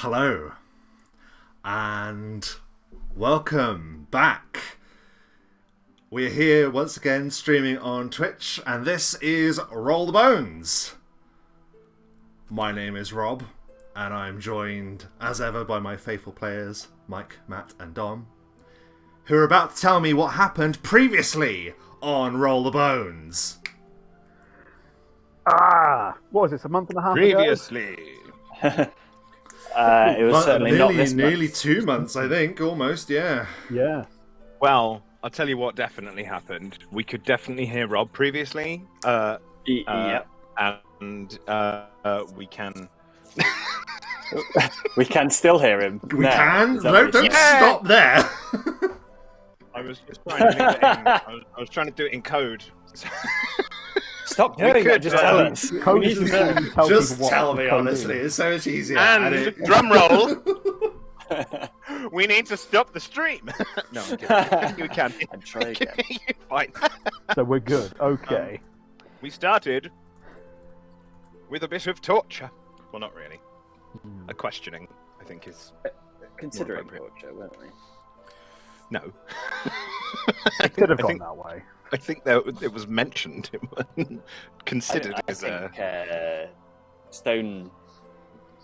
Hello, and welcome back. We're here once again streaming on Twitch, and this is Roll the Bones. My name is Rob, and I'm joined, as ever, by my faithful players, Mike, Matt, and Dom, who are about to tell me what happened previously on Roll the Bones. What was this, a month and a half Previously. ago? It was certainly not this nearly month. 2 months, I think, almost, yeah. Yeah. Well, I'll tell you what definitely happened. We could definitely hear Rob previously. Yep. And we can... We can still hear him. We now. can? Is that No, what don't you're saying? stop there. I was just trying to do it in... I was trying to do it in code. Stop We doing could, that. Just tell us. Code We is need the to thing know. you tell Just people what tell the me, code honestly. is. It's so much easier. And drum roll. We need to stop the stream. No, I'm kidding. We can. And try again. Fine. So we're good. Okay. We started with a bit of torture. Well, not really. A questioning, I think, is Considering more appropriate. torture, weren't we? No. It could have I gone think- that way. I think that it was mentioned. It wasn't considered I as a. think Stone,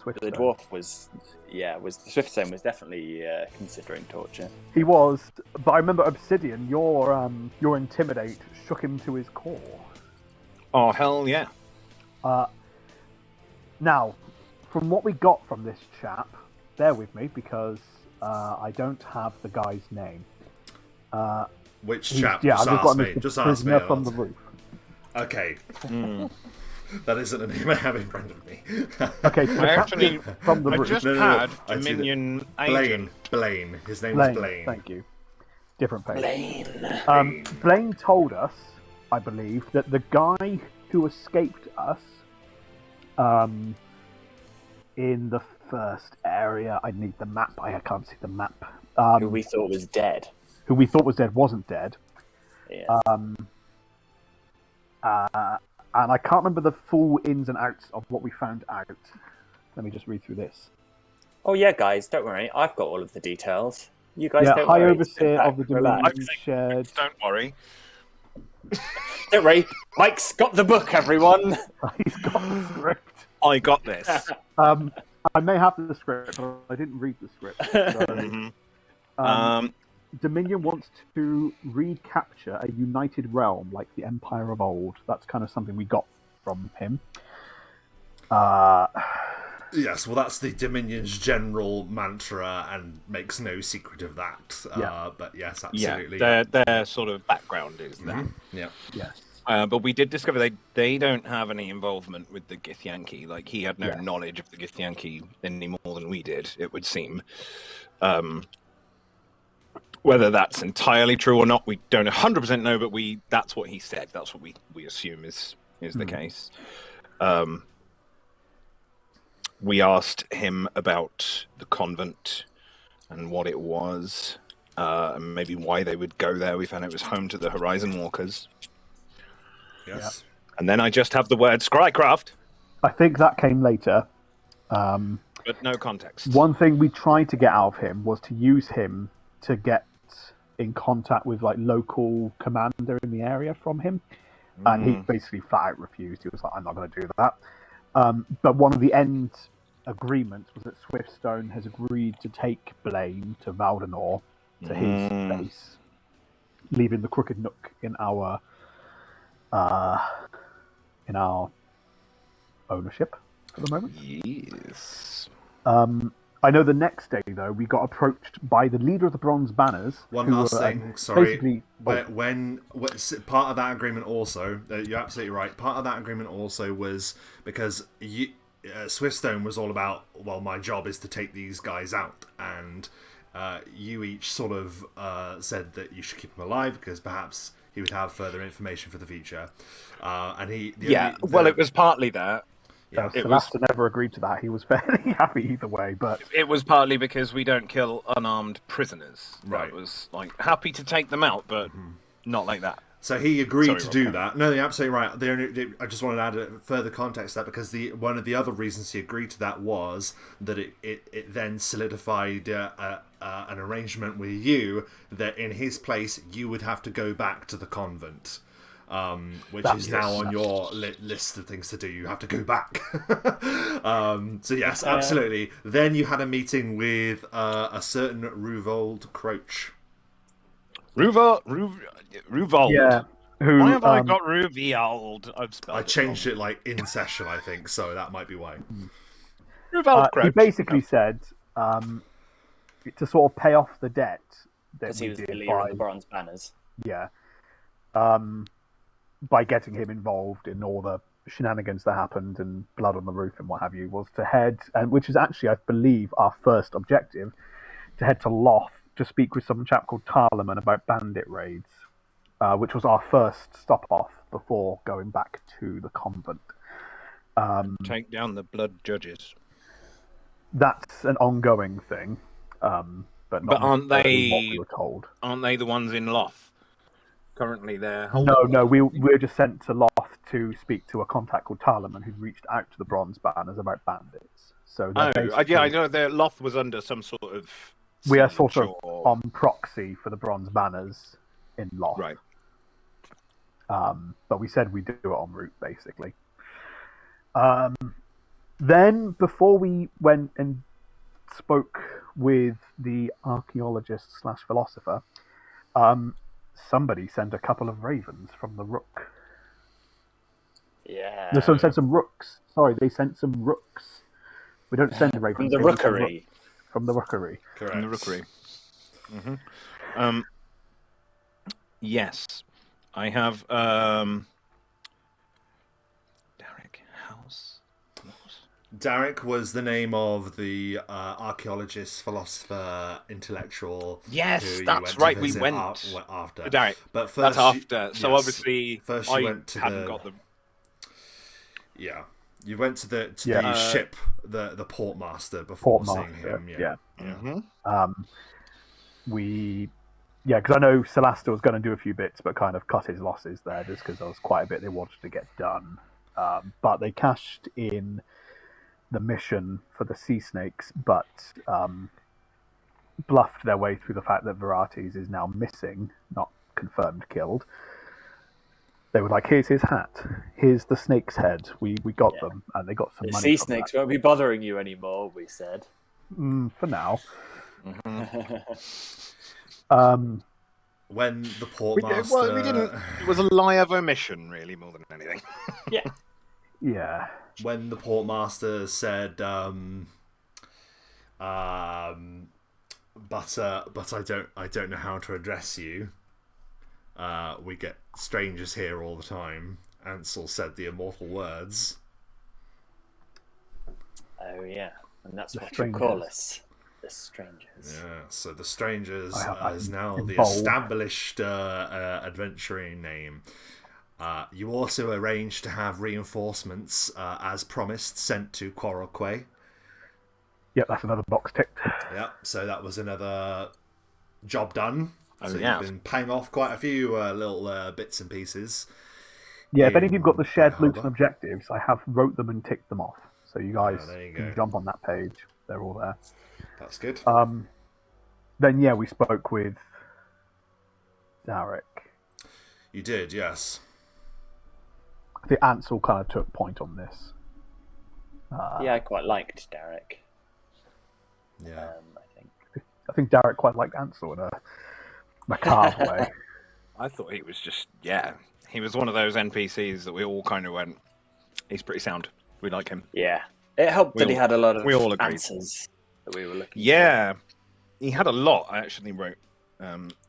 Swift the Stone. dwarf was Swiftstone was definitely considering torture. He was, but I remember Obsidian, your intimidate shook him to his core. Oh hell yeah! Now, from what we got from this chap, bear with me because I don't have the guy's name. Which He's- chap? Yeah, just I've ask got me. him as Just the ask me. prisoner from the roof. Okay. Hmm. That isn't a name I have in front of me. Okay, so the I captain actually- from the I roof. just No. had I see Dominion Blaine. agent. Blaine. His name Blaine, is Blaine. thank you. Different page. Blaine. Blaine told us, I believe, that the guy who escaped us in the first area, I need the map, I can't see the map, Who we thought was dead. who we thought was dead wasn't dead. Yeah. And I can't remember the full ins and outs of what we found out. Let me just read through this. Oh yeah, guys, don't worry. I've got all of the details. You guys Yeah, don't High worry. Overseer of the Relax. Dominion shared. Don't worry. Don't worry. Mike's got the book, everyone. He's got the script. I got this. I may have the script, but I didn't read the script. So, Mhm. Dominion wants to recapture a united realm like the Empire of old. That's kind of something we got from him. Yes, well, that's the Dominion's general mantra, and makes no secret of that. Yeah. But yes, Yeah, absolutely. their sort of background is that. Mhm. Yeah. Yes. But we did discover they don't have any involvement with the Githyanki. Like, he had no Yes. knowledge of the Githyanki any more than we did, it would seem. Whether that's entirely true or not, we don't 100% know, but that's what he said. That's what we assume is the case. We asked him about the convent and what it was, and maybe why they would go there. We found it was home to the Horizon Walkers. Yes. And then I just have the word Scrycraft, I think that came later. but no context. One thing we tried to get out of him was to use him to get in contact with like local commander in the area from him, and he basically flat out refused. He was like, "I'm not going to do that." But one of the end agreements was that Swiftstone has agreed to take Blaine to Valdenor, to his base, leaving the Crooked Nook in our ownership for the moment. Yes. I know the next day, though, we got approached by the leader of the Bronze Banners. One who last were, thing, sorry. basically- When part of that agreement also, you're absolutely right. Part of that agreement also was because Swiftstone was all about, well, my job is to take these guys out, and you each sort of said that you should keep him alive because perhaps he would have further information for the future. And It was partly that. Yeah, It Sebastian never agreed to that. He was fairly happy either way, but It was partly because we don't kill unarmed prisoners. Right. It was like happy to take them out, but not like that. So he agreed Sorry, to Rob, do carry that. No, you're absolutely right. I just wanted to add a further context to that because one of the other reasons he agreed to that was that it then solidified an arrangement with you that in his place you would have to go back to the convent. Which is now on your list of things to do. You have to go back. So yes, absolutely. Then you had a meeting with a certain Ruvold Croach. Ruvold. Yeah. Who? Why have I got Ruvold? I've spelled I it changed wrong. it like in session, I think, so that might be why. Ruvold Crouch. He basically said to sort of pay off the debt that Because we he was did the leader by of the Bronze Banners. by getting him involved in all the shenanigans that happened and blood on the roof and what have you, was to head, and which is actually, I believe, our first objective, to head to Loth to speak with some chap called Tarleman about bandit raids, which was our first stop off before going back to the convent. Take down the blood judges. That's an ongoing thing, but aren't they what we were told? Aren't they the ones in Loth? Currently, they're No. We're just sent to Loth to speak to a contact called Tarleman, who's reached out to the Bronze Banners about bandits. So I know. Loth was under some sort of. We are sort of or... on proxy for the Bronze Banners in Loth. Right. But we said we'd do it en route, basically. Then, before we went and spoke with the archaeologist/philosopher, somebody sent a couple of ravens from the Rook. Yeah. No, someone sent some rooks. Sorry, they sent some rooks. We don't send ravens. From the Rookery. From the Rookery. Correct. From the Rookery. Mm-hmm. Yes, I have Derek House. Derek was the name of the archaeologist, philosopher, intellectual. Yes, who that's you went right. to We visit went after Derek. But first, that's after. So obviously, first I you went to hadn't got the. Yeah, you went to the ship, the portmaster before seeing him. Yeah. Mm-hmm. Because I know Celasta was going to do a few bits, but kind of cut his losses there, just because there was quite a bit they wanted to get done. But they cashed in the mission for the sea snakes, but bluffed their way through the fact that Verates is now missing, not confirmed killed. They were like, "Here's his hat. Here's the snake's head. We got them, and they got some The money." sea snakes won't be bothering you anymore, we said. For now. When the portmaster, we didn't. It was a lie of omission, really, more than anything. Yeah. When the portmaster said, "But I don't know how to address you. We get strangers here all the time." Ansel said the immortal words. Oh yeah, and that's what strangers. you call us, the strangers. Yeah, so the strangers I is now the bold. established adventuring name. You also arranged to have reinforcements, as promised, sent to Quarrelquay. Yep, that's another box ticked. Yep, so that was another job done. So yeah. you've been paying off quite a few little bits and pieces. Yeah, if any of you've got the shared Harbour. loops and objectives, I have wrote them and ticked them off. So you guys there you can go. jump on that page. They're all there. That's good. Then, we spoke with Derek. You did, yes. I think Ansel kind of took point on this. Yeah, I quite liked Derek. Yeah. I think Derek quite liked Ansel in a macabre way. I thought he was just he was one of those NPCs that we all kind of went, he's pretty sound. We like him. Yeah, it helped that he had a lot of we all agreed. answers that we were looking Yeah, he had a lot. I actually wrote.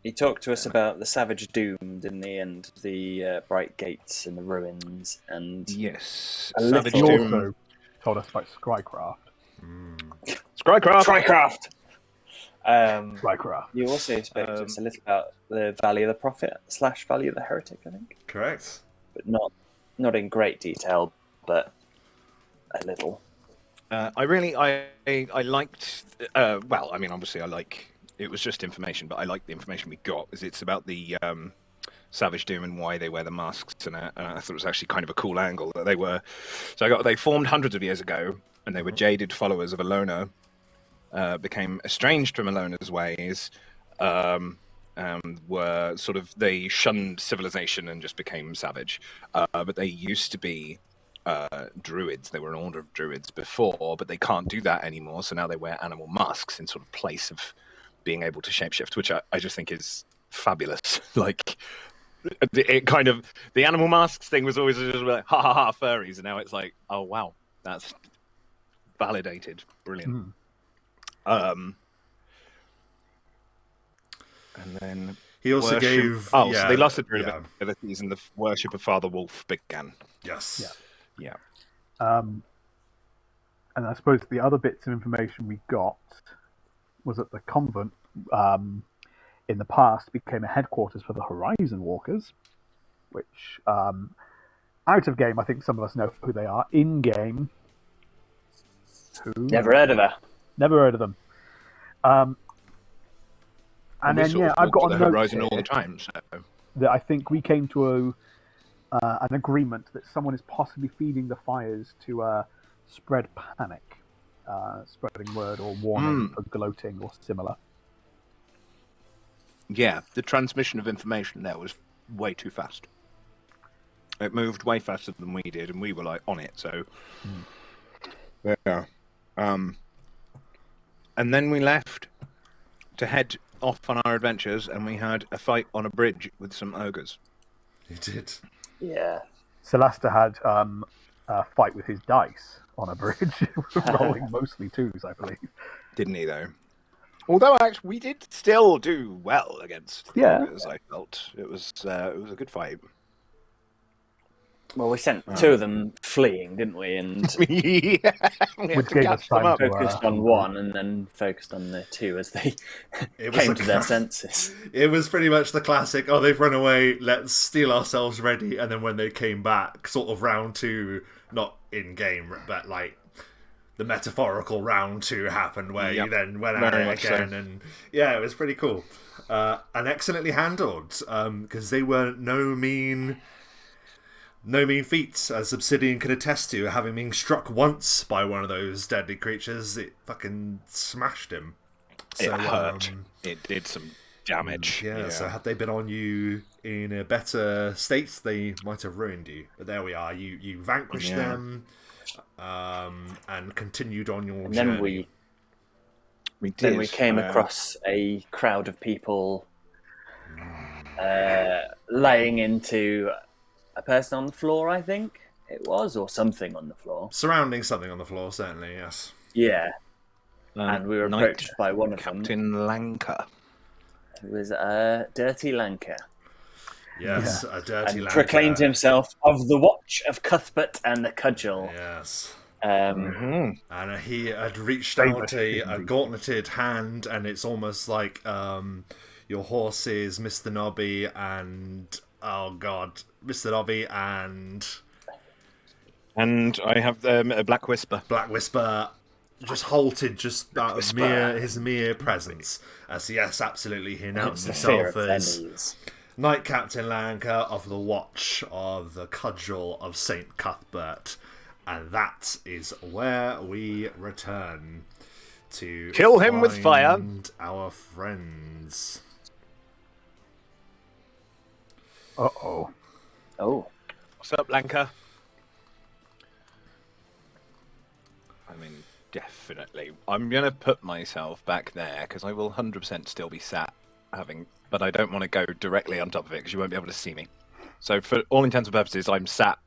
He talked to us about the Savage Doom, didn't he, and the Bright Gates and the ruins, and Yes, A Savage He little- Doom. also told us about Scrycraft. Scrycraft. Trycraft. Scrycraft. You also spoke to us a little about the Valley of the Prophet / Valley of the Heretic, I think, Correct. but not in great detail, but a little. I liked. Well, I mean, obviously, I like. It was just information, but I like the information we got. Is it's about the Savage Doom and why they wear the masks, and I thought it was actually kind of a cool angle that they were. So they formed hundreds of years ago, and they were jaded followers of Alona, became estranged from Alona's ways, and were sort of, they shunned civilization and just became savage. But they used to be druids. They were an order of druids before, but they can't do that anymore. So now they wear animal masks in sort of place of being able to shapeshift, which I just think is fabulous. Like, it kind of, the animal masks thing was always just like, ha ha ha, furries, and now it's like, oh wow, that's validated. Brilliant. And then he also gave. So they lost the druid abilities, and the worship of Father Wolf began. Yes. Yeah. And I suppose the other bits of information we got was that the convent, in the past, became a headquarters for the Horizon Walkers, which, out of game, I think some of us know who they are. In game, Never heard of her. Never heard of them. And then, I've got a note Horizon here all the time. So that I think we came to an agreement that someone is possibly feeding the fires to spread panic, spreading word or warning for gloating or similar. Yeah, the transmission of information there was way too fast. It moved way faster than we did, and we were like on it. So, yeah. And then we left to head off on our adventures, and we had a fight on a bridge with some ogres. You did. Yeah. Celesta had a fight with his dice on a bridge, rolling mostly twos, I believe. Didn't he, though? Although, actually, we did still do well against the ogres, I felt. It was a good fight. Well, we sent two of them fleeing, didn't we? And Yeah. Which gave us time to focused on one and then focused on the two as they came to their senses. It was pretty much the classic, they've run away, let's steal ourselves ready, and then when they came back, sort of round two, not in-game, but like the metaphorical round two happened where you then went at it again, and it was pretty cool. And excellently handled, because they were no mean feats, as Obsidian could attest to, having been struck once by one of those deadly creatures. It fucking smashed him. It hurt. It did some damage. So had they been on you in a better state, they might have ruined you. But there we are. You vanquished them, and continued on your journey. Then we came across a crowd of people laying into a person on the floor, I think it was, or something on the floor. Surrounding something on the floor, certainly, yes. Yeah. And we were approached by one of them. Captain Lanka. It was Dirty Lanka. Yes, a Dirty Lanka. Proclaimed himself of the Watch of Cuthbert and the Cudgel. Yes. And he had reached out a gauntleted hand, and it's almost like your horses, Mr. Nobby, and... oh, God. Mr. Nobby and I have a Black Whisper. Black Whisper just halted just out of his mere presence. As yes, absolutely, he announced himself as Knight Captain Lanka of the Watch of the Cudgel of Saint Cuthbert, and that is where we return to kill him with fire. Our friends. Oh. What's up, Lanka? I mean, definitely. I'm going to put myself back there, because I will 100% still be sat but I don't want to go directly on top of it, because you won't be able to see me. So for all intents and purposes, I'm sat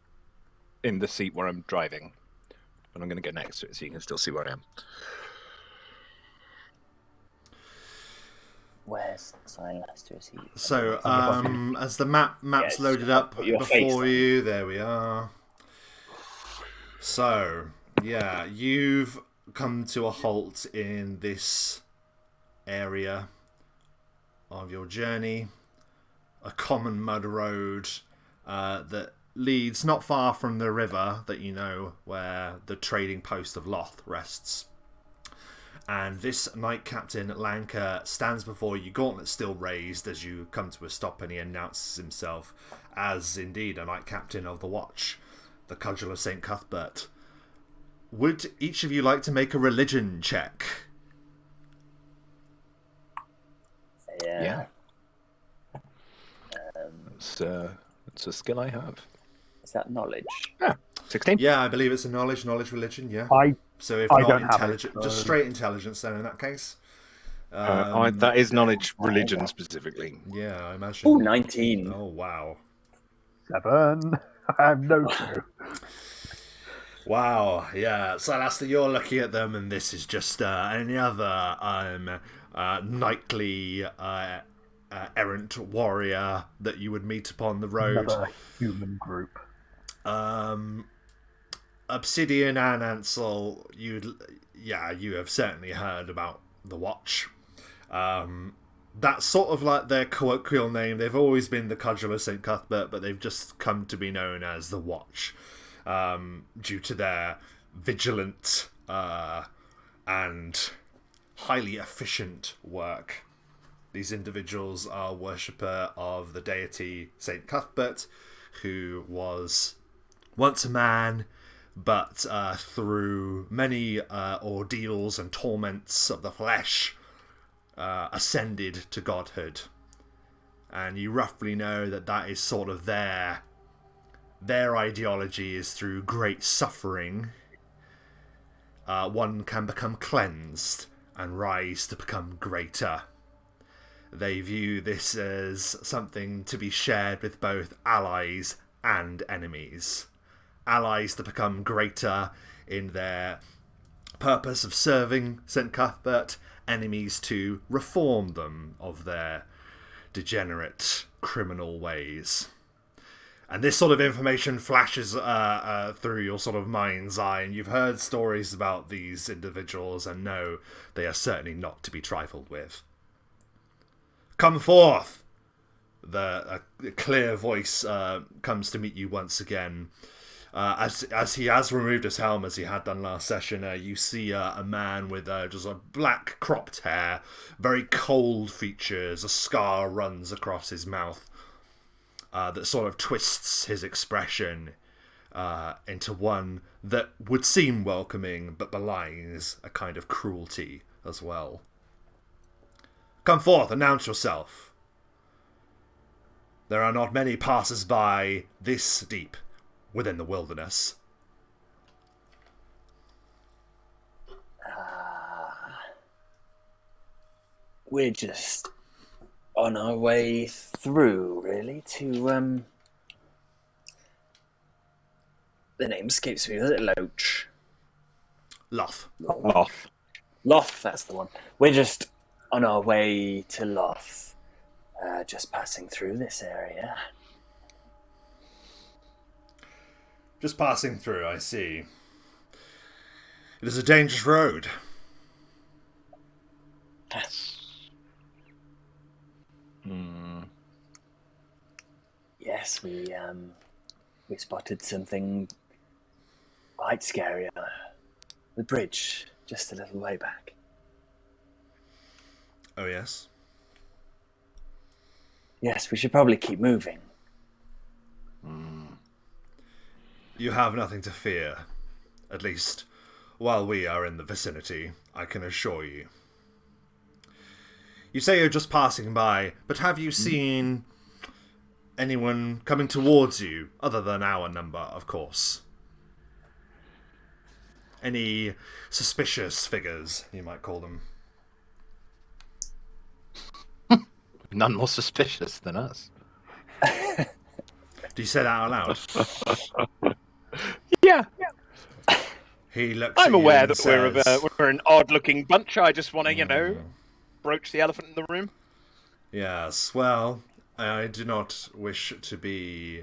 in the seat where I'm driving. And I'm going to go next to it, so you can still see where I am. Where's Silas to see? So, as the map's loaded up before you, there we are. So, you've come to a halt in this area of your journey. A common mud road that leads not far from the river that you know where the trading post of Loth rests. And this Knight Captain Lanka stands before you, gauntlet still raised, as you come to a stop, and he announces himself as indeed a Knight Captain of the Watch, the Cudgel of St. Cuthbert. Would each of you like to make a religion check? Yeah. It's a skill I have. Is that knowledge? 16. Yeah, I believe it's a knowledge religion, yeah. So if I not don't have intelligence, it, just straight intelligence then in that case. That is knowledge religion specifically. Yeah, I imagine. Oh, 19. Oh, wow. 7. I have no clue. Wow, yeah. So Alastair, you're looking at them, and this is just any other knightly errant warrior that you would meet upon the road. Another human group. Obsidian and Ansel, you have certainly heard about the Watch. That's sort of like their colloquial name. They've always been the Cudgel of St. Cuthbert, but they've just come to be known as the Watch, due to their vigilant and highly efficient work. These individuals are worshipper of the deity St. Cuthbert, who was once a man, but through many ordeals and torments of the flesh, ascended to godhood. And you roughly know that is sort of their ideology is through great suffering. One can become cleansed and rise to become greater. They view this as something to be shared with both allies and enemies. Allies to become greater in their purpose of serving St. Cuthbert, enemies to reform them of their degenerate criminal ways. And this sort of information flashes through your sort of mind's eye, and you've heard stories about these individuals and know they are certainly not to be trifled with. Come forth! A clear voice comes to meet you once again. As he has removed his helm, as he had done last session, you see a man with just a black cropped hair, very cold features, a scar runs across his mouth that sort of twists his expression into one that would seem welcoming, but belies a kind of cruelty as well. Come forth, announce yourself. There are not many passers-by this deep within the wilderness. We're just on our way through, really, to the name escapes me. Was it Loach? Loth. Loth. Loth, that's the one. We're just on our way to Loth, just passing through this area. Just passing through, I see. It is a dangerous road. Yes, we spotted something quite scary on the bridge just a little way back. Oh, yes? Yes, we should probably keep moving. You have nothing to fear. At least, while we are in the vicinity, I can assure you. You say you're just passing by, but have you seen anyone coming towards you, other than our number, of course? Any suspicious figures, you might call them? None more suspicious than us. Do you say that out loud? Yeah. He looks I'm at you aware and that we're an odd-looking bunch. I just want to, broach the elephant in the room. Yes, well, I do not wish to be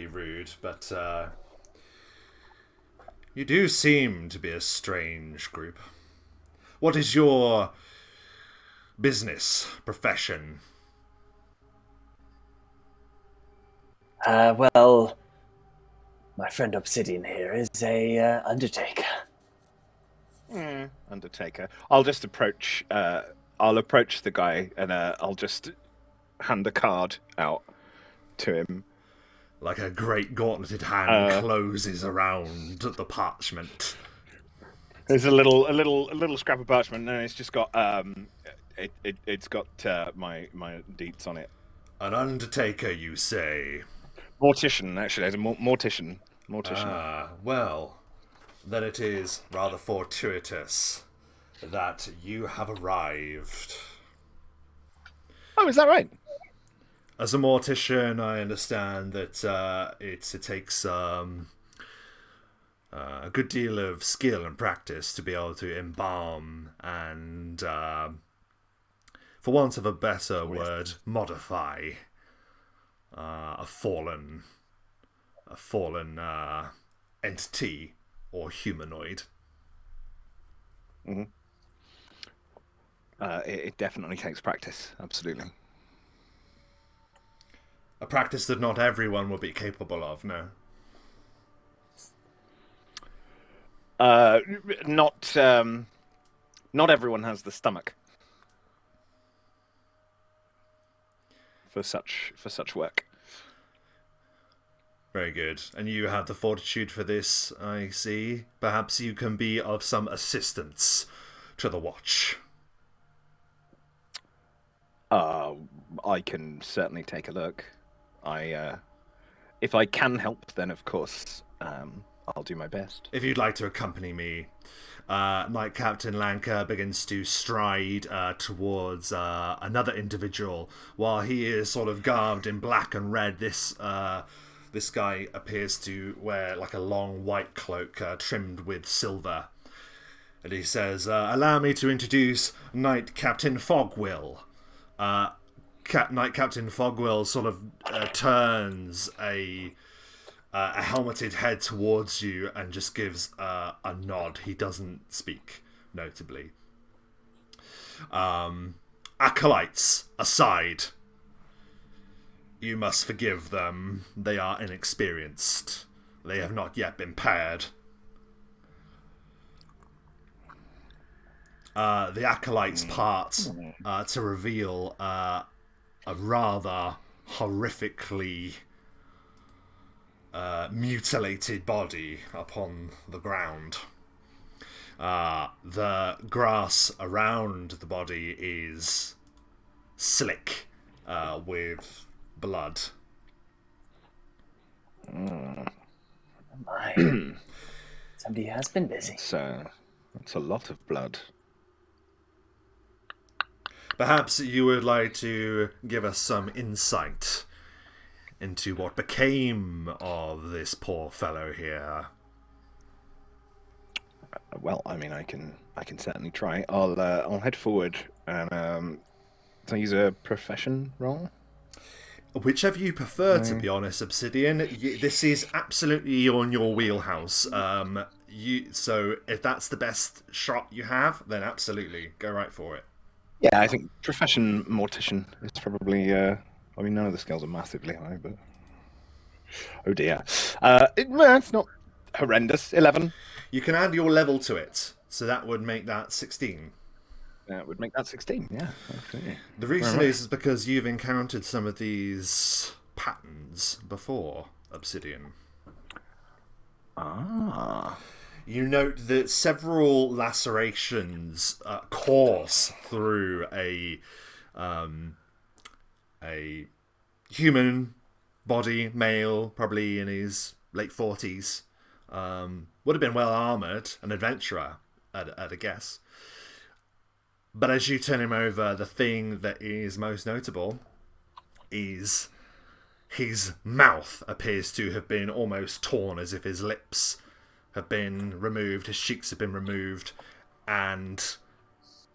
rude, but you do seem to be a strange group. What is your business, profession? Well, my friend Obsidian here is a undertaker. Undertaker. I'll just approach. I'll approach the guy, and I'll just hand a card out to him. Like a great gauntleted hand closes around the parchment. There's a little scrap of parchment, and it's just got it's got my deets on it. An undertaker, you say? Mortician, actually. There's a mortician. Ah, well, then it is rather fortuitous that you have arrived. Oh, is that right? As a mortician, I understand that it takes a good deal of skill and practice to be able to embalm and, for want of a better word, modify a fallen entity or humanoid. Mm-hmm. It definitely takes practice, absolutely. A practice that not everyone will be capable of, no? Not everyone has the stomach for such work. Very good. And you have the fortitude for this, I see. Perhaps you can be of some assistance to the watch. I can certainly take a look. If I can help, then of course, I'll do my best. If you'd like to accompany me, Knight Captain Lanka begins to stride towards another individual. While he is sort of garbed in black and red, this guy appears to wear like a long white cloak trimmed with silver. And he says, allow me to introduce Knight Captain Fogwill. Knight Captain Fogwill sort of turns a helmeted head towards you and just gives a nod. He doesn't speak, notably. Acolytes aside, you must forgive them. They are inexperienced. They have not yet been paired. The acolytes part to reveal a rather horrifically mutilated body upon the ground. The grass around the body is slick with blood. My. Somebody has been busy. That's a lot of blood. Perhaps you would like to give us some insight into what became of this poor fellow here. Well, I mean, I can certainly try. I'll head forward and can I use a profession roll? Whichever you prefer, to be honest, Obsidian. This is absolutely on your wheelhouse. So if that's the best shot you have, then absolutely go right for it. Yeah, I think profession mortician is probably. I mean, none of the skills are massively high, but oh dear, it's not horrendous. 11. You can add your level to it, so that would make that 16. That would make that 16. Yeah. Okay. The reason is because you've encountered some of these patterns before, Obsidian. Ah. You note that several lacerations course through a human body, male, probably in his late 40s. Would have been well armoured, an adventurer, at a guess. But as you turn him over, the thing that is most notable is his mouth appears to have been almost torn, as if his lips have been removed, his cheeks have been removed, and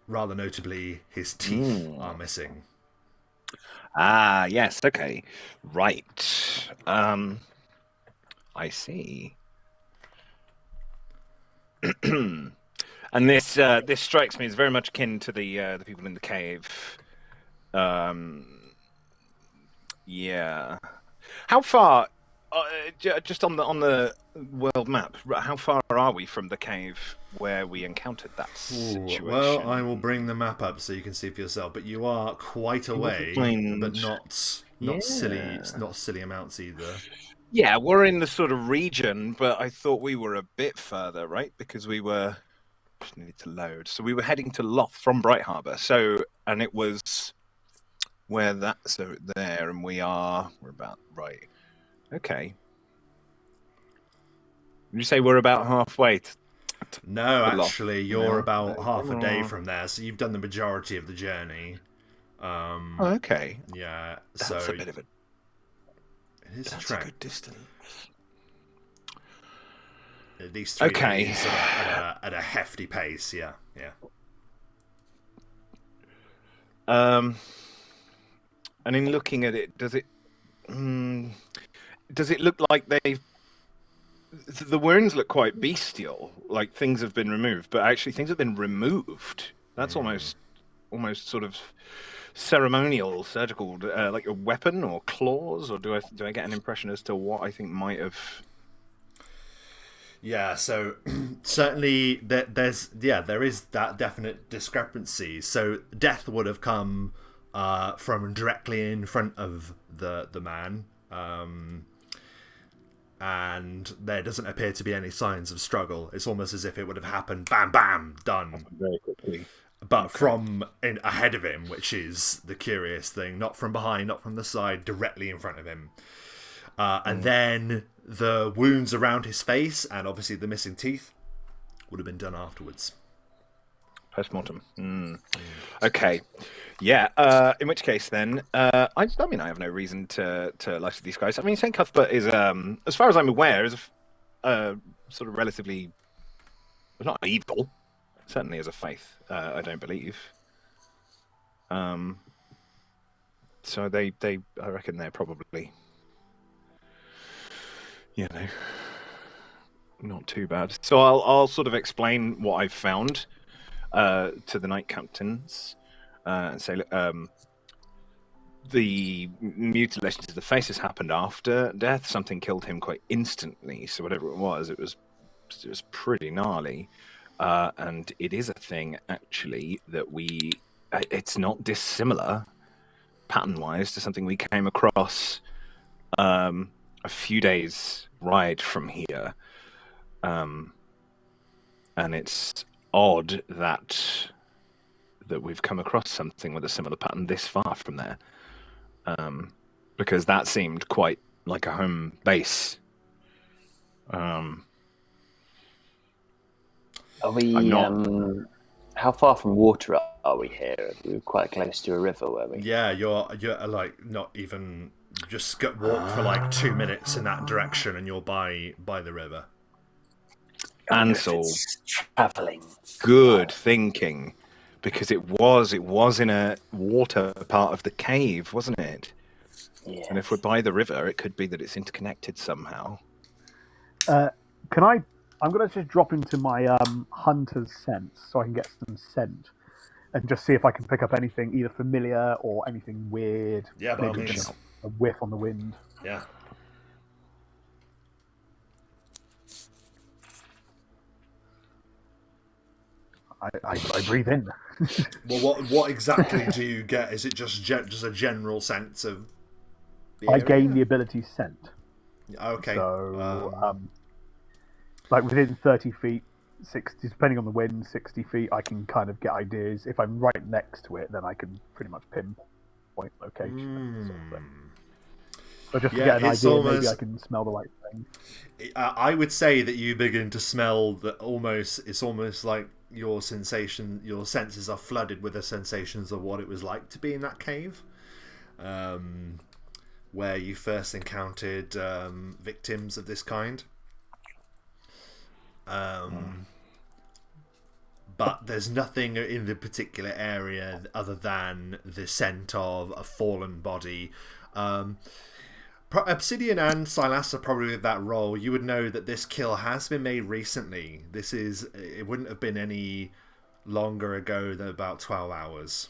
rather notably, his teeth are missing. Ah, yes, okay. Right. I see. And this strikes me as very much akin to the people in the cave. Yeah. How far Just on the world map, how far are we from the cave where we encountered that situation? Well, I will bring the map up so you can see for yourself. But you are quite away, but not silly amounts either. Yeah, we're in the sort of region, but I thought we were a bit further, right? Because we were just needed to load. So we were heading to Loth from Bright Harbour. And it was where there, and we're about right. Okay. Did you say we're about halfway? No, actually, you're about half a day from there, so you've done the majority of the journey. Okay. Yeah, That's a bit of a. It is That's a trek. a good distance. At least 3 days at a hefty pace. Yeah. And in looking at it, does it look like the wounds look quite bestial, like things have been removed, but actually things have been removed. That's almost sort of ceremonial, surgical, like a weapon or claws, or do I get an impression as to what I think might have? Yeah, so certainly there is that definite discrepancy. So death would have come from directly in front of the man, and there doesn't appear to be any signs of struggle. It's almost as if it would have happened, bam, bam, done Very quickly. but from ahead of him, which is the curious thing. Not from behind, not from the side, directly in front of him. And then the wounds around his face and obviously the missing teeth would have been done afterwards. Post-mortem. Okay. Yeah. In which case, then, I have no reason to lie to these guys. I mean, Saint Cuthbert is, as far as I'm aware, is a sort of relatively, not evil. Certainly as a faith, I don't believe. So I reckon they're probably, not too bad. So I'll sort of explain what I've found to the knight captains and say, look, the mutilation to the face has happened after death. Something killed him quite instantly. So whatever it was pretty gnarly. And it is a thing, actually, that it's not dissimilar, pattern-wise, to something we came across a few days' ride from here. And it's odd that we've come across something with a similar pattern this far from there. Because that seemed quite like a home base. Are we? How far from water are we here? We were quite close to a river, were we? Yeah, you're like not even just walk for like 2 minutes in that direction, and you're by the river. Ansel, traveling. Good thinking, because it was in a water part of the cave, wasn't it? Yes. And if we're by the river, it could be that it's interconnected somehow. I'm going to just drop into my hunter's sense so I can get some scent and just see if I can pick up anything either familiar or anything weird. Yeah, by all maybe means. a whiff on the wind. Yeah. I breathe in. Well, what exactly do you get? Is it just a general sense of the I area? gain the ability scent. Okay. So, like within 30 feet, 60, depending on the wind, 60 feet, I can kind of get ideas. If I'm right next to it, then I can pretty much pinpoint location. Sort of thing. So just to get an idea, maybe I can smell the right thing. I would say that you begin to smell that it's almost like your senses are flooded with the sensations of what it was like to be in that cave, where you first encountered victims of this kind. But there's nothing in the particular area other than the scent of a fallen body. Obsidian and Silas are probably with that role. You would know that this kill has been made recently. It wouldn't have been any longer ago than about 12 hours.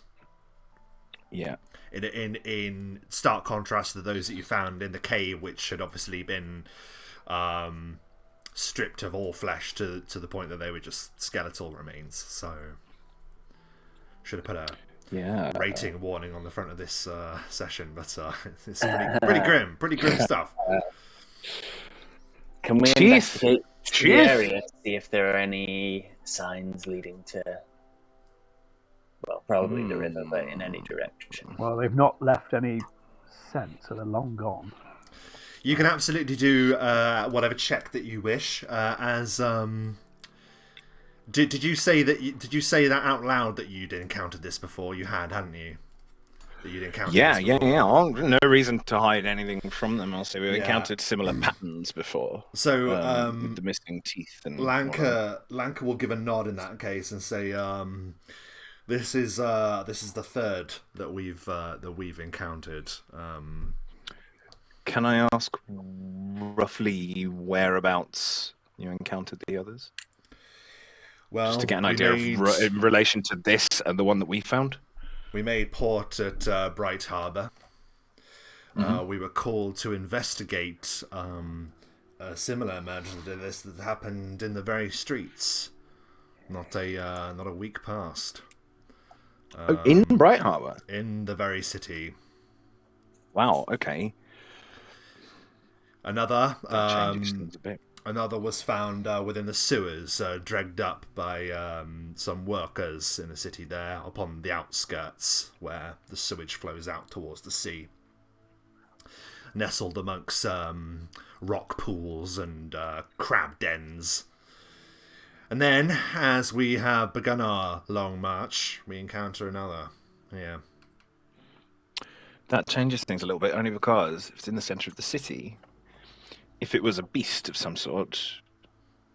Yeah. In stark contrast to those that you found in the cave, which had obviously been stripped of all flesh to the point that they were just skeletal remains. So should have put a rating warning on the front of this session, but it's pretty grim stuff. Can we investigate the area to see if there are any signs leading to, well, probably the river, but in any direction? Well, they've not left any scent, so they're long gone. You can absolutely do whatever check that you wish. Did you say that out loud that you'd encountered this before? You hadn't you? That you'd encountered this before? No reason to hide anything from them. Also, we've encountered similar patterns before. So with the missing teeth and Lanka will give a nod in that case and say, "This is the third that we've encountered." Can I ask roughly whereabouts you encountered the others? Well, just to get an idea in relation to this and the one that we found. We made port at Bright Harbour. We were called to investigate a similar murder to this that happened in the very streets. Not a week past. In Bright Harbour? In the very city. Wow, okay. Another changes things a bit. Another was found within the sewers, dragged up by some workers in the city there, upon the outskirts, where the sewage flows out towards the sea. Nestled amongst rock pools and crab dens. And then, as we have begun our long march, we encounter another. Yeah. That changes things a little bit, only because if it's in the centre of the city, if it was a beast of some sort,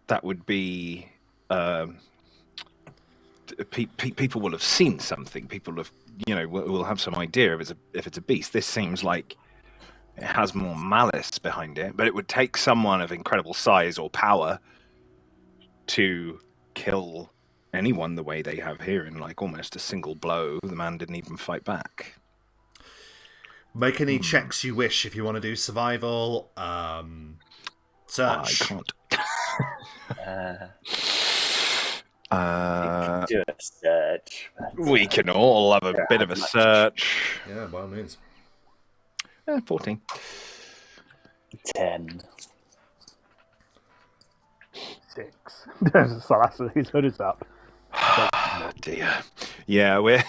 that would be... people will have seen something. People have, will have some idea if it's a beast. This seems like it has more malice behind it, but it would take someone of incredible size or power to kill anyone the way they have here in like almost a single blow. The man didn't even fight back. Make any checks you wish if you want to do survival. Search. I can't. Do a search. We can all have a bit of a search. Yeah, by all means. 14. 10. 6. So that's his hood is up. Oh, dear. Yeah, we're...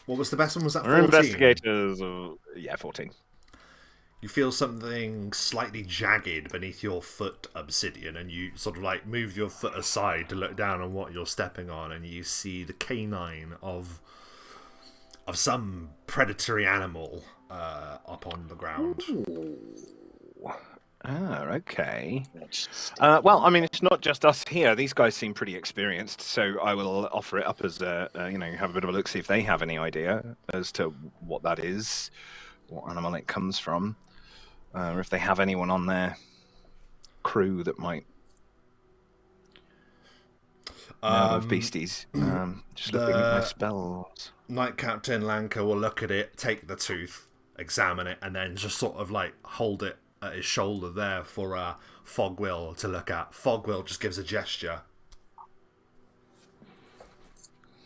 What was the best one? Was that 14? We're investigators. 14. You feel something slightly jagged beneath your foot, Obsidian, and you sort of like move your foot aside to look down on what you're stepping on, and you see the canine of some predatory animal up on the ground. Okay. Well, I mean, it's not just us here. These guys seem pretty experienced, so I will offer it up as have a bit of a look, see if they have any idea as to what that is, what animal it comes from, or if they have anyone on their crew that might know of beasties. Just looking at my spells. Knight Captain Lanka will look at it, take the tooth, examine it, and then just sort of like hold it at his shoulder there for Fogwill to look at. Fogwill just gives a gesture.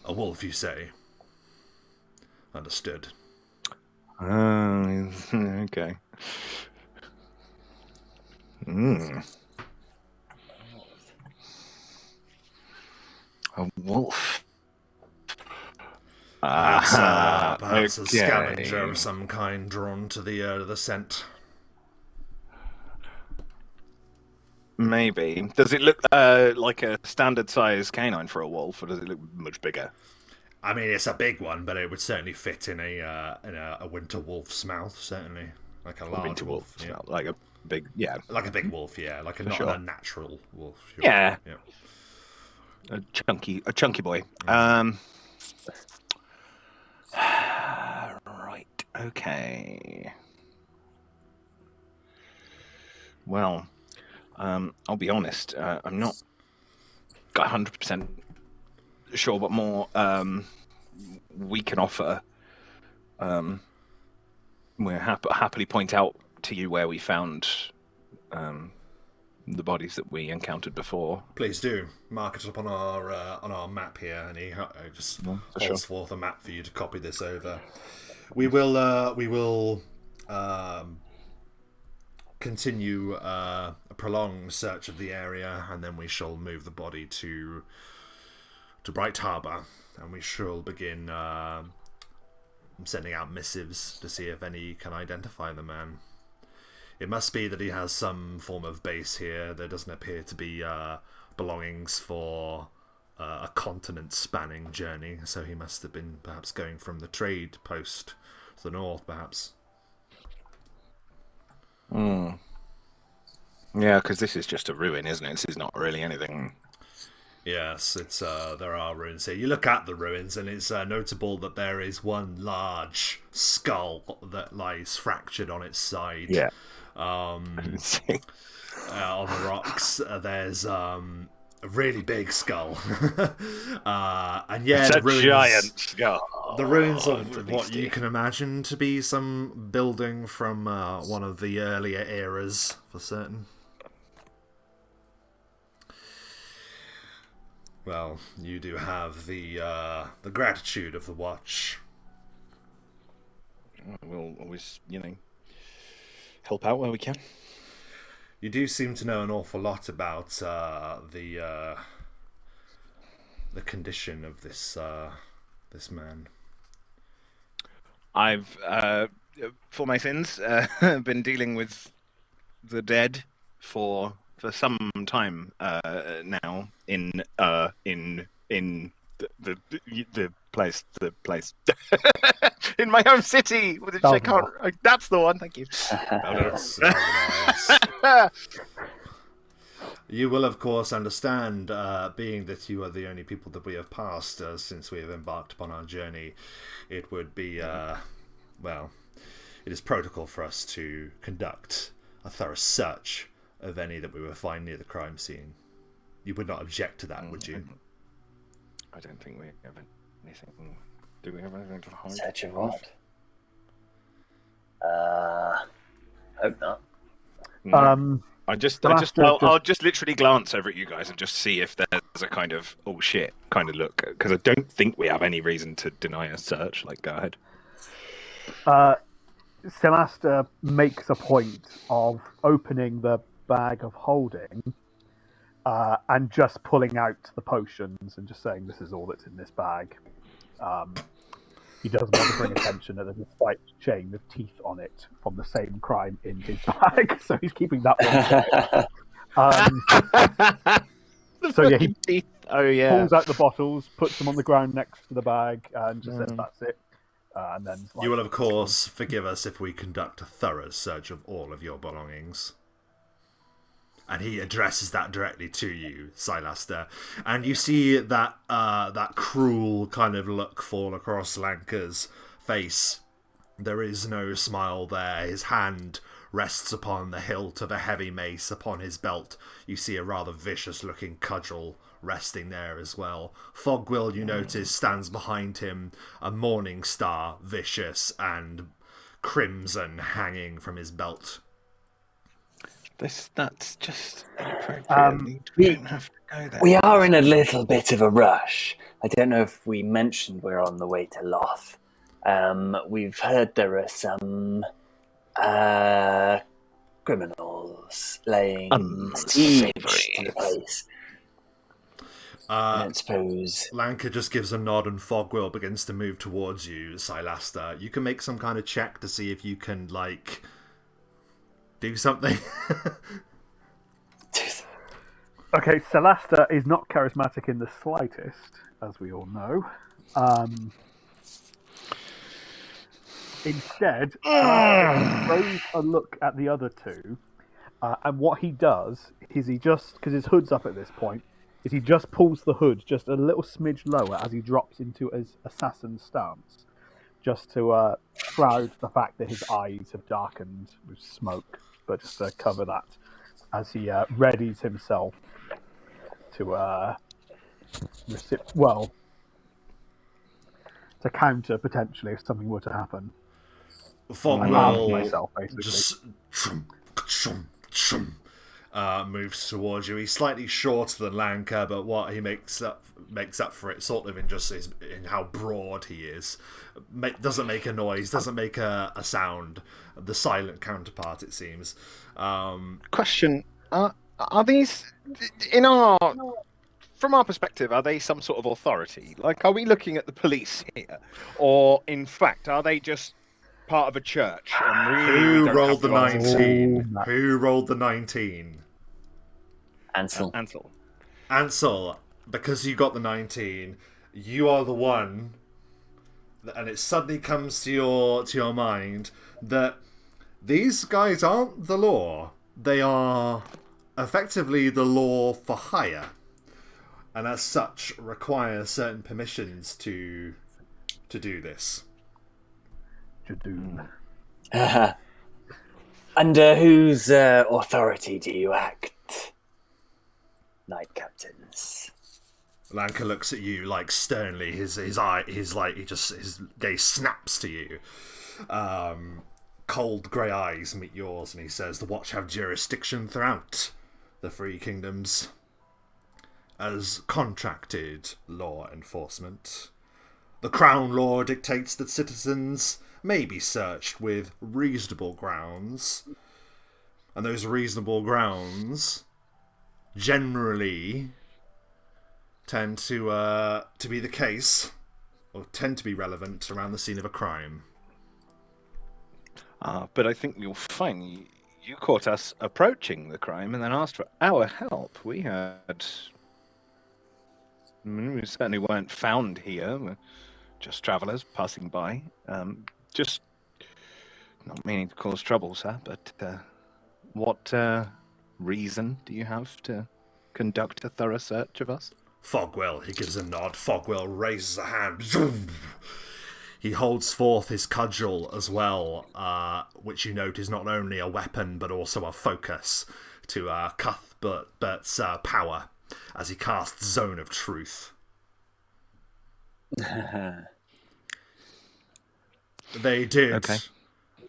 A wolf, you say? Understood. Okay. A wolf. Perhaps a scavenger of some kind drawn to the scent. Maybe. Does it look like a standard size canine for a wolf, or does it look much bigger? I mean, it's a big one, but it would certainly fit in a winter wolf's mouth. Certainly, like a large winter wolf, yeah. Like a big, like a big wolf, yeah, like a not a natural wolf. Sure. Yeah, a chunky boy. Right. Okay. Well. I'll be honest, I'm not 100% sure what more we can offer, we'll happily point out to you where we found the bodies that we encountered before. Please do mark it up on our map here, and he just holds forth a map for you to copy this over. We will continue a prolonged search of the area, and then we shall move the body to Bright Harbour, and we shall begin sending out missives to see if any can identify the man. It must be that he has some form of base here. There doesn't appear to be belongings for a continent-spanning journey, so he must have been perhaps going from the trade post to the north, perhaps. Yeah, because this is just a ruin, isn't it? This is not really anything. Yes, it's there are ruins here. You look at the ruins, and it's notable that there is one large skull that lies fractured on its side. Yeah. On the rocks, there's a really big skull, and yeah, it's the ruins, giant skull. The ruins of what you can imagine to be some building from one of the earlier eras, for certain. Well, you do have the gratitude of the watch. We'll always, help out where we can. You do seem to know an awful lot about the condition of this man. I've, for my sins, been dealing with the dead for some time now in the place in my home city, which I can't. That's the one. Thank you. You will, of course, understand, being that you are the only people that we have passed since we have embarked upon our journey. It would be, it is protocol for us to conduct a thorough search of any that we will find near the crime scene. You would not object to that, would you? I don't think we have anything. Do we have anything to hide? Search of what? Hope not. No. I'll just literally glance over at you guys and just see if there's a kind of oh shit kind of look, because I don't think we have any reason to deny a search. Like, go ahead. Celasta makes a point of opening the bag of holding and just pulling out the potions and just saying, "This is all that's in this bag." He doesn't want to bring attention that there's a slight chain of teeth on it from the same crime in his bag, so he's keeping that one quiet. So yeah, he pulls out the bottles, puts them on the ground next to the bag, and just says, "That's it." And then you will, of course, forgive us if we conduct a thorough search of all of your belongings. And he addresses that directly to you, Silaster. And you see that that cruel kind of look fall across Lanka's face. There is no smile there. His hand rests upon the hilt of a heavy mace upon his belt. You see a rather vicious-looking cudgel resting there as well. Fogwill, you notice, stands behind him, a morning star, vicious and crimson, hanging from his belt. That's just inappropriate. We don't have to go there. We are in a little bit of a rush. I don't know if we mentioned we're on the way to Loth. We've heard there are some criminals laying siege to the place. I don't suppose. Lanka just gives a nod, and Fogwill begins to move towards you, Silaster. You can make some kind of check to see if you can, do something. Okay, Celasta is not charismatic in the slightest, as we all know. Instead, throws a look at the other two, and what he does is he just, because his hood's up at this point, is he just pulls the hood just a little smidge lower as he drops into his assassin stance, just to shroud the fact that his eyes have darkened with smoke, but just to cover that as he readies himself to to counter potentially if something were to happen. Fog I'm arming will myself, basically. just moves towards you. He's slightly shorter than Lanka, but what he makes up for it sort of in how broad he is. Doesn't make a noise, doesn't make a sound. The silent counterpart, it seems. Question: Are these from our perspective? Are they some sort of authority? Like, are we looking at the police here, or in fact, are they just part of a church? And really, Who rolled the 19? Who rolled the 19? Ansel. Ansel, because you got the 19, you are the one, and it suddenly comes to your mind that these guys aren't the law. They are effectively the law for hire, and as such require certain permissions to do this. Jadoon. Under whose authority do you act, Knight Captains? Lanka looks at you like sternly. His gaze snaps to you. Cold grey eyes meet yours, and he says, "The Watch have jurisdiction throughout the Three Kingdoms as contracted law enforcement. The Crown Law dictates that citizens may be searched with reasonable grounds, and those reasonable grounds generally tend to be the case, or tend to be relevant around the scene of a crime." But I think you'll find you caught us approaching the crime and then asked for our help. We certainly weren't found here. We're just travellers passing by. Just not meaning to cause trouble, sir, but what reason do you have to conduct a thorough search of us? Fogwell, he gives a nod. Fogwell raises a hand. Zoom! He holds forth his cudgel as well, which you note is not only a weapon but also a focus to Cuthbert's power as he casts Zone of Truth. They did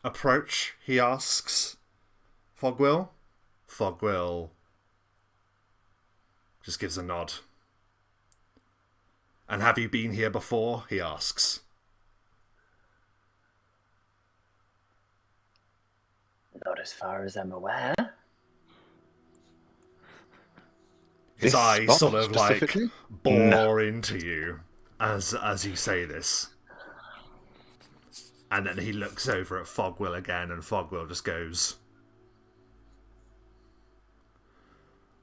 approach, he asks Fogwell. Fogwell just gives a nod. "And have you been here before?" he asks. Not as far as I'm aware. His This eyes spot sort of like specifically? bore into you as you say this. And then he looks over at Fogwell again, and Fogwell just goes,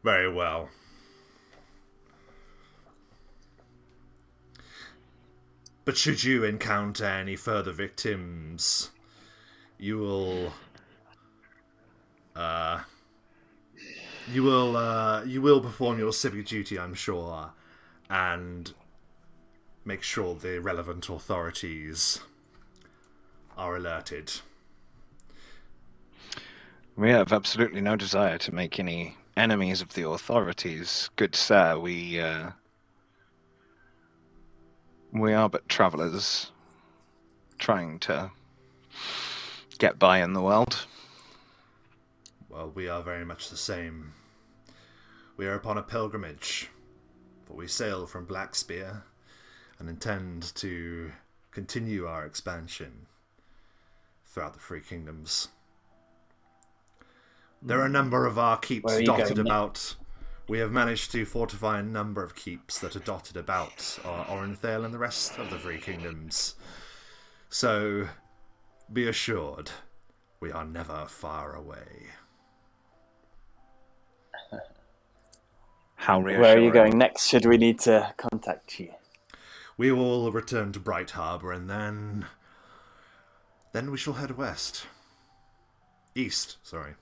"Very well. But should you encounter any further victims, you will perform your civic duty, I'm sure, and make sure the relevant authorities are alerted." We have absolutely no desire to make any enemies of the authorities, good sir. We are but travellers trying to get by in the world. Well, we are very much the same. We are upon a pilgrimage, for we sail from Blackspear and intend to continue our expansion throughout the Three Kingdoms. There are a number of our keeps dotted about. We have managed to fortify a number of keeps that are dotted about Orenthale and the rest of the Three Kingdoms. So, be assured, we are never far away. How reassuring. Where are you going next? Should we need to contact you? We will return to Bright Harbour, and then we shall head west. East, sorry.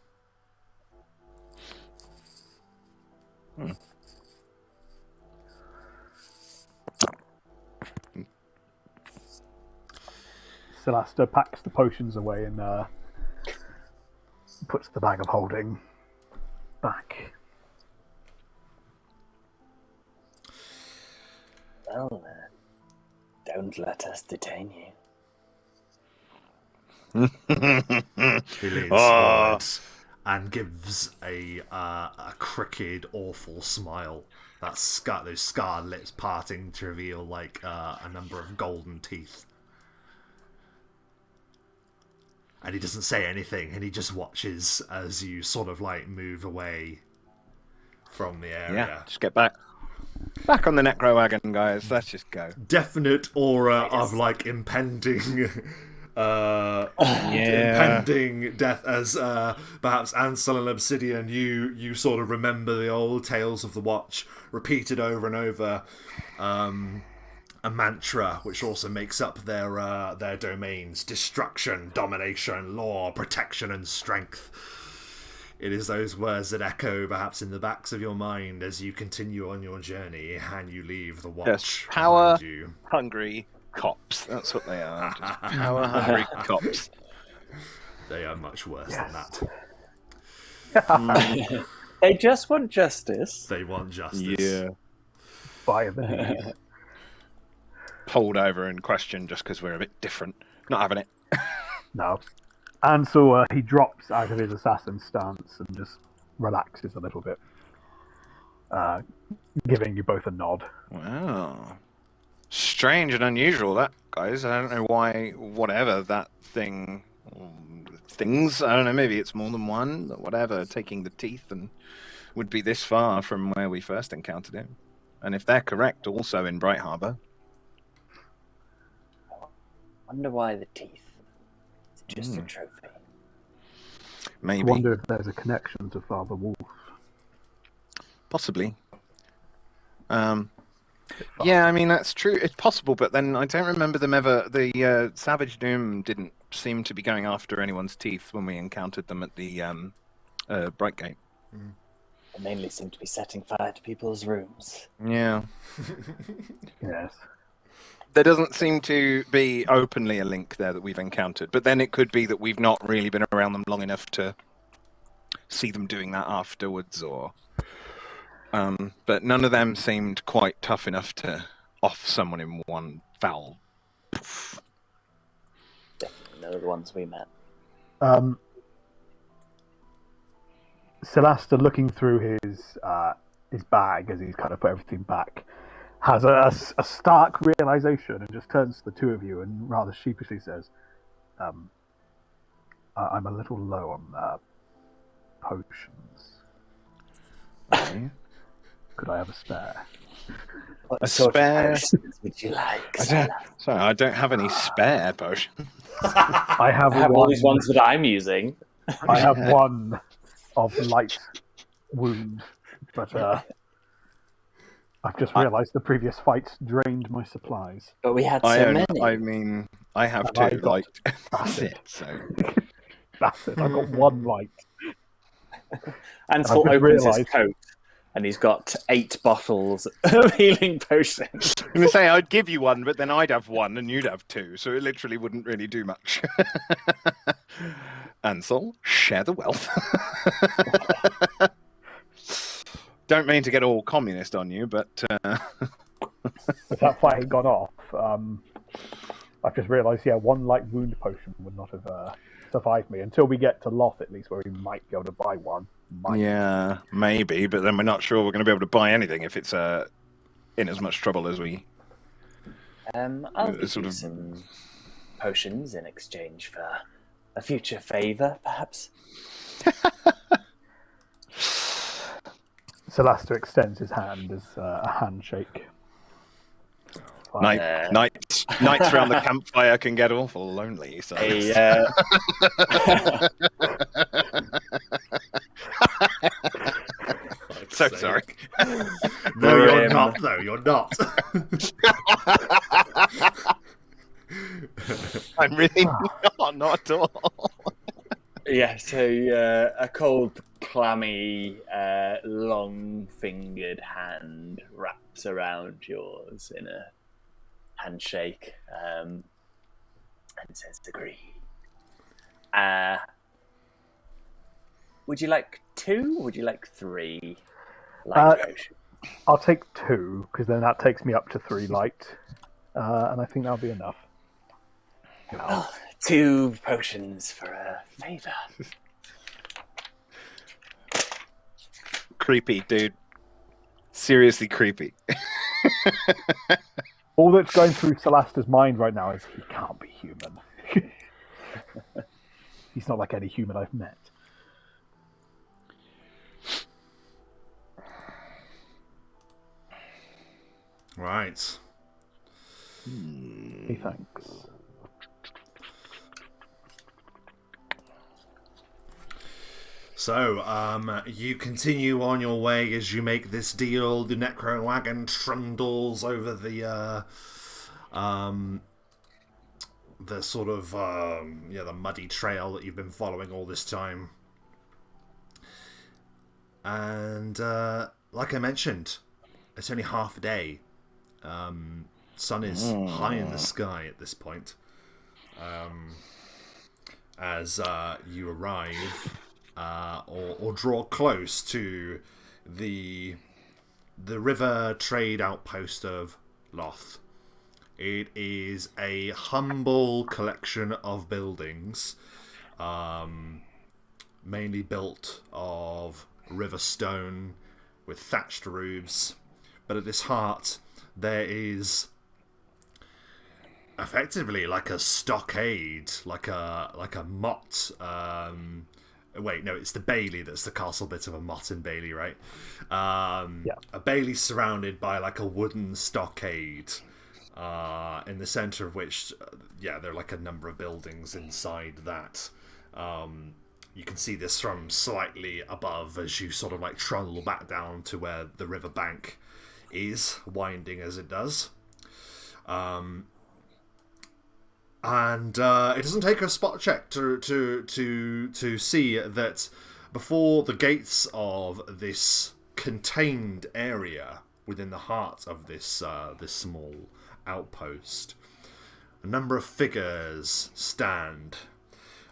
Celasta packs the potions away and puts the bag of holding back. Well, Don't let us detain you. He leans forward and gives a crooked, awful smile. That's got those scarred lips parting to reveal like a number of golden teeth. And he doesn't say anything, and he just watches as you sort of like move away from the area. Yeah, just get back on the necro wagon, guys. Let's just go. Definite aura of like impending impending death as perhaps Ansel and Obsidian, you sort of remember the old tales of the Watch repeated over and over, a mantra which also makes up their domains: destruction, domination, law, protection, and strength. It is those words that echo perhaps in the backs of your mind as you continue on your journey and you leave the Watch Yes, power behind you. hungry cops. That's what they are. Just power hungry cops. They are much worse than that. They just want justice. They want justice. Yeah. By the knees. Pulled over and questioned just because we're a bit different. Not having it. No. And so he drops out of his assassin stance and just relaxes a little bit, giving you both a nod. Wow. Strange and unusual, that, guys. I don't know why, whatever that things, I don't know, maybe it's more than one, whatever, taking the teeth and would be this far from where we first encountered him. And if they're correct, also in Bright Harbour. Wonder why the teeth. Is it just a trophy? Maybe. I wonder if there's a connection to Father Wolf. Possibly. Yeah, I mean, that's true. It's possible, but then I don't remember them ever... The Savage Doom didn't seem to be going after anyone's teeth when we encountered them at the Bright Gate. They mainly seem to be setting fire to people's rooms. Yeah. Yes. There doesn't seem to be openly a link there that we've encountered, but then it could be that we've not really been around them long enough to see them doing that afterwards, or... but none of them seemed quite tough enough to off someone in one foul. Definitely none of the ones we met. Celasta, looking through his bag as he's kind of put everything back, has a stark realization and just turns to the two of you and rather sheepishly says, I'm a little low on potions. Okay. Could I have a spare? What A sort spare? of potions would you like? Sorry, I don't have any spare potions. I have I have one, all these ones that I'm using. I have one of light wound, but I've just realised the previous fight drained my supplies. But we had so many. I mean, I have And I two. got Like, acid. so That's it. I've got one light. Ansel I've just opens his realised- coat and he's got 8 bottles of healing potions. I'm gonna say I'd give you one, but then I'd have one and you'd have 2, so it literally wouldn't really do much. Ansel, share the wealth. Don't mean to get all communist on you, but If that fight had gone off, I've just realised, one light wound potion would not have survived me until we get to Loth, at least, where we might be able to buy one. yeah, maybe. But then we're not sure we're going to be able to buy anything if it's in as much trouble as we. I'll give sort you of- some potions in exchange for a future favour, perhaps. Celasta extends his hand as a handshake. Nights around the campfire can get awful lonely. So. So sorry. No, you're not, though. You're not. I'm really not at all. Yeah, so a cold, clammy, long-fingered hand wraps around yours in a handshake and says, agree. Would you like 2 or would you like 3 light potions? I'll take 2, because then that takes me up to 3 light. and I think that'll be enough. Oh, 2 potions for a favor. Creepy, dude. Seriously creepy. All that's going through Celasta's mind right now is he can't be human. He's not like any human I've met. Right. Hey, thanks. So, you continue on your way as you make this deal. The Necro wagon trundles over the sort of the muddy trail that you've been following all this time. And like I mentioned, it's only half a day. Sun is high in the sky at this point. As you arrive or draw close to the river trade outpost of Loth. It is a humble collection of buildings, mainly built of river stone with thatched roofs. But at its heart, there is effectively like a stockade, like a motte. Wait, no, it's the Bailey that's the castle bit of a motte in Bailey, right? Yeah. A Bailey surrounded by like a wooden stockade, in the center of which, there are like a number of buildings inside that. You can see this from slightly above as you sort of like trundle back down to where the river bank is, winding as it does. And it doesn't take a spot check to see that before the gates of this contained area within the heart of this this small outpost, a number of figures stand.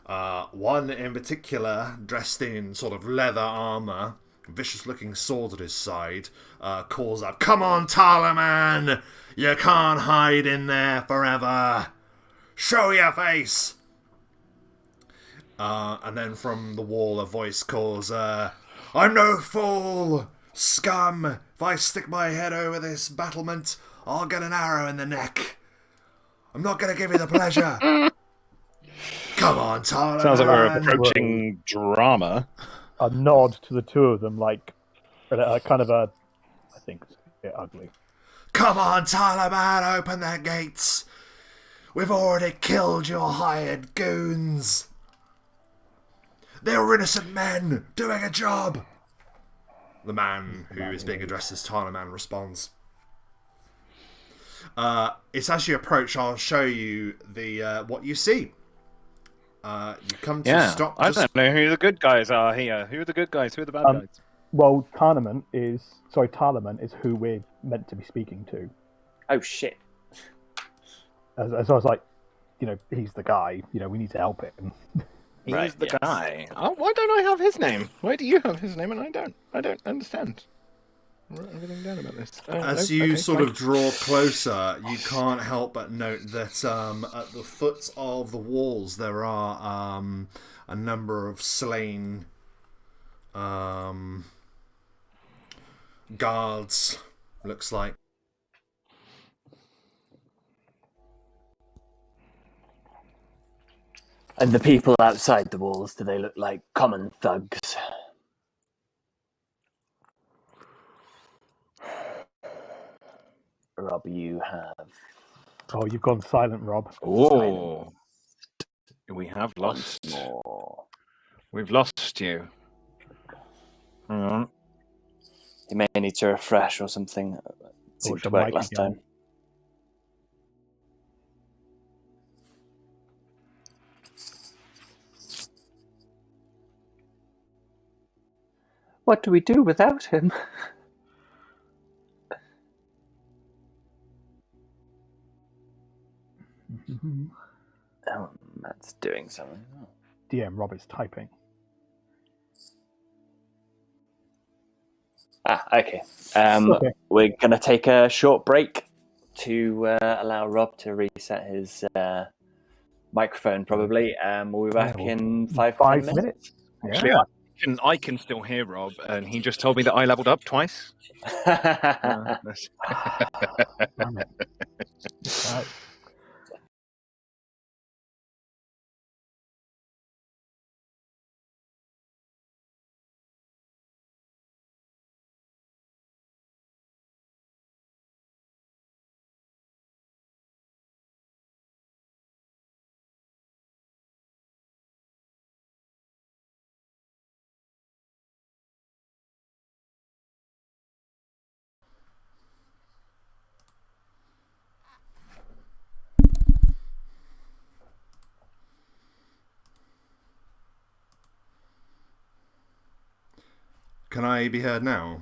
One in particular, dressed in sort of leather armor, vicious-looking sword at his side, calls out, "Come on, Talaman! You can't hide in there forever! Show your face!" And then from the wall a voice calls, "I'm no fool! Scum! If I stick my head over this battlement, I'll get an arrow in the neck. I'm not going to give you the pleasure. Come on, Tyler." Sounds like we're approaching drama. A nod to the two of them, like kind of a, I think it's a bit ugly. "Come on, Tyler, man, open the gates. We've already killed your hired goons. They were innocent men doing a job." The man who is being addressed as Tyler Man responds. It's as you approach, I'll show you the what you see. You come to stop. I don't know who the good guys are here. Who are the good guys? Who are the bad guys? Well, Tarleman is who we're meant to be speaking to. Oh shit! As I was like, he's the guy. We need to help him. He's the guy. Oh, why don't I have his name? Why do you have his name and I don't? I don't understand. I'm writing everything down about this. As you sort of draw closer, you can't help but note that at the foot of the walls there are a number of slain guards, looks like. And the people outside the walls, do they look like common thugs? Rob, you have... Oh, you've gone silent, Rob. Oh, we have lost. Once more. We've lost you. Hang on. You may need to refresh or something. It seemed to work last time. What do we do without him? Oh, that's doing something. Oh. DM Rob is typing. Okay. We're going to take a short break to allow Rob to reset his microphone, probably. We'll be back in 5 minutes. Actually, I can still hear Rob, and he just told me that I leveled up twice. Damn it. Right. Can I be heard now?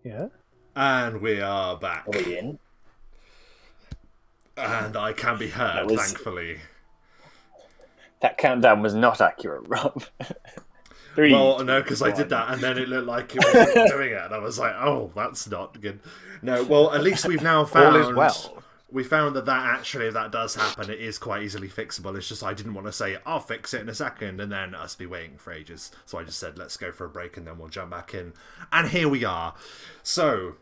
Yeah. And we are back. Are we in? And I can be heard, thankfully. That countdown was not accurate, Rob. 3, Well, 2, no, because I did 1. that, and then it looked like it wasn't doing it, and I was like, "Oh, that's not good." No, well, at least we've now found. All is well. We found that actually, if that does happen, it is quite easily fixable. It's just I didn't want to say I'll fix it in a second, and then us be waiting for ages. So I just said let's go for a break, and then we'll jump back in. And here we are. So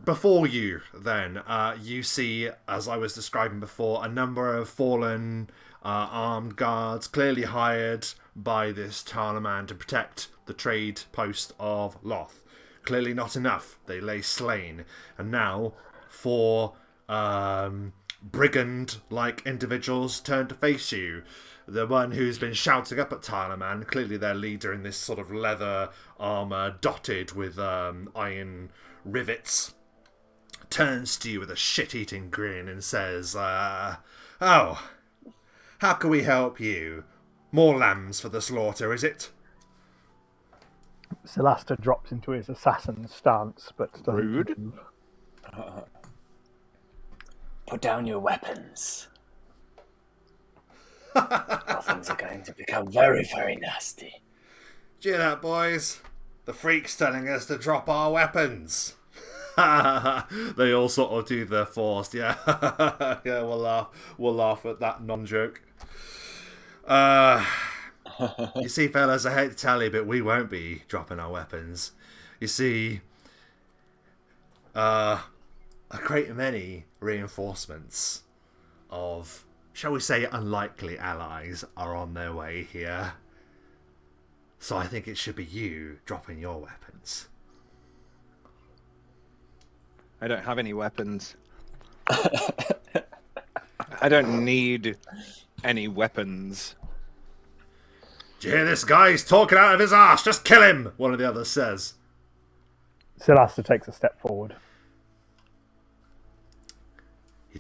before you, then you see, as I was describing before, a number of fallen armed guards, clearly hired by this Tarleman to protect the trade post of Loth. Clearly not enough. They lay slain, and now for brigand-like individuals turn to face you. The one who's been shouting up at Tarleman, clearly their leader in this sort of leather armour dotted with iron rivets, turns to you with a shit-eating grin and says, "Oh, how can we help you? More lambs for the slaughter, is it?" Celasta drops into his assassin stance, but doesn't Rude. move. Put down your weapons. Or things are going to become very, very nasty. Do you hear that, boys? The freak's telling us to drop our weapons. They all sort of do the forced, yeah. Yeah, we'll laugh at that non-joke. You see, fellas, I hate to tell you, but we won't be dropping our weapons. You see, a great many reinforcements of, shall we say, unlikely allies are on their way here. So I think it should be you dropping your weapons. I don't have any weapons. I don't need any weapons. Do you hear this guy? He's talking out of his arse. Just kill him, one of the others says. Celasta takes a step forward. You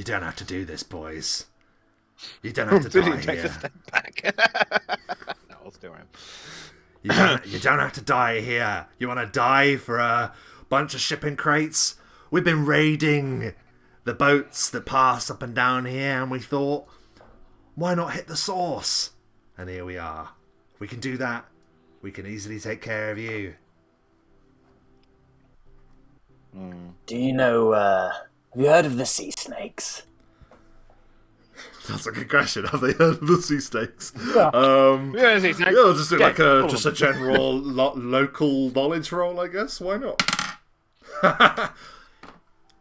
don't have to do this, boys. You don't have to die Take here. a step back. No, I'll still around. You don't have to die here. You want to die for a bunch of shipping crates? We've been raiding the boats that pass up and down here, and we thought, why not hit the source? And here we are. If we can do that, we can easily take care of you. Do you know, have you heard of the sea snakes? That's a good question. Have they heard of the sea snakes? Yeah. Yeah, sea snakes. Yeah, just do Yeah, like a general local knowledge roll, I guess. Why not?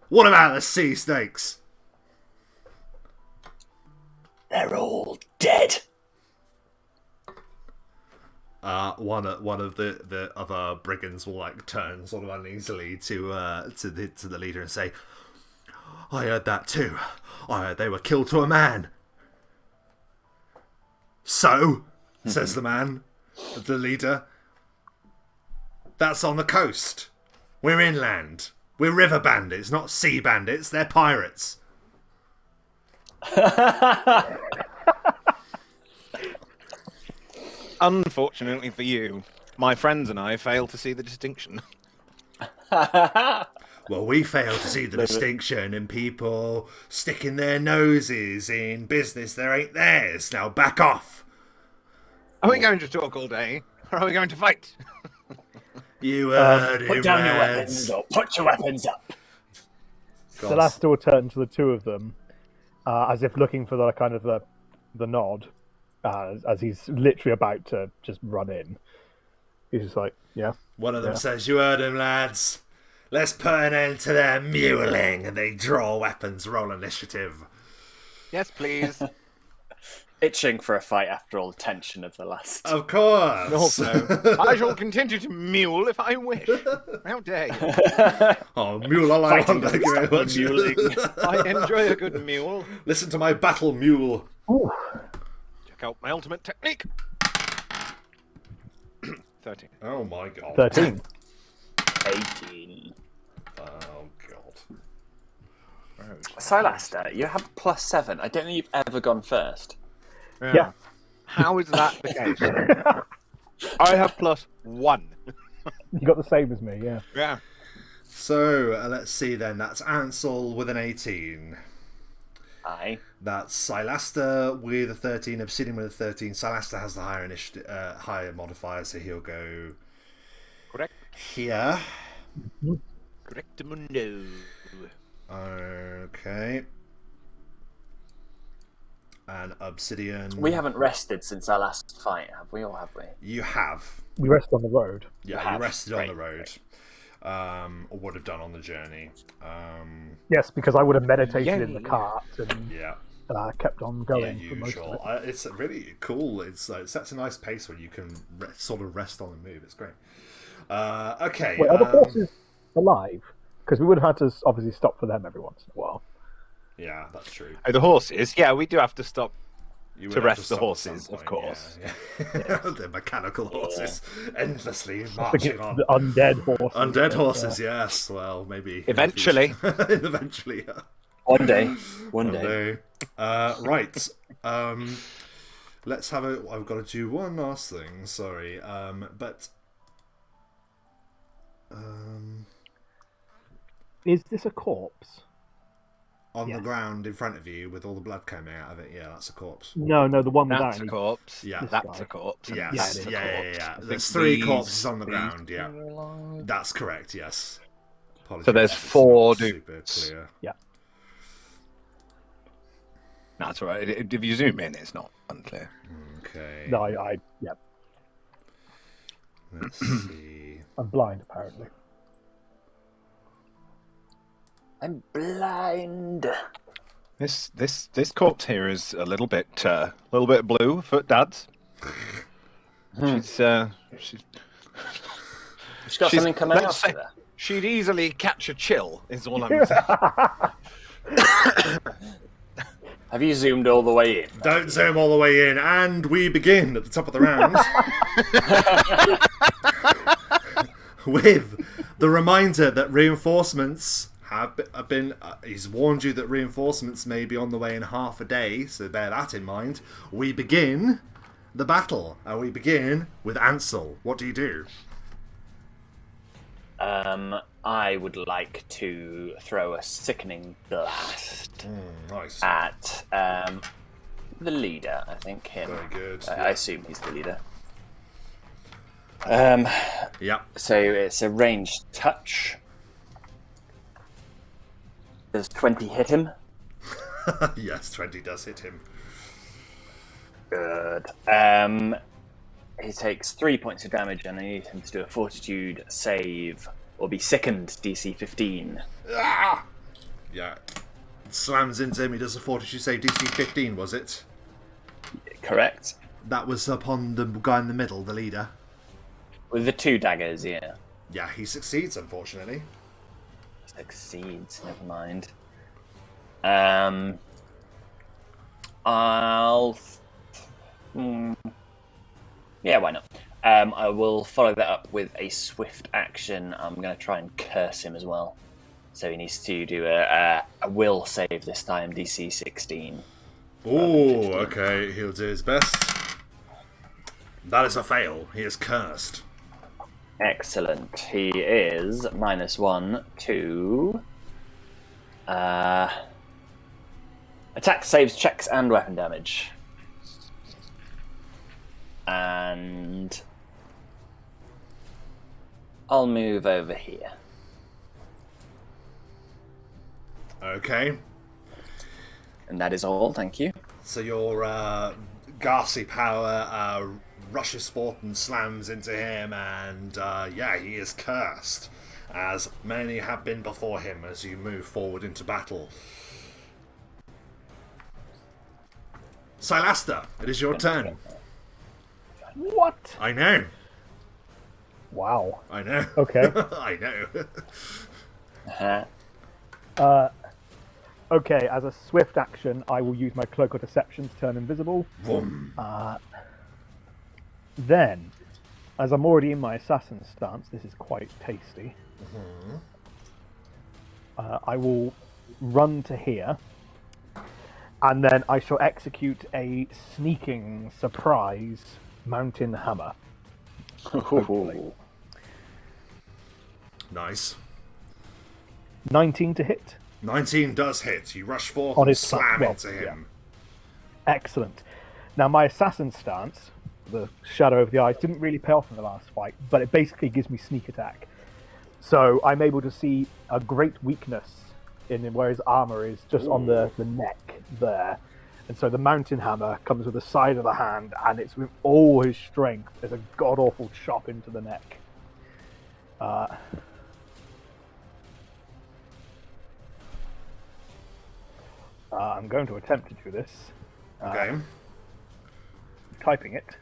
What about the sea snakes? They're all dead. One of the other brigands will like turn sort of uneasily to the leader and say, "I heard that too. I heard they were killed to a man." "So," says the man, the leader, "that's on the coast. We're inland. We're river bandits, not sea bandits. They're pirates." Unfortunately for you, my friends and I fail to see the distinction. Well, we fail to see the distinction in people sticking their noses in business that ain't theirs. Now back off. Are we going to talk all day, or are we going to fight? You heard him, Put down your lads. weapons or put your weapons up. Celasta will turn to the two of them, as if looking for the kind of the nod, as he's literally about to just run in. He's just like, yeah. One of them says, "You heard him, lads. Let's put an end to their mewling." And they draw weapons, roll initiative. Yes, please. Itching for a fight after all the tension of the last. Of course. Also, I shall continue to mule if I wish. How dare you? Oh, mule all I want, thank you very much. I enjoy a good mule. Listen to my battle mule. Ooh. Check out my ultimate technique. 13. Oh my god. 13. 18. Oh god. Silasta, you have +7. I don't think you've ever gone first. Yeah. How is that the case? I have +1. You got the same as me, yeah. Yeah. So let's see then. That's Ansel with an 18. Aye. That's Silasta with a 13. Obsidian with a 13. Silasta has the higher higher modifier, so he'll go Correct. here. Correctamundo. Okay. And Obsidian. We haven't rested since our last fight, have we? Or have we? You have. We rest on the road. Yeah, you rested on the Great, road. Or would have done on the journey. Yes, because I would have meditated in the cart and Yeah. kept on going for most Usual. of it. It's really cool. It sets a nice pace when you can sort of rest on the move. It's great. Okay. Wait, are the horses alive? Because we would have had to obviously stop for them every once in a while. Yeah, that's true. Oh, the horses. Yeah, we do have to stop. You would To have rest the stop at horses, some of point, course. Yeah. The mechanical horses endlessly marching on. The undead horses. Undead horses, yes. Well, maybe Eventually. Eventually. Yeah. One day. One day. Right. Let's have a. I've got to do one last thing. Sorry. Is this a corpse? On the Yes. ground in front of you with all the blood coming out of it. Yeah, that's a corpse. No, the one without That's a any. corpse. Yeah. That's guy. a corpse. and Yes. that's a Yeah. corpse. I think There's 3 these- corpses on the these ground. Yeah. are alive. That's correct. Yes. Apologies, So there's it's 4 not super dudes. clear. No, that's all right. If you zoom in, it's not unclear. Okay. No, yeah, Let's see. I'm blind apparently. I'm blind. This corpse here is a little bit blue. Foot dads. She's She's got She's- something coming let's out say- of her. she'd easily catch a chill. Is all I'm saying. Have you zoomed all the way in? Don't zoom all the way in, and we begin at the top of the round with the reminder that reinforcements have been. He's warned you that reinforcements may be on the way in half a day, so bear that in mind. We begin the battle, and we begin with Ansel. What do you do? I would like to throw a sickening blast Nice. at the leader. I think him. Very good. I assume he's the leader. Yep. So it's a ranged touch. Does 20 hit him? Yes, 20 does hit him. Good. He takes 3 points of damage, and I need him to do a Fortitude save or be sickened. DC 15. Ah! Yeah. Slams into him. He does a fortitude save. DC 15, was it? Correct. That was upon the guy in the middle, the leader. With the 2 daggers, yeah. Yeah, he succeeds, unfortunately. Succeeds. Never mind. I'll. Yeah, why not? I will follow that up with a swift action. I'm going to try and curse him as well. So he needs to do a will save this time, DC 16. Oh, okay. He'll do his best. That is a fail. He is cursed. Excellent. He is -1 to attack, saves, checks, and weapon damage. And I'll move over here. Okay. And that is all, thank you. So your ghastly power rushes forth and slams into him, and yeah, he is cursed, as many have been before him as you move forward into battle. Silasta, it is your turn. What? I know. Wow. I know. Okay. I know. Okay, as a swift action, I will use my Cloak of Deception to turn invisible. Vroom. Then, as I'm already in my assassin stance, this is quite tasty. I will run to here, and then I shall execute a sneaking surprise mountain hammer. Hopefully. Nice. 19 to hit. 19 does hit. You rush forth On and his slam into him. Yeah. Excellent. Now, my assassin stance, the shadow of the eye, didn't really pay off in the last fight, but it basically gives me sneak attack. So I'm able to see a great weakness in where his armor is, just on the neck there. And so the mountain hammer comes with the side of the hand, and it's with all his strength. There's a god-awful chop into the neck. I'm going to attempt to do this. Okay. Typing it.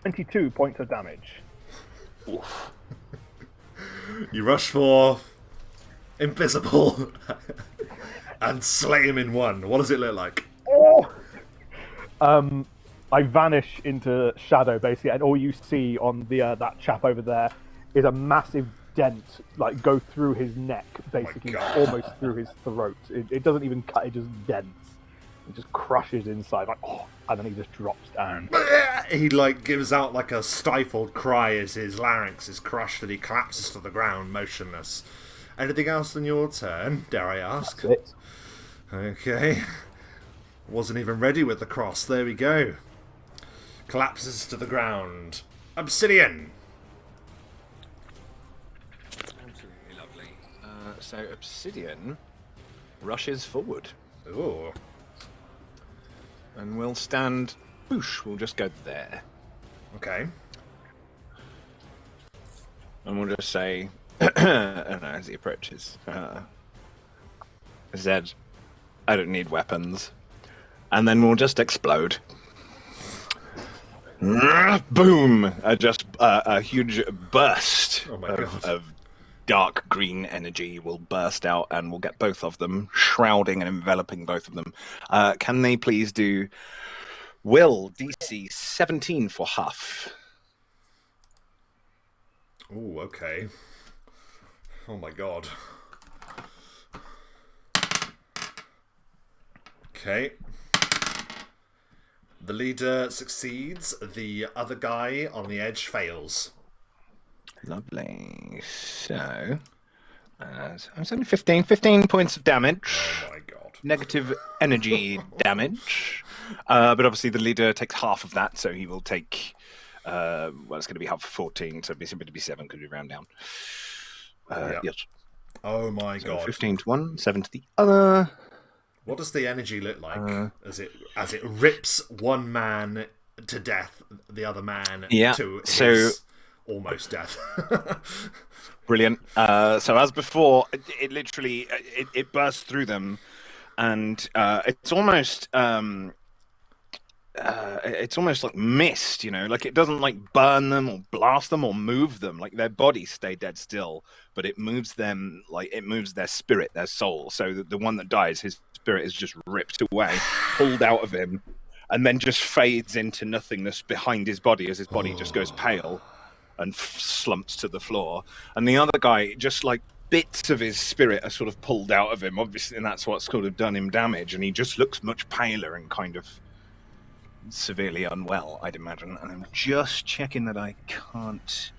22 points of damage. Oof. You rush forth, invisible, and slay him in one. What does it look like? Oh! I vanish into shadow, basically, and all you see on the that chap over there is a massive dent, like, go through his neck, basically, almost through his throat. It doesn't even cut, it just dents. It just crushes inside, like, oh, and then he just drops down. He, like, gives out, like, a stifled cry as his larynx is crushed and he collapses to the ground, motionless. Anything else on your turn, dare I ask? That's it. Okay. Wasn't even ready with the cross. There we go. Collapses to the ground. Obsidian! Absolutely lovely. So Obsidian rushes forward. Ooh. And we'll stand... Whoosh, we'll just go there. Okay. And we'll just say... as he approaches... Zed, I don't need weapons. And then we'll just explode. Boom! A huge burst of dark green energy will burst out, and we'll get both of them, shrouding and enveloping both of them. Can they please do Will DC 17 for Huff? Ooh, okay. Oh my god. Okay. The leader succeeds, the other guy on the edge fails. Lovely. So, it's only 15 points of damage. Oh my god. Negative energy damage. But obviously the leader takes half of that, so he will take... well, it's going to be half of 14, so it'd be 7 because we round down. Yes. Oh my god. 15 to one, 7 to the other. What does the energy look like as it rips one man to death, the other man to his almost death? Brilliant. So as before, it literally it bursts through them, and it's almost like mist, you know, like it doesn't like burn them or blast them or move them, like their bodies stay dead still, but it moves them, like it moves their spirit, their soul. So the one that dies, his spirit is just ripped away, pulled out of him, and then just fades into nothingness behind his body as his body just goes pale and slumps to the floor. And the other guy, just like bits of his spirit are sort of pulled out of him, obviously, and that's what's sort of done him damage, and he just looks much paler and kind of severely unwell, I'd imagine. And I'm just checking that I can't...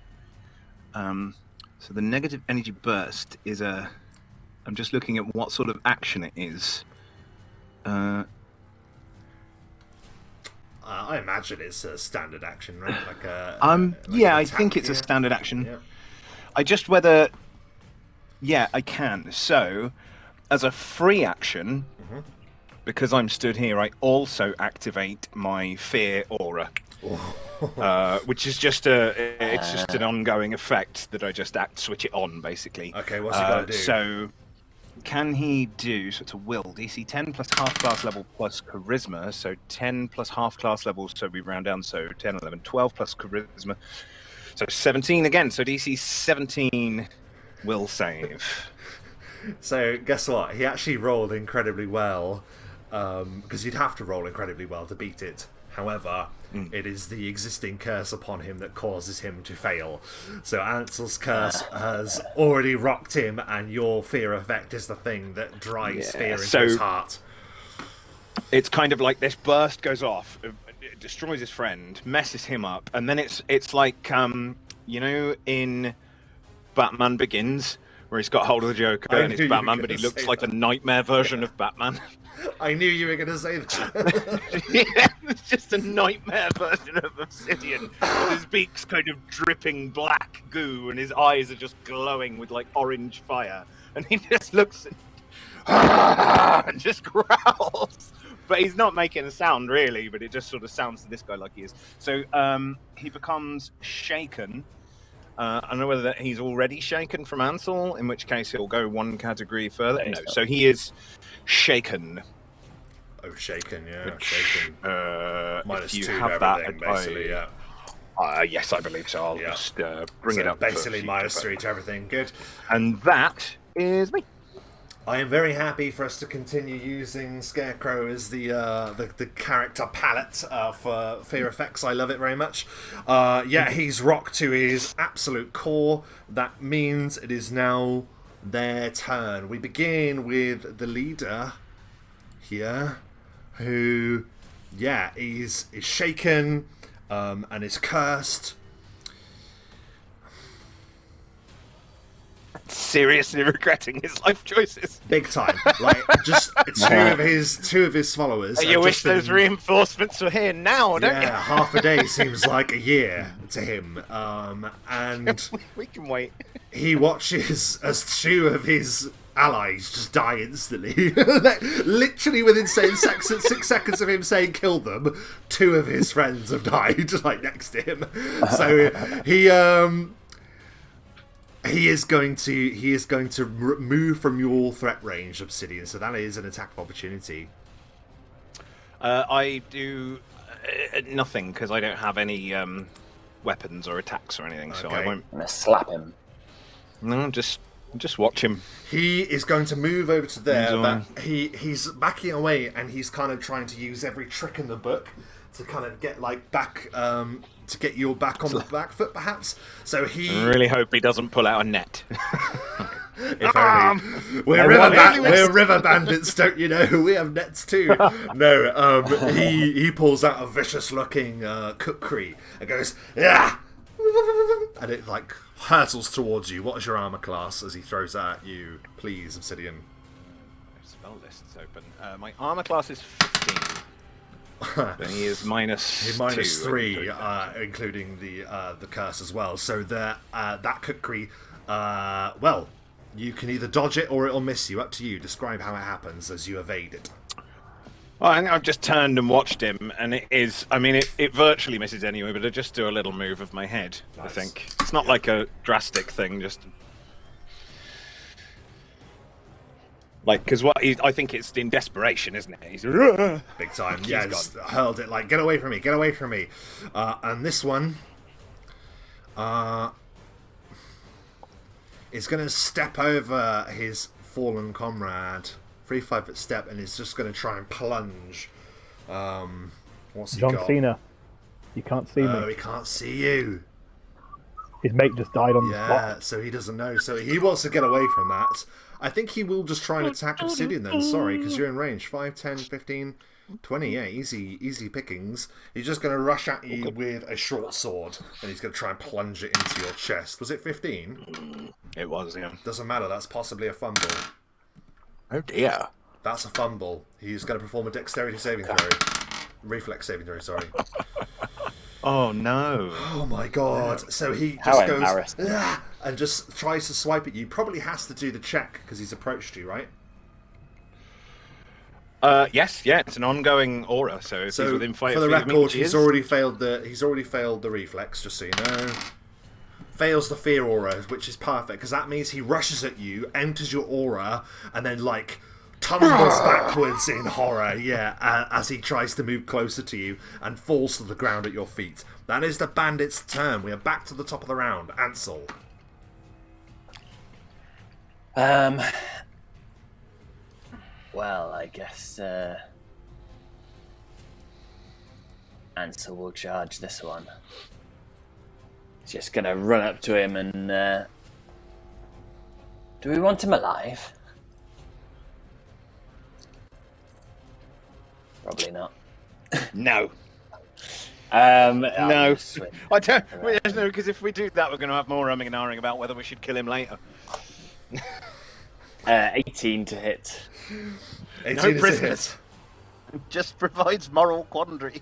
so the negative energy burst is a... I'm just looking at what sort of action it is. I imagine it's a standard action, right? I think it's a standard action. Yeah. I just whether... Yeah, I can. So, as a free action... Mm-hmm. Because I'm stood here, I also activate my fear aura, which is just it's just an ongoing effect that I just switch it on, basically. Okay, what's he got to do? So, can he do, so it's a will, DC 10 plus half class level plus charisma, so 10 plus half class level, so we round down, so 10, 11, 12 plus charisma, so 17 again, so DC 17 will save. So, guess what? He actually rolled incredibly well. Because you'd have to roll incredibly well to beat it. However, it is the existing curse upon him that causes him to fail. So Ansel's curse has already rocked him, and your fear effect is the thing that drives fear into his heart. It's kind of like this burst goes off, it destroys his friend, messes him up, and then it's like, you know, in Batman Begins, where he's got hold of the Joker and it's Batman, but he looks like a nightmare version of Batman. I knew you were going to say that. Yeah, it's just a nightmare version of Obsidian. With his beak's kind of dripping black goo and his eyes are just glowing with like orange fire. And he just looks and just growls. But he's not making a sound really, but it just sort of sounds to this guy like he is. So he becomes shaken. I don't know whether he's already shaken from Ansel, in which case he'll go one category further. No, so he is shaken. Oh, shaken, yeah. Which, shaken. If you -2 have that, everything, basically, yeah. Yes, I believe so. I'll just bring it up. Basically, -3 to everything. Good. And that is me. I am very happy for us to continue using Scarecrow as the character palette for fear effects. I love it very much. Yeah, he's rocked to his absolute core. That means it is now their turn. We begin with the leader here, who, yeah, is shaken and is cursed. Seriously regretting his life choices. Big time. Like, just two of his followers. You wish those reinforcements were here now, don't you? Yeah, half a day seems like a year to him. And we can wait. He watches as two of his allies just die instantly. Literally within 6 seconds of him saying kill them, two of his friends have died like next to him. So he is going to move from your threat range, Obsidian. So that is an attack of opportunity. I do nothing because I don't have any weapons or attacks or anything, so I won't. I'm gonna slap him. No, just watch him. He is going to move over to there, but he's backing away, and he's kind of trying to use every trick in the book to kind of get back to get you back on the back foot, perhaps. So I really hope he doesn't pull out a net. If only. We're river bandits, don't you know? We have nets too. No, he pulls out a vicious-looking kukri and goes, yeah, and it hurtles towards you. What is your armor class as he throws that at you, please, Obsidian? Spell list's open. My armor class is 15. Then he is minus 3, including the curse as well. So that kukri, well, you can either dodge it or it'll miss you. Up to you. Describe how it happens as you evade it. Well, I think I've just turned and watched him, and it virtually misses anyway, but I just do a little move of my head, nice. I think. It's not like a drastic thing, just... because I think it's in desperation, isn't it? He's big time. Yeah, just hurled it get away from me, get away from me. And this one is going to step over his fallen comrade, 5-foot step, and is just going to try and plunge. What's he got? John Cena. You can't see me. Oh, he can't see you. His mate just died on the spot. Yeah, so he doesn't know. So he wants to get away from that. I think he will just try and attack Obsidian then, sorry, because you're in range. 5, 10, 15, 20, yeah, easy pickings. He's just going to rush at you with a short sword, and he's going to try and plunge it into your chest. Was it 15? It was, yeah. Doesn't matter, that's possibly a fumble. Oh dear. That's a fumble. He's going to perform a dexterity saving throw. Reflex saving throw, sorry. Oh no. Oh my god. So he just goes and just tries to swipe at you. Probably has to do the check because he's approached you, right? Yes, it's an ongoing aura, so if he's within 5 for the feet record, of me, he's already failed the reflex, just so you know. Fails the fear aura, which is perfect, because that means he rushes at you, enters your aura, and then tumbles backwards in horror, as he tries to move closer to you and falls to the ground at your feet. That is the bandit's turn. We are back to the top of the round. Ansel. Well, I guess Ansel will charge this one. Just gonna run up to him and do we want him alive? Probably not. No. No, I don't. No, because if we do that, we're going to have more umming and ahhing about whether we should kill him later. 18 to hit. 18 No prisoners. Just provides moral quandary.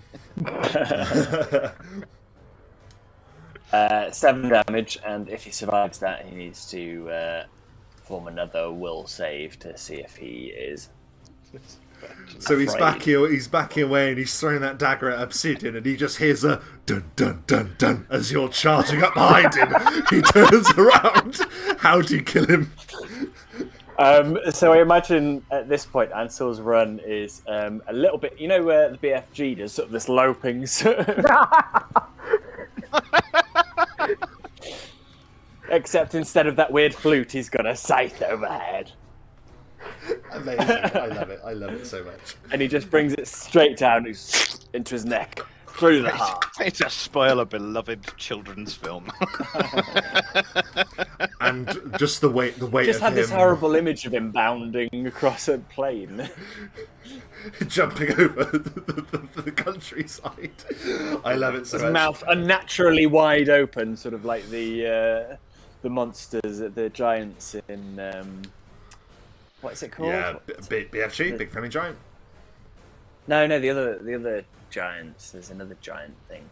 7 damage, and if he survives that, he needs to form another will save to see if he is. So he's backing away, and he's throwing that dagger at Obsidian, and he just hears a dun dun dun dun as you're charging up behind him. He turns around. How do you kill him? So I imagine at this point, Ansel's run is a little bit. You know where the BFG does sort of this loping. Except instead of that weird flute, he's got a scythe overhead. Amazing. I love it so much. And he just brings it straight down into his neck, through the heart. It's a spoil a beloved children's film. And just the weight Just of had him this horrible image of him bounding across a plain. jumping over the countryside. I love it so His much. mouth unnaturally wide open, sort of like the monsters, the giants in what is it called? Yeah, BFG, Big Friendly Giant. No, the other giants. There's another giant thing.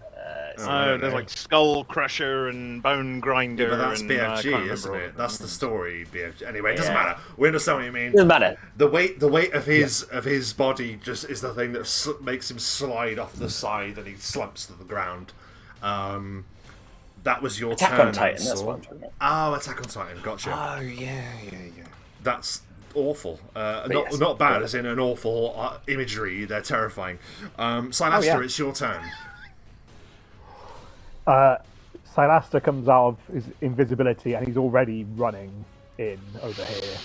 There's like Skull Crusher and Bone Grinder. Yeah, but that's and, BFG, isn't it? That's the story. BFG. Anyway, it doesn't matter. We understand what you mean. Doesn't matter. The weight of his body just is the thing that makes him slide off the side, and he slumps to the ground. That was your Attack turn. on Titan. That's what I'm talking about. Oh, Attack on Titan. Gotcha. Oh yeah. That's awful. Yes. Not bad, as in an awful imagery. They're terrifying. Silastra, it's your turn. Silastra comes out of his invisibility and he's already running in over here.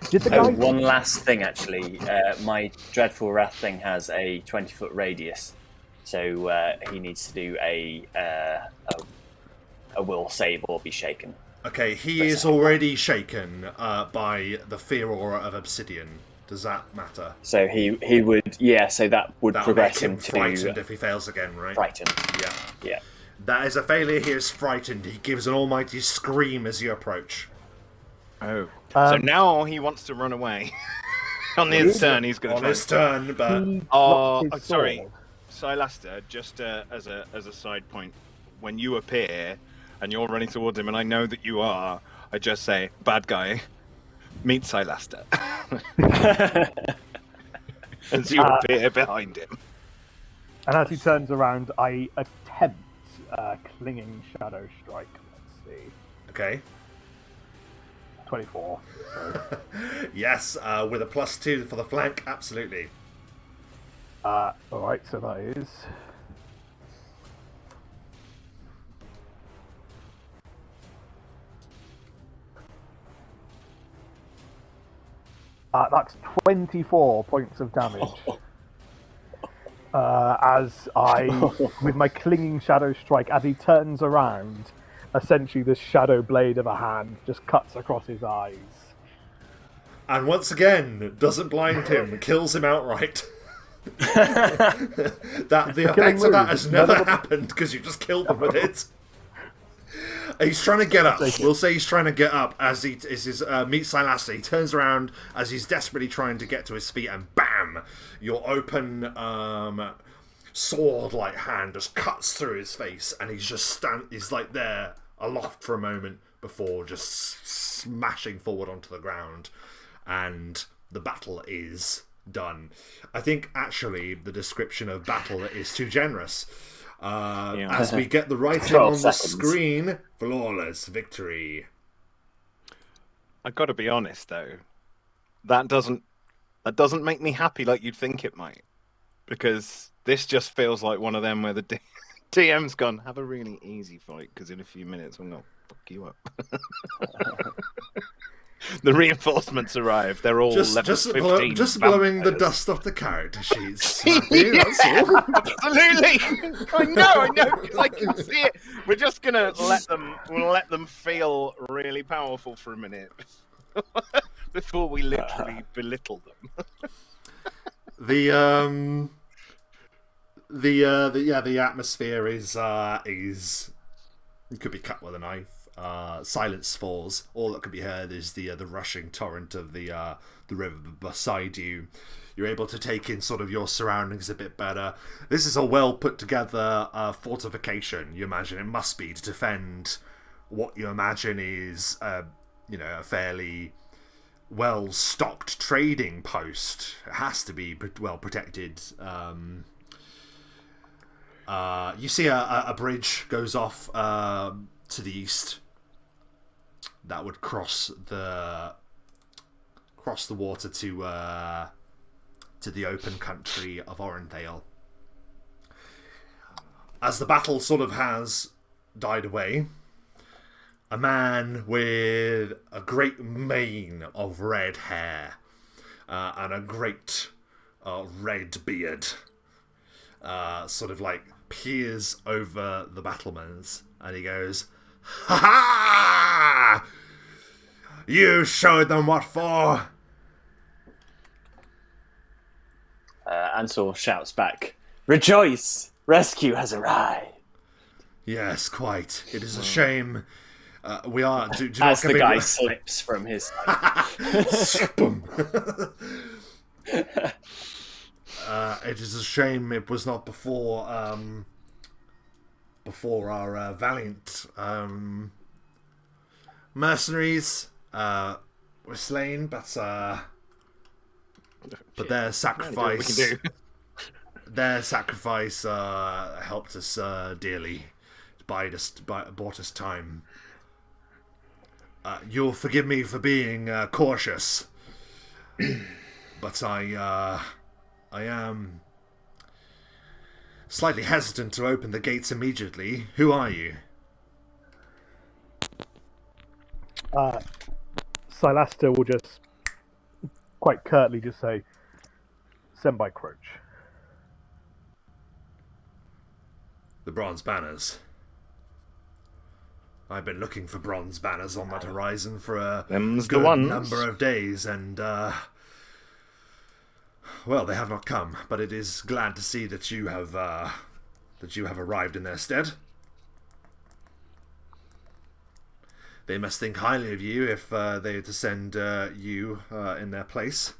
Did the guy... one last thing, actually. My Dreadful Wrath thing has a 20-foot radius, so he needs to do a will save or be shaken. Okay, he is already shaken by the fear aura of Obsidian. Does that matter? So he would, so that would progress make him to frightened if he fails again, right? frightened. Yeah. That is a failure. He is frightened. He gives an almighty scream as you approach. Oh. So now he wants to run away. On his turn, he's going to on his turn, but sorry, Silastra. Just as a side point, when you appear and you're running towards him, and I know that you are, I just say, "Bad guy, meet Silastra," as you appear behind him. And as he turns around, I attempt Clinging Shadow Strike. Let's see. Okay. 24. So. Yes, with a +2 for the flank, absolutely. Alright, so that is... that's 24 points of damage. As I, with my Clinging Shadow Strike, as he turns around, essentially this shadow blade of a hand just cuts across his eyes. And once again, doesn't blind him, kills him outright. The effect of that has never happened because you just killed him with it. He's trying to get up. We'll say he's trying to get up as he meets Silastra. He turns around as he's desperately trying to get to his feet, and bam! Your open sword-like hand just cuts through his face, and he's like there aloft for a moment before just smashing forward onto the ground, and the battle is done. I think actually the description of battle is too generous. As we get the writing on the screen, flawless victory. I got to be honest though, that doesn't make me happy like you'd think it might, because this just feels like one of them where the DM's gone, have a really easy fight because in a few minutes I'm gonna fuck you up. The reinforcements arrive. They're all level 15. Just blowing the dust off the character sheets. That's all. Absolutely. I know. Because I can see it. We're just gonna let them feel really powerful for a minute before we literally belittle them. the atmosphere is it could be cut with a knife. Silence falls. All that can be heard is the rushing torrent of the river beside you. You're able to take in sort of your surroundings a bit better. This is a well put together fortification. You imagine it must be to defend what you imagine is a fairly well stocked trading post. It has to be well protected. You see a bridge goes off to the east that would cross the water to the open country of Orenthale. As the battle sort of has died away, a man with a great mane of red hair and a great red beard sort of like peers over the battlements, and he goes, "Ha ha! You showed them what for." Ansel shouts back, "Rejoice! Rescue has arrived!" Yes, quite. It is a shame. We are... As the guy slips from his it is a shame it was not before our valiant mercenaries were slain, but their sacrifice helped us dearly. Bought us time. You'll forgive me for being cautious, but I am slightly hesitant to open the gates immediately. Who are you? Silaster will just quite curtly just say, "Sent by Croach." The bronze banners. I've been looking for bronze banners on that horizon for a good number of days, and well, they have not come. But it is glad to see that you have arrived in their stead. They must think highly of you if they are to send you in their place.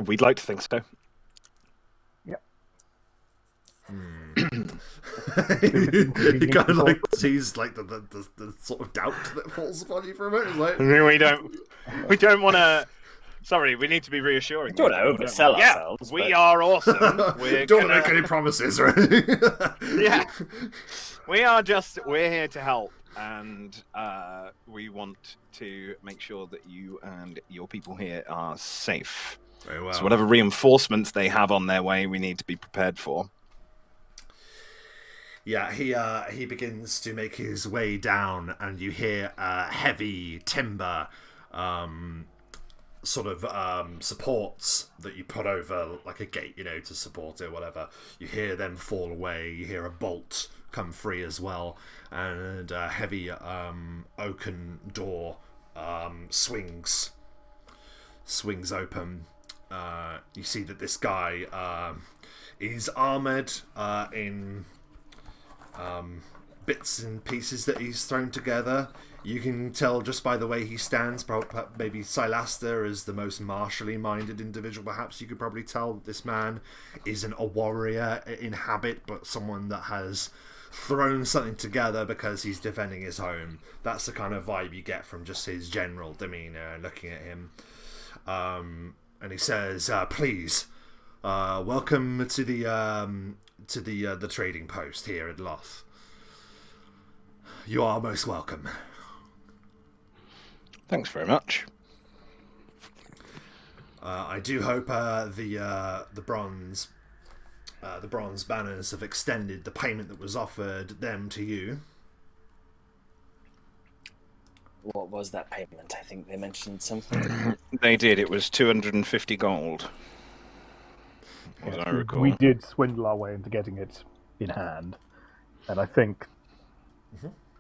We'd like to think so. He kind of like sees like the sort of doubt that falls upon you for a moment. He's like, we don't want to. Sorry, we need to be reassuring. We don't want to oversell ourselves. We are awesome. We don't want to make any promises or anything. Yeah, we're here to help, and we want to make sure that you and your people here are safe. Very well. So whatever reinforcements they have on their way, we need to be prepared for. Yeah, he begins to make his way down, and you hear heavy timber supports that you put over like a gate, to support it, whatever. You hear them fall away. You hear a bolt come free as well, and a heavy oaken door swings open. You see that this guy is armored in bits and pieces that he's thrown together. You can tell just by the way he stands, maybe Silaster is the most martially minded individual. Perhaps you could probably tell that this man isn't a warrior in habit, but someone that has thrown something together because he's defending his home. That's the kind of vibe you get from just his general demeanor looking at him. And he says, "Please, welcome to the trading post here at Loth. You are most welcome." Thanks very much. I do hope the bronze banners have extended the payment that was offered them to you. What was that payment? I think they mentioned something. They did. It was 250 gold. As I recall. We did swindle our way into getting it in hand, and I think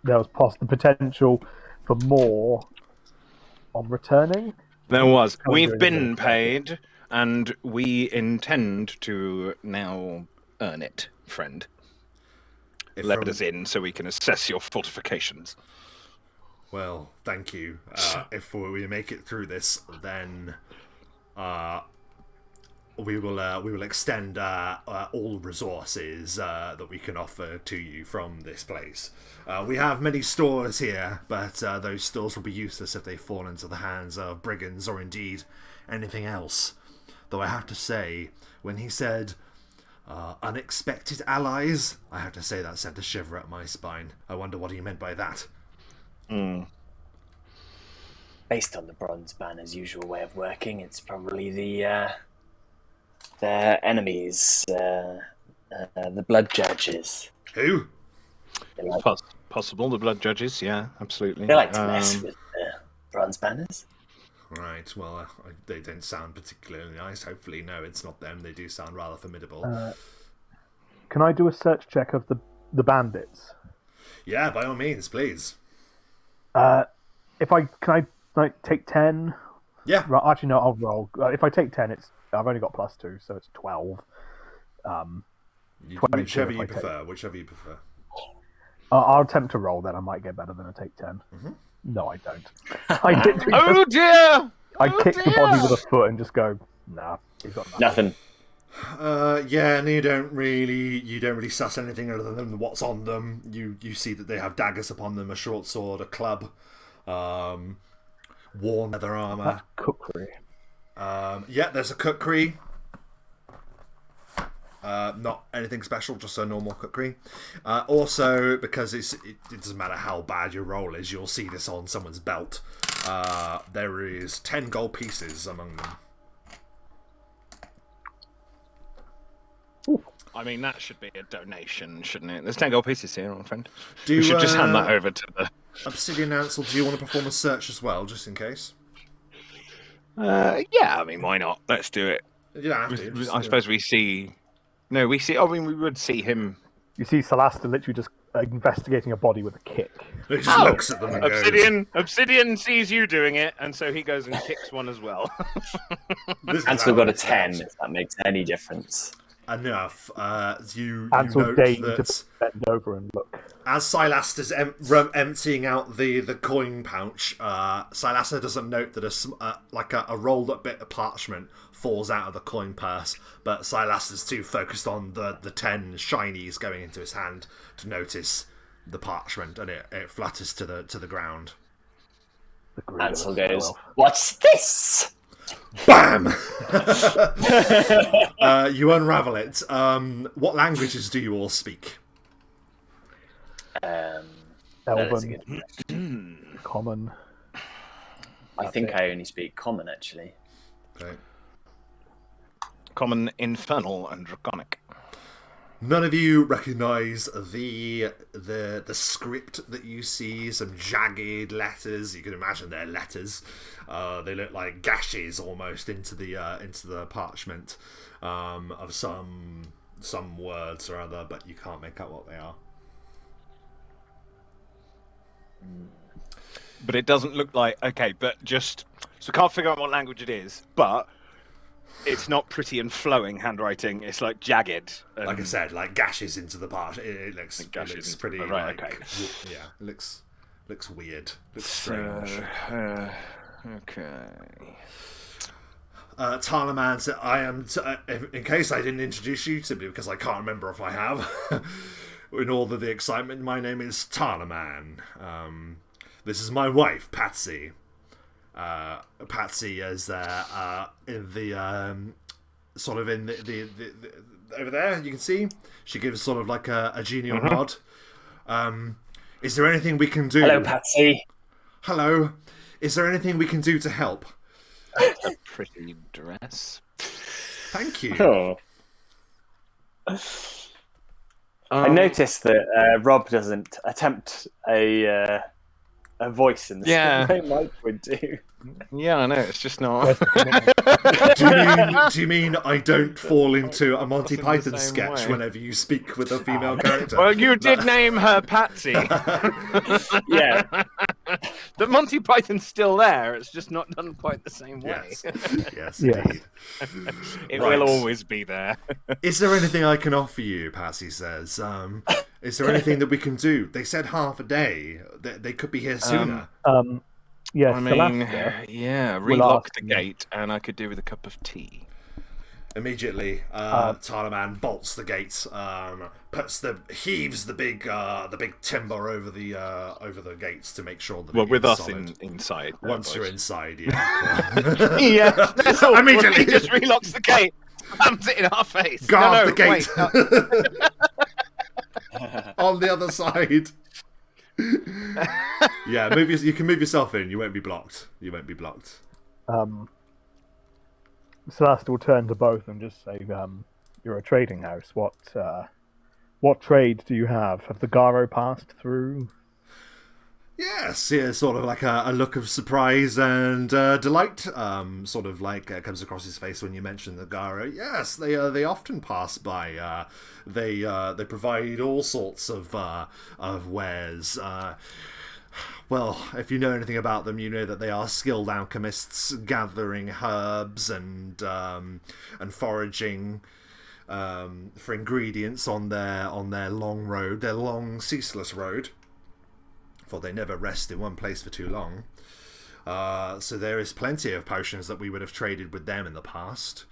there was the potential for more on returning. There was. We've been paid, and we intend to now earn it, friend. Let us in so we can assess your fortifications. Well, thank you. If we make it through this, then we will extend all resources that we can offer to you from this place. We have many stores here, but those stores will be useless if they fall into the hands of brigands or indeed anything else. Though I have to say, when he said unexpected allies, I have to say that sent a shiver up my spine. I wonder what he meant by that. Based on the Bronze Banner's usual way of working, it's probably their enemies, the Blood Judges. Who? Possible, the Blood Judges, yeah, absolutely. They like to mess with the Bronze Banners. Right, well, they don't sound particularly nice. Hopefully, no, it's not them. They do sound rather formidable. Can I do a search check of the bandits? Yeah, by all means, please. Can I take 10? Yeah. Right, actually, no, I'll roll. If I take 10, I've only got +2, so it's 12. Whichever you prefer. I'll attempt to roll then. I might get better than a take 10. Mm-hmm. No, I don't. Oh dear! I kick the body with a foot and just go, nah, he's got Nothing. Yeah, and you don't really suss anything other than what's on them. You see that they have daggers upon them, a short sword, a club, worn leather armor. That's cookery. Yeah, there's a kukri. Not anything special, just a normal kukri. Also, because it doesn't matter how bad your roll is, you'll see this on someone's belt. There is 10 gold pieces among them. Ooh. I mean, that should be a donation, shouldn't it? There's 10 gold pieces here, my friend. We should just hand that over to the... Obsidian Ansel, do you want to perform a search as well, just in case? Yeah, I mean, why not? Let's do it. Yeah, I suppose we see... No, we see... I mean, we would see him... You see Celasta literally just investigating a body with a kick. He just looks at them and goes... Obsidian sees you doing it, and so he goes and kicks one as well. Ansel got a 10, if that makes any difference. Enough. You Ansel note deigned that to bend over and look. as Silas is emptying out the coin pouch, Silasta doesn't note that a rolled up bit of parchment falls out of the coin purse, but Silas is too focused on the 10 shinies going into his hand to notice the parchment, and it flutters to the ground. Ansel goes, "What's this?" Bam! You unravel it. What languages do you all speak? Elven, Common. I think I only speak Common, actually. Okay. Common, Infernal, and Draconic. None of you recognise the script that you see. Some jagged letters. You can imagine they're letters. They look like gashes almost into the parchment of some words or other, but you can't make out what they are. But it doesn't look like... Okay, but just... So we can't figure out what language it is, but it's not pretty and flowing handwriting. It's like jagged. And... Like I said, like gashes into the parchment. It looks pretty... Right, like, okay. Yeah, it looks weird. Looks strange. Okay. Tarlaman said, I am... in case I didn't introduce you to me, because I can't remember if I have... In all of the excitement, my name is Tarlaman. This is my wife, Patsy. Patsy is in the sort of in the over there. You can see she gives sort of like a genial nod. Is there anything we can do? Hello, Patsy. Hello. Is there anything we can do to help? A pretty dress. Thank you. Oh. I noticed that Rob doesn't attempt a a voice in the Yeah. same way mine would do. Yeah, I know. It's just not. Do you mean I don't fall into a Monty in the Python same sketch way. whenever you speak with a female character? Well, you did name her Patsy. Yeah. The Monty Python's still there. It's just not done quite the same way. Yes, yes, Yeah. indeed. It Right. will always be there. Is there anything I can offer you? Patsy says. Is there anything that we can do? They said half a day. They could be here sooner. Yes, I mean, Celestia yeah, will relock ask the me. gate, and I could do with a cup of tea. Immediately, Tarleman bolts the gate, heaves the big timber over the gates to make sure that Well, it with is us solid. inside. Once you're boys. inside, yeah. Yeah, that's all. Immediately. He just relocks the gate, slams it in our face. Guard No, the gate wait, on the other side. Yeah, you can move yourself in. You won't be blocked. Celeste will turn to both and just say, "You're a trading house. What trade do you have? Have the Garo passed through?" Yes, yeah, sort of like a look of surprise and delight, sort of like comes across his face when you mention the Garo. Yes, they often pass by. They provide all sorts of wares. Well, if you know anything about them, you know that they are skilled alchemists, gathering herbs and foraging for ingredients on their long road, their long ceaseless road. For they never rest in one place for too long. So there is plenty of potions that we would have traded with them in the past.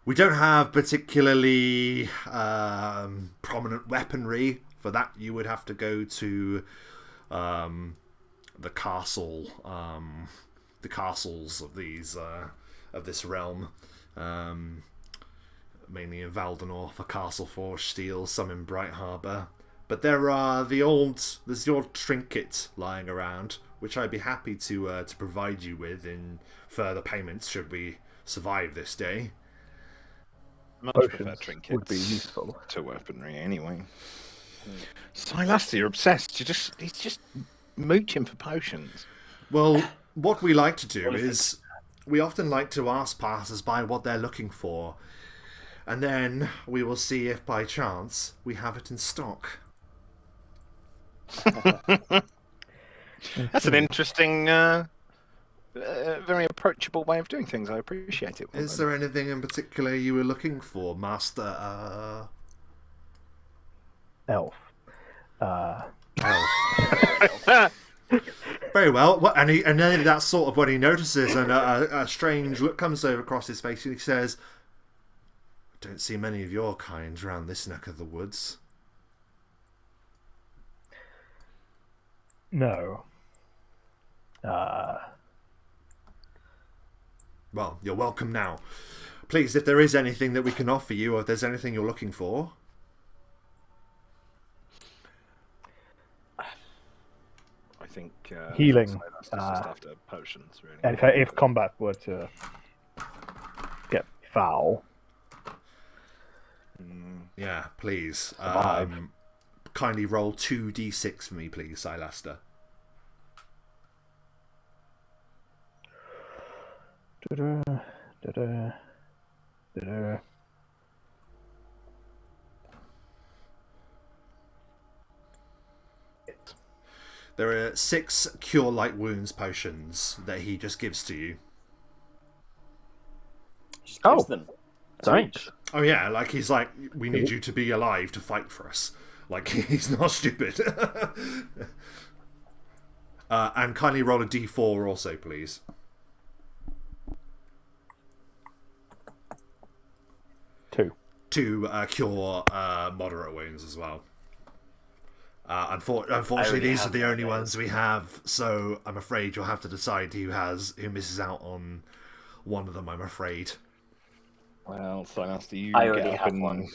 We don't have particularly prominent weaponry. For that, you would have to go to the castles of this realm, mainly in Valdemar for castle forge steel, some in Bright Harbour. But there's the old trinket lying around, which I'd be happy to provide you with in further payments should we survive this day. Much Potions prefer would trinkets be useful. to weaponry anyway. Silas, you're obsessed. He's just mooching for potions. Well, what we like to do is we often like to ask passers-by what they're looking for, and then we will see if by chance we have it in stock. That's an interesting, very approachable way of doing things. I appreciate it. Is there anything in particular you were looking for, Master Elf. Elf? Very well. And then that's sort of what he notices, and a strange look comes over across his face, and he says, "Don't see many of your kind around this neck of the woods." No. Well, you're welcome now. Please, if there is anything that we can offer you, or if there's anything you're looking for. I think Healing, Silas is just after potions, really. And if combat were to get foul, Yeah, please. Survive. Kindly roll 2d6 for me, please, Silaster. There are 6 Cure Light Wounds potions that he just gives to you. Just gives them. thanks. Oh yeah, like he's like, we need you to be alive to fight for us. Like, he's not stupid. And kindly roll a d4 also, please. 2. To cure moderate wounds as well. Unfortunately, already these are have the one of only those. ones we have, so I'm afraid you'll have to decide who misses out on one of them, I'm afraid. Well, Silas, do you I get already up have and one.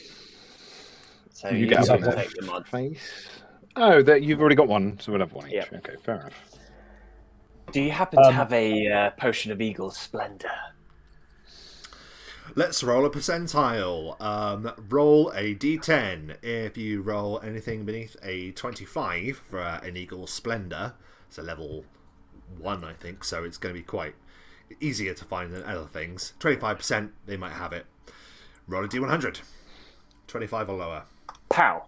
So you you get can up and take the mod. face? Oh, that you've already got one, so we'll have one each. Yep. Okay, fair enough. Do you happen to have a potion of Eagle Splendor? Let's roll a percentile. Roll a d10. If you roll anything beneath a 25 for an Eagle Splendor, It's a level 1, I think, so it's going to be quite easier to find than other things. 25%, they might have it. Roll a d100. 25 or lower. Pow.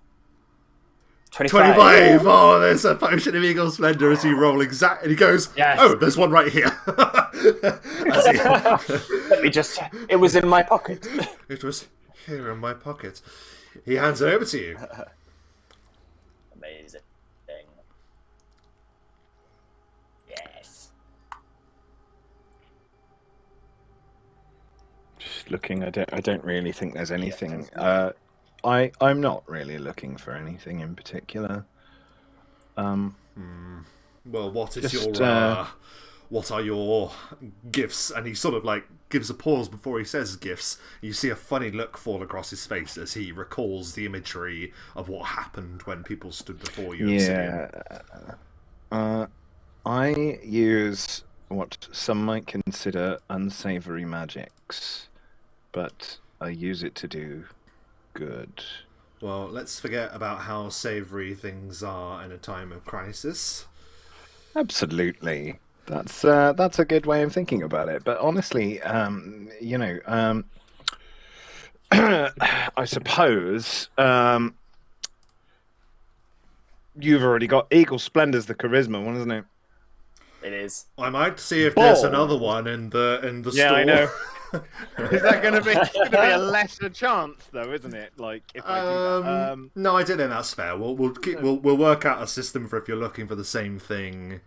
25. 25! Oh, there's a potion of Eagle Splendor as you roll exact, and he goes, Yes. oh, there's one right here. Let me just... It was in my pocket. It was here in my pocket. He hands it over to you. Amazing. Yes. Just looking, I don't really think there's anything. I'm not really looking for anything in particular. Well, what is Just, your what are your gifts? And he sort of like gives a pause before he says gifts. You see a funny look fall across his face as he recalls the imagery of what happened when people stood before you. Yeah. I use what some might consider unsavory magics, but I use it to do good. Well, let's forget about how savoury things are in a time of crisis. Absolutely. That's a good way of thinking about it. But honestly, I suppose you've already got Eagle Splendor's the charisma one, isn't it? It is. I might see if there's another one in the store. Yeah, I know. Is that going to be a lesser chance, though, isn't it? Like, if I do that. No, I don't think that's fair. We'll work out a system for if you're looking for the same thing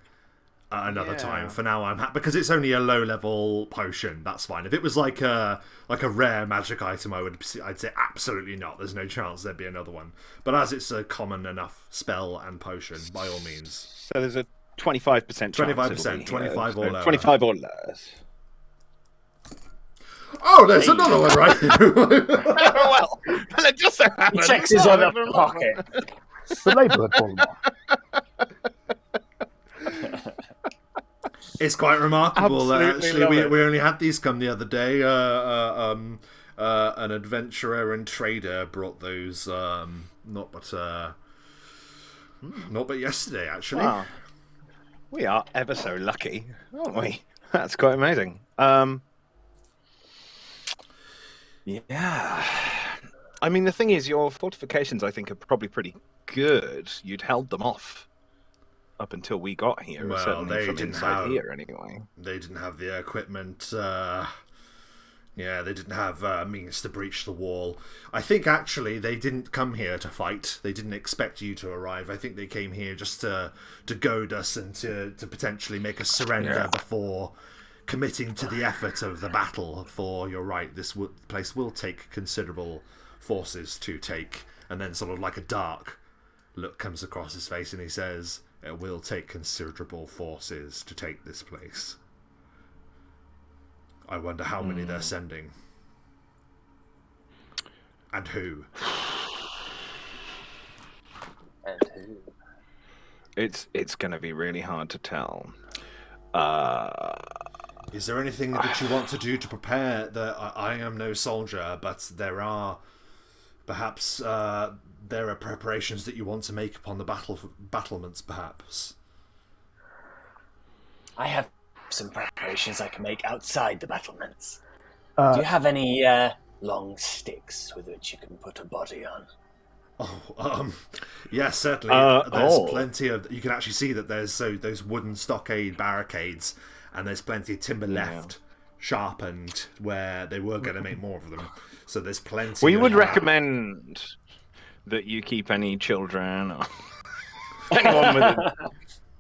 at another time. For now, I'm happy because it's only a low level potion. That's fine. If it was like a rare magic item, I'd say absolutely not. There's no chance there'd be another one. But as it's a common enough spell and potion, by all means. So there's a 25% chance. 25%, 25 or lower. 25 or less. Oh, there's another one right here. Well, it just so happens. He checks his other pocket. The label had fallen off. It's quite remarkable that Absolutely actually love we only had these come the other day. An adventurer and trader brought those not but yesterday actually. Wow. We are ever so lucky, aren't we? That's quite amazing. Yeah. I mean, the thing is, your fortifications, I think, are probably pretty good. You'd held them off up until we got here. Well, certainly they from didn't inside have here, anyway. They didn't have the equipment. They didn't have means to breach the wall. I think actually they didn't come here to fight. They didn't expect you to arrive. I think they came here just to goad us and to potentially make us surrender before committing to the effort of the battle. For you're right, this place will take considerable forces to take. And then sort of like a dark look comes across his face and he says, it will take considerable forces to take this place. I wonder how many they're sending. And who? And who? It's going to be really hard to tell. Is there anything that you want to do to prepare? I am no soldier, but there are perhaps there are preparations that you want to make upon the battlements, perhaps. I have some preparations I can make outside the battlements. Do you have any long sticks with which you can put a body on? Yes, certainly. There's plenty of. You can actually see that there's those wooden stockade barricades, and there's plenty of timber left, sharpened where they were going to make more of them. So there's plenty. We would recommend that you keep any children or anyone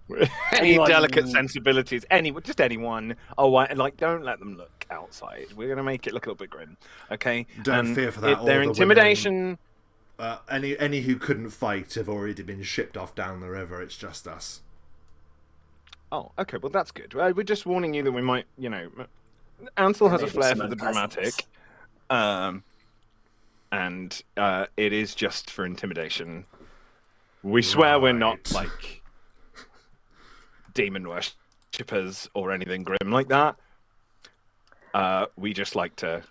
with any delicate sensibilities, just anyone. Don't let them look outside. We're going to make it look a little bit grim, okay? Don't fear for that. Their intimidation. Any who couldn't fight have already been shipped off down the river. It's just us. Oh, okay. Well, that's good. We're just warning you that we might, Ansel has a flair for the dramatic, and it is just for intimidation. We swear we're not like demon worshippers or anything grim like that. We just like to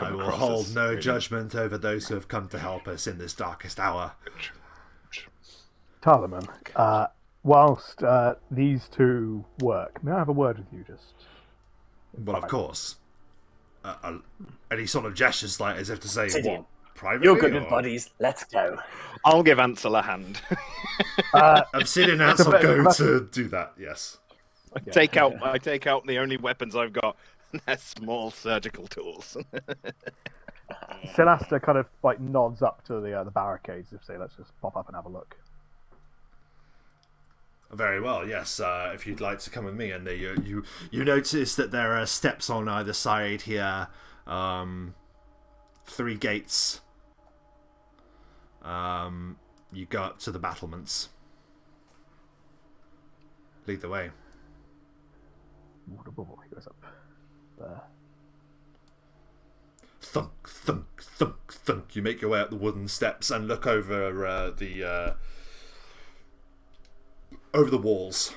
I will hold no judgment over those who have come to help us in this darkest hour. Tarleman, Whilst these two work, may I have a word with you just? Well, of course. Any sort of gestures, like as if to say, Obsidian. what, privately? You're good or... with bodies. Let's go. I'll give Ansel a hand. Obsidian Ants will go to do that, yes. I take out the only weapons I've got. They're small surgical tools. Celasta kind of like nods up to the barricades if say, let's just pop up and have a look. Very well, yes. If you'd like to come with me, and you notice that there are steps on either side here, 3 gates. You go up to the battlements. Lead the way. He goes up there. Thunk, thunk, thunk, thunk. You make your way up the wooden steps and look over the walls.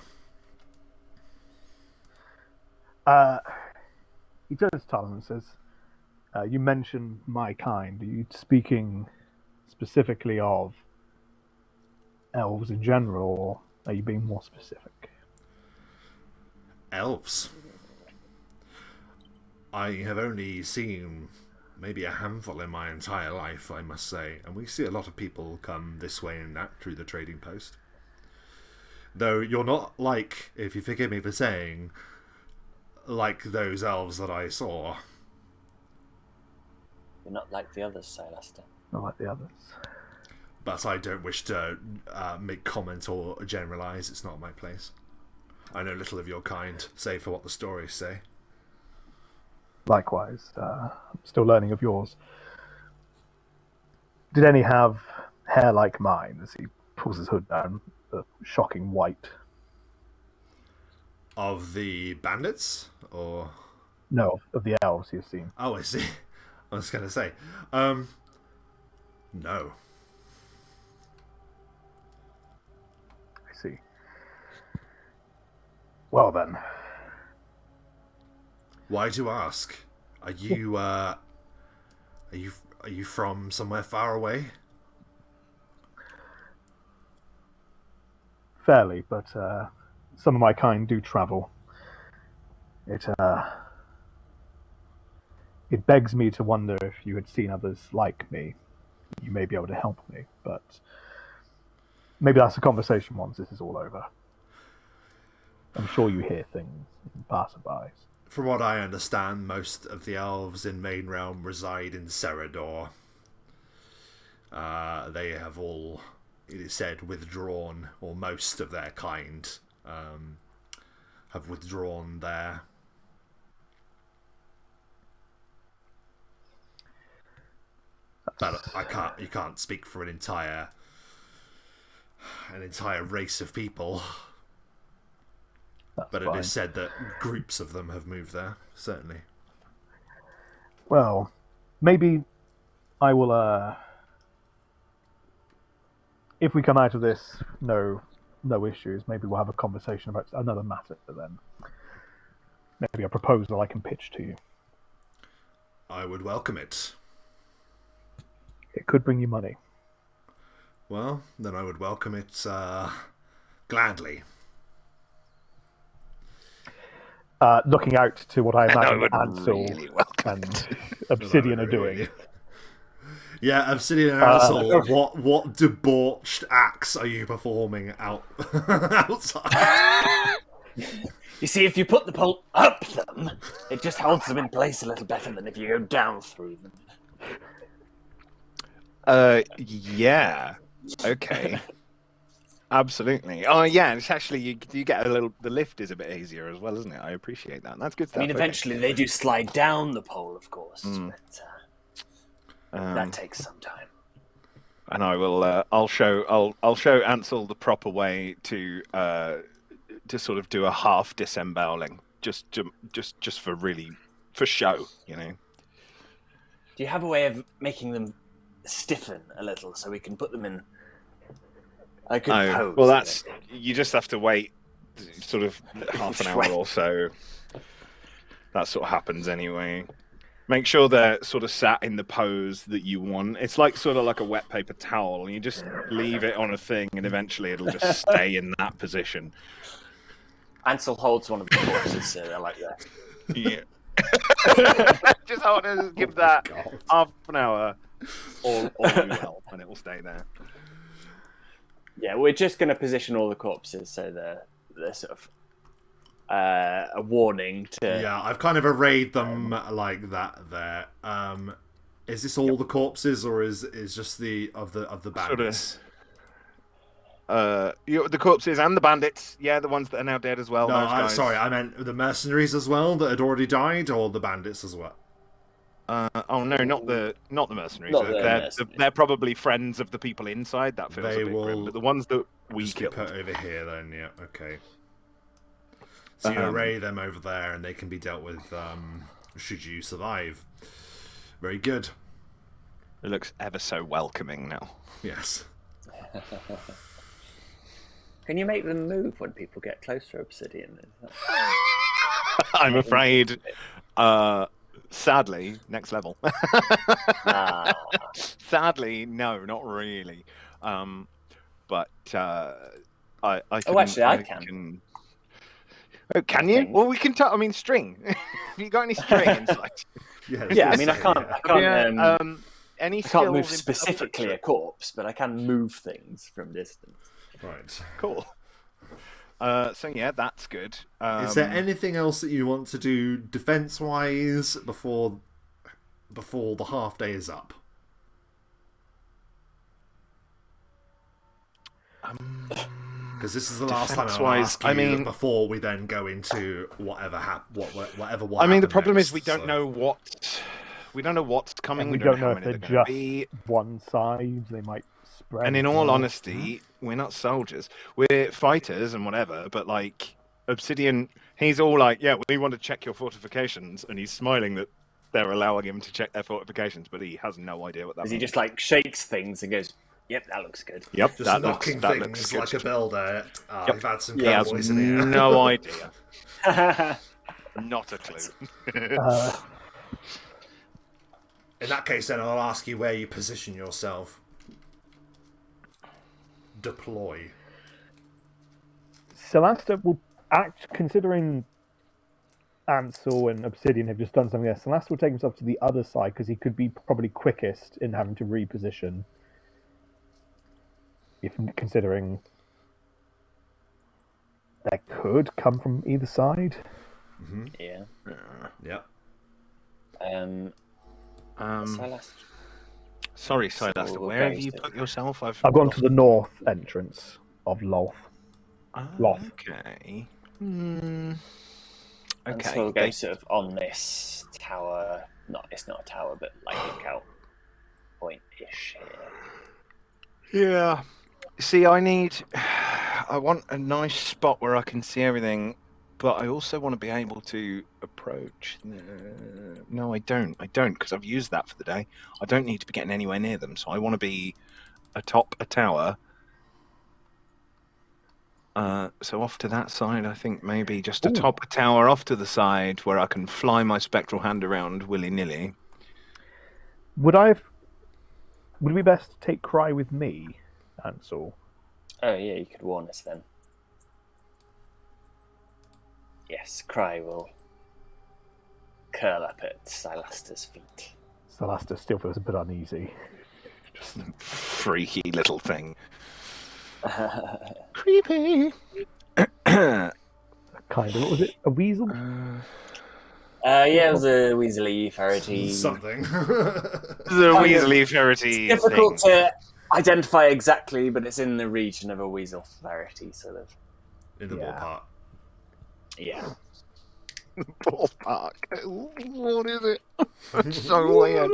He turns to Talon and says, you mentioned my kind. Are you speaking specifically of elves in general, or are you being more specific? Elves. I have only seen maybe a handful in my entire life, I must say, and we see a lot of people come this way and that through the trading post. Though you're not like, if you forgive me for saying, like those elves that I saw. You're not like the others, Celasta. Not like the others. But I don't wish to make comment or generalise. It's not my place. I know little of your kind, save for what the stories say. Likewise, I'm still learning of yours. Did any have hair like mine? As he pulls his hood down, the shocking white. Of the bandits, or no, of the elves you've seen. Oh, I see. I was going to say, no. I see. Well then. Why do you ask? Are you from somewhere far away? Fairly, but some of my kind do travel. It begs me to wonder if you had seen others like me. You may be able to help me, but maybe that's a conversation once this is all over. I'm sure you hear things in passerbys. From what I understand, most of the elves in Main Realm reside in Serador. They have all, it is said, withdrawn, or most of their kind have withdrawn there. But you can't speak for an entire race of people. That's but fine. It is said that groups of them have moved there, certainly. Well, maybe I will, if we come out of this, no issues, maybe we'll have a conversation about another matter then. Maybe a proposal I can pitch to you. I would welcome it. It could bring you money. Well, then I would welcome it gladly. Looking out to what I imagine Ansel really and Obsidian are doing. Yeah, Obsidian and Ansel, what debauched acts are you performing outside? You see, if you put the pole up them, it just holds them in place a little better than if you go down through them. Yeah. Okay. Absolutely. Oh, yeah. It's actually you get a little. The lift is a bit easier as well, isn't it? I appreciate that. That's good stuff. I mean, eventually they do slide down the pole, of course, but that takes some time. And I will. I'll show Ansel the proper way to sort of do a half disemboweling, just for show, you know. Do you have a way of making them stiffen a little so we can put them in a good pose? Well, you just have to wait sort of half an hour or so. That sort of happens anyway. Make sure they're sort of sat in the pose that you want. It's like sort of like a wet paper towel. You just leave it on a thing, and eventually it'll just stay in that position. Ansel holds one of the corpses, so they're like that. Yeah. Just hold it, give that half an hour, all well, and it will stay there. Yeah, we're just going to position all the corpses so they're sort of a warning to. Yeah, I've kind of arrayed them like that. There, is this all the corpses, or is just the bandits? The corpses and the bandits, yeah, the ones that are now dead as well. No, those guys. sorry, I meant the mercenaries as well that had already died, or the bandits as well. Oh no, not the mercenaries. Not the mercenaries. They're probably friends of the people inside. That feels They a bit will grim. But the ones that we Just killed, put over here then. Yeah, okay. So you array them over there, and they can be dealt with should you survive. Very good. it looks ever so welcoming now. Yes. Can you make them move when people get close to obsidian? I'm afraid. Sadly, next level. Sadly, no, not really. But I can. Oh, actually, I can. Oh, can you? Well, we can. I mean, string. Have you got any string inside? Yeah, I mean, I can't. Any I can't move skills in specifically a corpse, but I can move things from distance. Right. Cool. So yeah, that's good. Is there anything else that you want to do defense-wise before the half day is up? Because this is the last time I'll ask you before we then go into whatever will I mean, the happen problem next, is we don't know what's coming. And we don't know if they're just one side. They might spread. And in all honesty, we're not soldiers. We're fighters and whatever. But like Obsidian, he's all like, "Yeah, we want to check your fortifications," and he's smiling that they're allowing him to check their fortifications, but he has no idea what that means. He just like shakes things and goes, "Yep, that looks good." Yep, just knocking things like a builder. You've had some cowboys in here. No idea. Not a clue. In that case, then I'll ask you where you position yourself. Deploy. Celasta will act, considering Ansel and Obsidian have just done something there. Celasta will take himself to the other side because he could be probably quickest in having to reposition. If considering that could come from either side. Mm-hmm. Yeah. Yeah. Sorry, Silas. Where have you put yourself? I've gone to the north entrance of Loth. Loth. Okay. Okay. And so we'll go sort of on this tower. It's not a tower, but like lookout point-ish here. Yeah. See, I want a nice spot where I can see everything, but I also want to be able to approach. No, I don't, because I've used that for the day. I don't need to be getting anywhere near them, so I want to be atop a tower. So off to that side, I think maybe just atop a tower off to the side where I can fly my spectral hand around willy-nilly. Would it be best to take Cry with me, Ansel? Oh yeah, you could warn us then. Yes, Cry will curl up at Silasta's feet. Silasta still feels a bit uneasy. Just a freaky little thing. Creepy. Kind of. What was it? A weasel? Yeah, it was a weaselly ferrety. Something. The weaselly ferrety. It's difficult to identify exactly, but it's in the region of a weasel ferrety, sort of. In the ballpark. Yeah. Ballpark. What is it? It's so weird.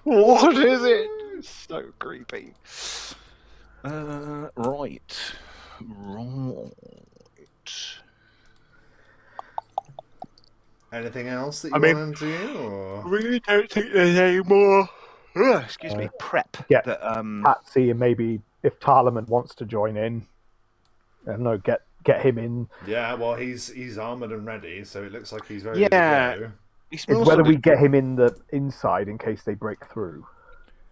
What is it? It's so creepy. Right. Anything else that you want to do? Or? Really don't think there's any more. Excuse me. Prep. Yeah. That, Patsy, and maybe if Parliament wants to join in, I don't know, get him in. Yeah, well, he's armoured and ready, so it looks like he's ready to go. It's smells whether a we bit- get him in the inside in case they break through.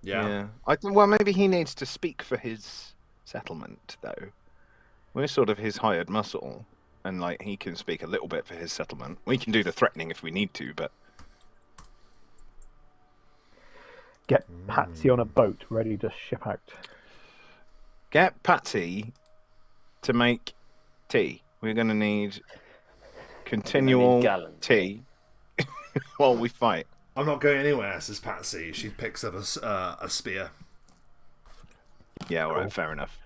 Yeah. I think. Well, maybe he needs to speak for his settlement, though. We're sort of his hired muscle, and like he can speak a little bit for his settlement. We can do the threatening if we need to, but Get Patsy on a boat ready to ship out. get Patsy to make tea. We're going to need continual gallons. tea while we fight. I'm not going anywhere, says Patsy. She picks up a spear. Yeah, all right, fair enough.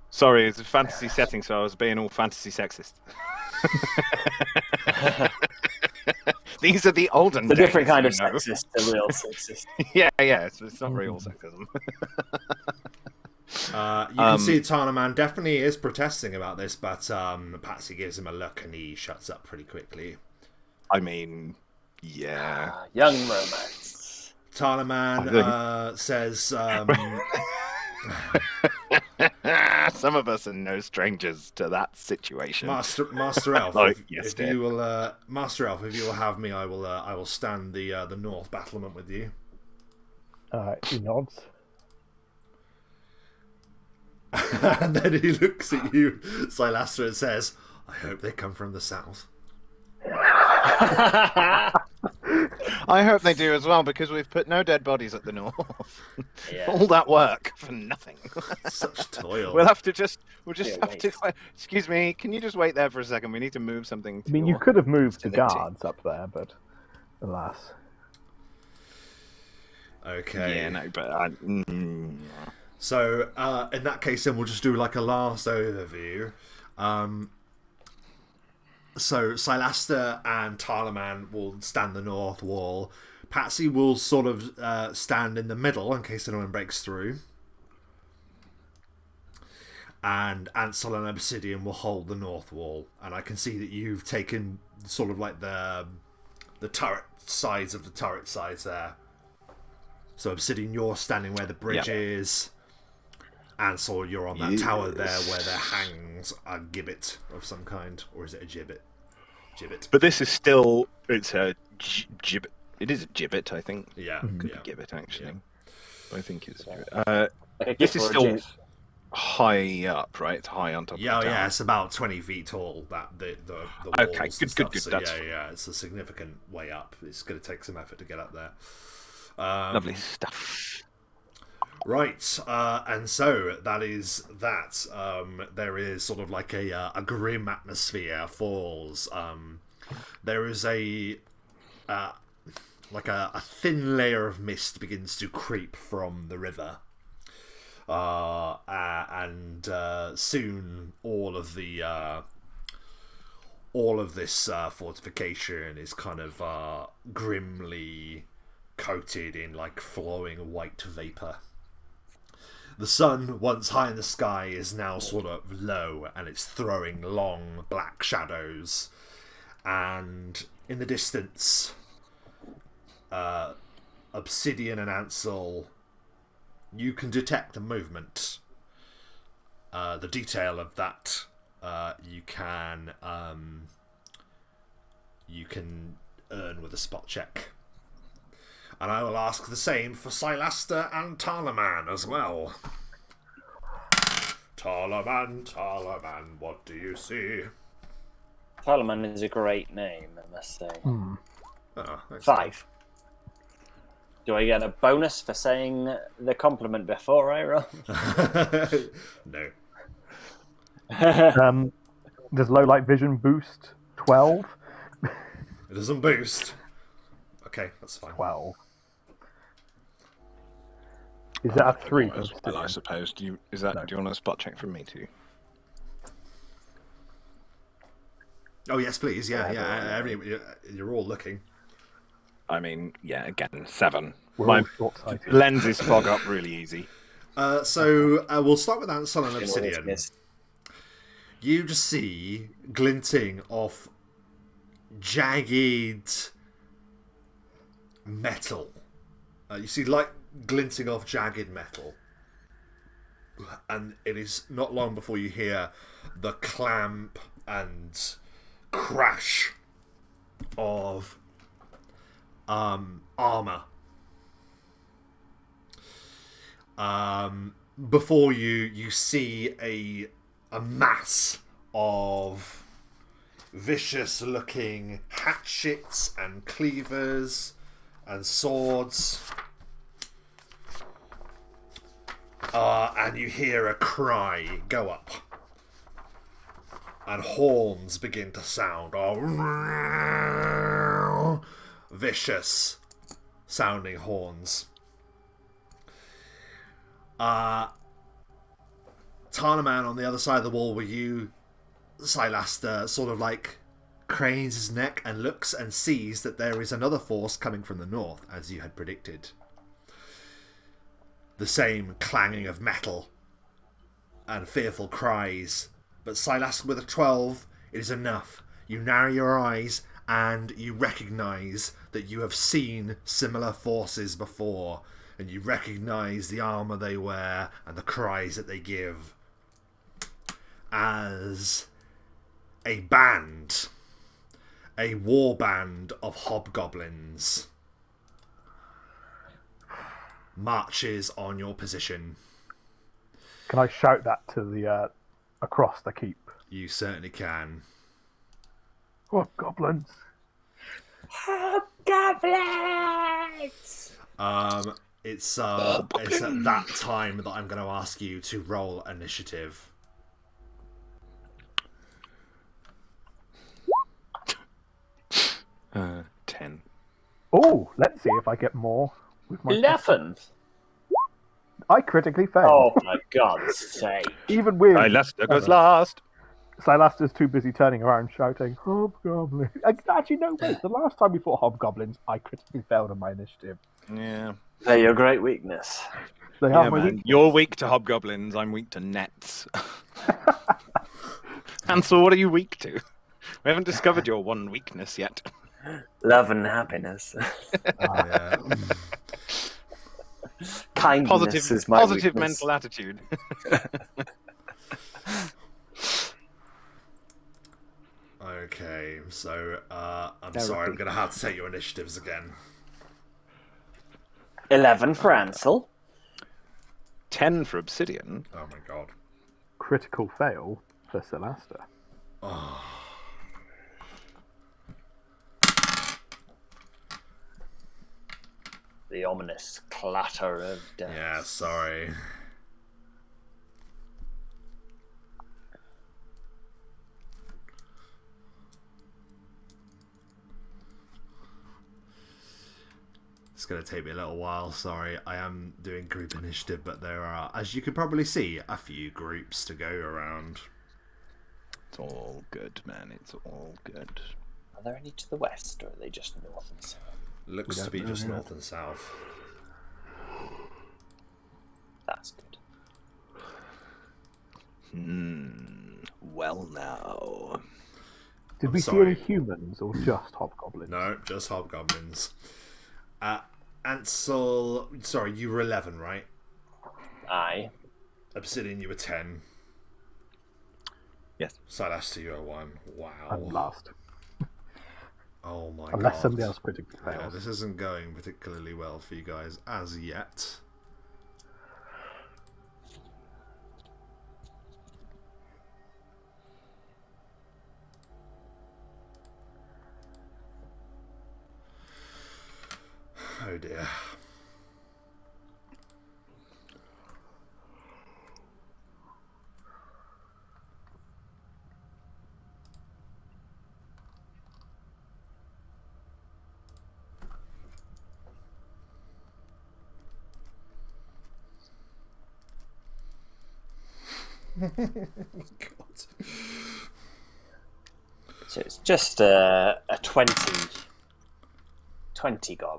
Sorry, it's a fantasy setting, so I was being all fantasy sexist. These are the olden The days. different kind of you know. sexist, the real sexist. Yeah, it's not real sexism. You can see Tarnaman definitely is protesting about this, but Patsy gives him a look and he shuts up pretty quickly. I mean, yeah. Young romance. Tarnaman says... Some of us are no strangers to that situation. Master Elf, Yes, if you will, Master Elf, if you will have me, I will stand the North battlement with you. He nods. And then he looks at you, Silastra, and says, "I hope they come from the south." I hope they do as well, because we've put no dead bodies at the north. Yeah. All that work for nothing. Such toil. We'll just Yeah, have to. Excuse me, can you just wait there for a second? We need to move something. I mean, you could have moved the guards up there, but alas. Okay. Yeah, no, but So, in that case, then we'll just do like a last overview. So, Silastra and Tarlaman will stand the north wall. Patsy will sort of stand in the middle in case anyone breaks through. And Ansel and Obsidian will hold the north wall. And I can see that you've taken sort of like the turret sides of the turret sides there. So, Obsidian, you're standing where the bridge is. Ansel, you're on that tower there where there hangs a gibbet of some kind. Or is it a gibbet? Gibbet. But this is still, it's a gibbet. It is a gibbet, I think. Yeah. Could Yeah. be gibbet, actually. Yeah. I think it's a gibbet. Like a This gift is or a still gift. high up, right? It's high on top of the tower. Yeah, it's about 20 feet tall, the walls Okay, and good, stuff. good, So, that's yeah, it's a significant way up. It's going to take some effort to get up there. Lovely stuff. Right, and so that is that. There is sort of like a grim atmosphere falls. There is a thin layer of mist begins to creep from the river, and soon all of this fortification is kind of grimly coated in like flowing white vapor. The sun, once high in the sky, is now sort of low, and it's throwing long black shadows. And in the distance, Obsidian and Ansel, you can detect a movement. The detail of that you can earn with a spot check. And I will ask the same for Silastra and Tarlaman as well. Tarlaman, what do you see? Parliament is a great name, I must say. Oh, thanks. 5. Do I get a bonus for saying the compliment before I roll? No. Does low light vision boost 12? It doesn't boost. Okay, that's fine. 12. Is that a 3? Well, I suppose. Do you want a spot check from me too? Oh yes, please. Yeah. You're all looking. I mean, yeah, again, 7. We're My all short-sighted. lenses fog up really easy. So we'll start with Ansel and In all Obsidian. this You just see glinting off jagged metal. You see light glinting off jagged metal. And it is not long before you hear the clamp and crash of armor. Before you see a mass of vicious-looking hatchets and cleavers and swords. And you hear a cry go up. And horns begin to sound. Vicious sounding horns. Tarnaman on the other side of the wall where you, Silaster, sort of like cranes his neck and looks and sees that there is another force coming from the north, as you had predicted. The same clanging of metal and fearful cries. But Silaster with a 12, it is enough. You narrow your eyes and you recognise that you have seen similar forces before. And you recognise the armour they wear and the cries that they give as a band, a war band of hobgoblins marches on your position. Can I shout that to the across the keep? You certainly can. Hobgoblins! Hobgoblins! It's at that time that I'm going to ask you to roll initiative. 10. Oh, let's see if I get more with my 11. I critically failed. Oh my God's sake! Even with Silaster goes last. Silaster's too busy turning around shouting hobgoblins. Actually, no, wait. The last time we fought hobgoblins, I critically failed on my initiative. Yeah. They're your great weakness. They Yeah, are my man. weakness. You're weak to hobgoblins. I'm weak to nets. Hansel, what are you weak to? We haven't discovered your one weakness yet. Love and happiness. Yeah. Kindness is my positive weakness. mental attitude. Okay, so I'm sorry, I'm going to have to take your initiatives again. 11 for Ansel. 10 for Obsidian. Oh my god. Critical fail for Silaster. The ominous clatter of death. Yeah, sorry. It's going to take me a little while, sorry. I am doing group initiative, but there are, as you can probably see, a few groups to go around. It's all good, man. It's all good. Are there any to the west, or are they just north and south? Looks to be just north and south. That's good. Well, now. Did we see sorry. any humans or just hobgoblins? No, just hobgoblins. Ansel, sorry, you were 11, right? Aye. Obsidian, you were 10. Yes. Silaster, you were 1. Wow. I'm last. Oh my god. Unless somebody else critically Yeah, fails. this isn't going particularly well for you guys as yet. Oh dear. God. So it's just a 20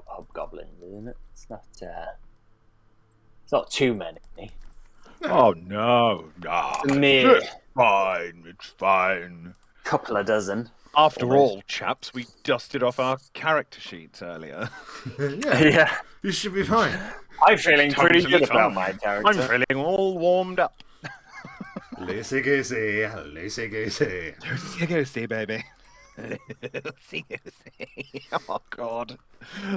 hobgoblins, isn't it? It's not too many. Oh, no. Mere It's fine. It's fine. couple of dozen. After all, chaps, we dusted off our character sheets earlier. Yeah, Yeah. you should be fine. I'm feeling pretty Totally good about fine. my character. I'm feeling all warmed up. Loosey goosey, loosey goosey. You go see, baby. Oh God,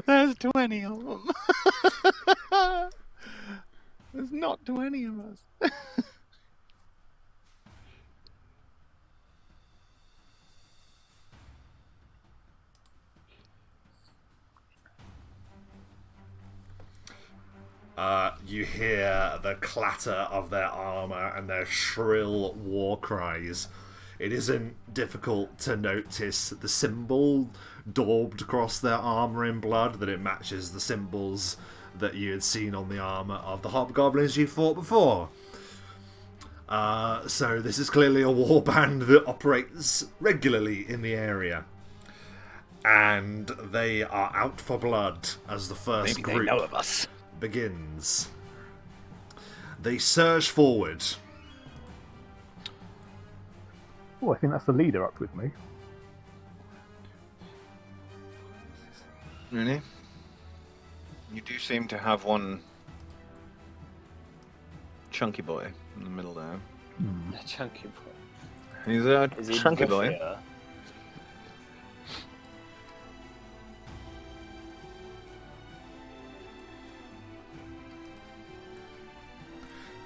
there's 20 of them. There's not 20 of us. You hear the clatter of their armor and their shrill war cries. It isn't difficult to notice the symbol daubed across their armor in blood, that it matches the symbols that you had seen on the armor of the hobgoblins you fought before. So this is clearly a warband that operates regularly in the area. And they are out for blood as the first Maybe group they know of us. begins. They surge forward. Oh, I think that's the leader up with me. Really? You do seem to have one chunky boy in the middle there. A chunky boy. He's a Is he chunky boy. buffier?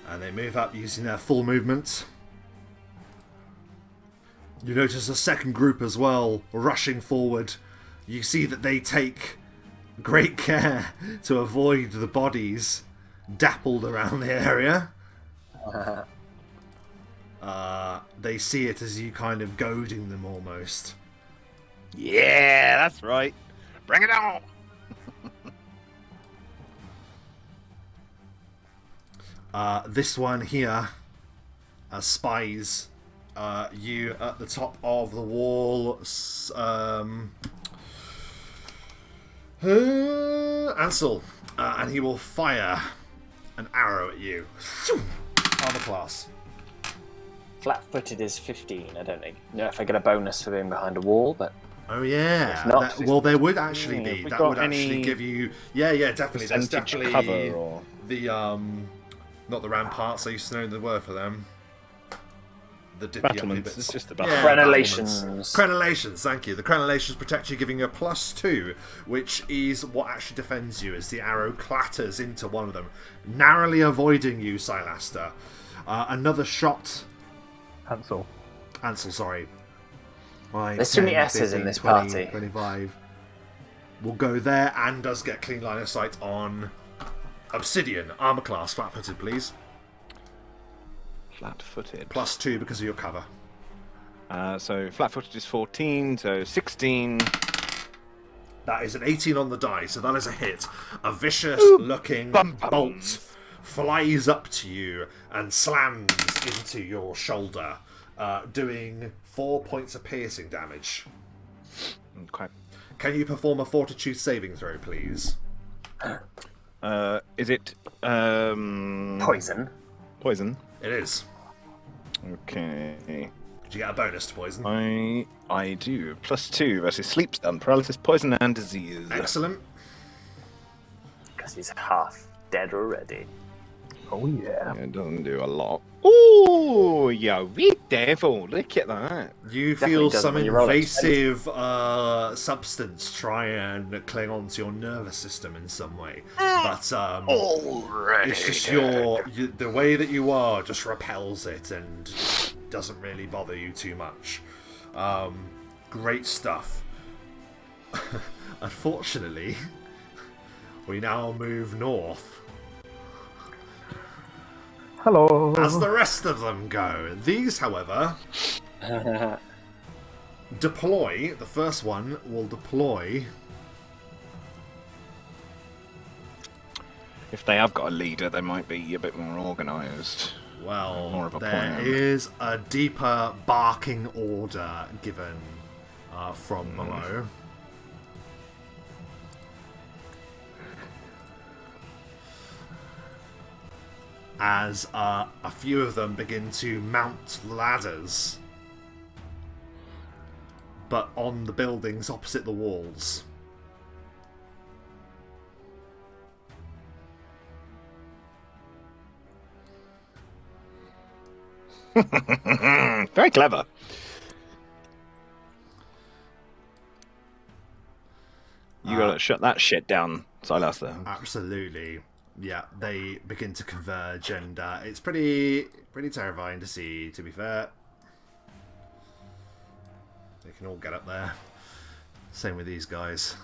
And they move up using their full movement. You notice a second group as well, rushing forward. You see that they take great care to avoid the bodies dappled around the area. They see it as you kind of goading them almost. Yeah, that's right. Bring it on. This one here spies you at the top of the wall. Ansel, and he will fire an arrow at you. Armor class. Flat-footed is 15. I don't know if I get a bonus for being behind a wall, but Oh yeah. If not- Well, there would actually Yeah, be. have we That got would actually any give you. Yeah, definitely. There's percentage definitely cover or the not the ramparts. I used to know the word for them. The dippy battlements? bits. It's just the Yeah, battlements. battlements. Crenellations. Crenellations, thank you. The crenellations protect you, giving you a +2, which is what actually defends you as the arrow clatters into one of them, narrowly avoiding you, Silaster. Another shot. Ansel. Ansel, sorry. 5, There's too many 10, S's in 15, this 20, party. 25. We'll go there and does get clean line of sight on Obsidian. Armor class, flat-footed, please. Flat-footed. +2 because of your cover. So flat-footed is 14, so 16. That is an 18 on the die, so that is a hit. A vicious-looking bum, bum. bolt flies up to you and slams into your shoulder, doing 4 points of piercing damage. Okay. Can you perform a fortitude saving throw, please? Is it Poison. poison? It is. Okay. Did you get a bonus to poison? I do. +2 versus sleep, stun, paralysis, poison, and disease. Excellent. Because he's half dead already. Oh yeah. It doesn't do a lot. Ooh, you wee devil! Look at that. You Definitely feel doesn't some when you roll invasive substance try and cling onto your nervous system in some way. But Already. it's just the way that you are just repels it and doesn't really bother you too much. Great stuff. Unfortunately, we now move north. Hello. As the rest of them go. These, however, deploy. The first one will deploy. If they have got a leader, they might be a bit more organised. Well, More of a there plan. is a deeper barking order given from below. As a few of them begin to mount ladders, but on the buildings opposite the walls. Very clever. You gotta shut that shit down, Silas. There. Absolutely. Yeah, they begin to converge, and it's pretty terrifying to see, to be fair. They can all get up there. Same with these guys.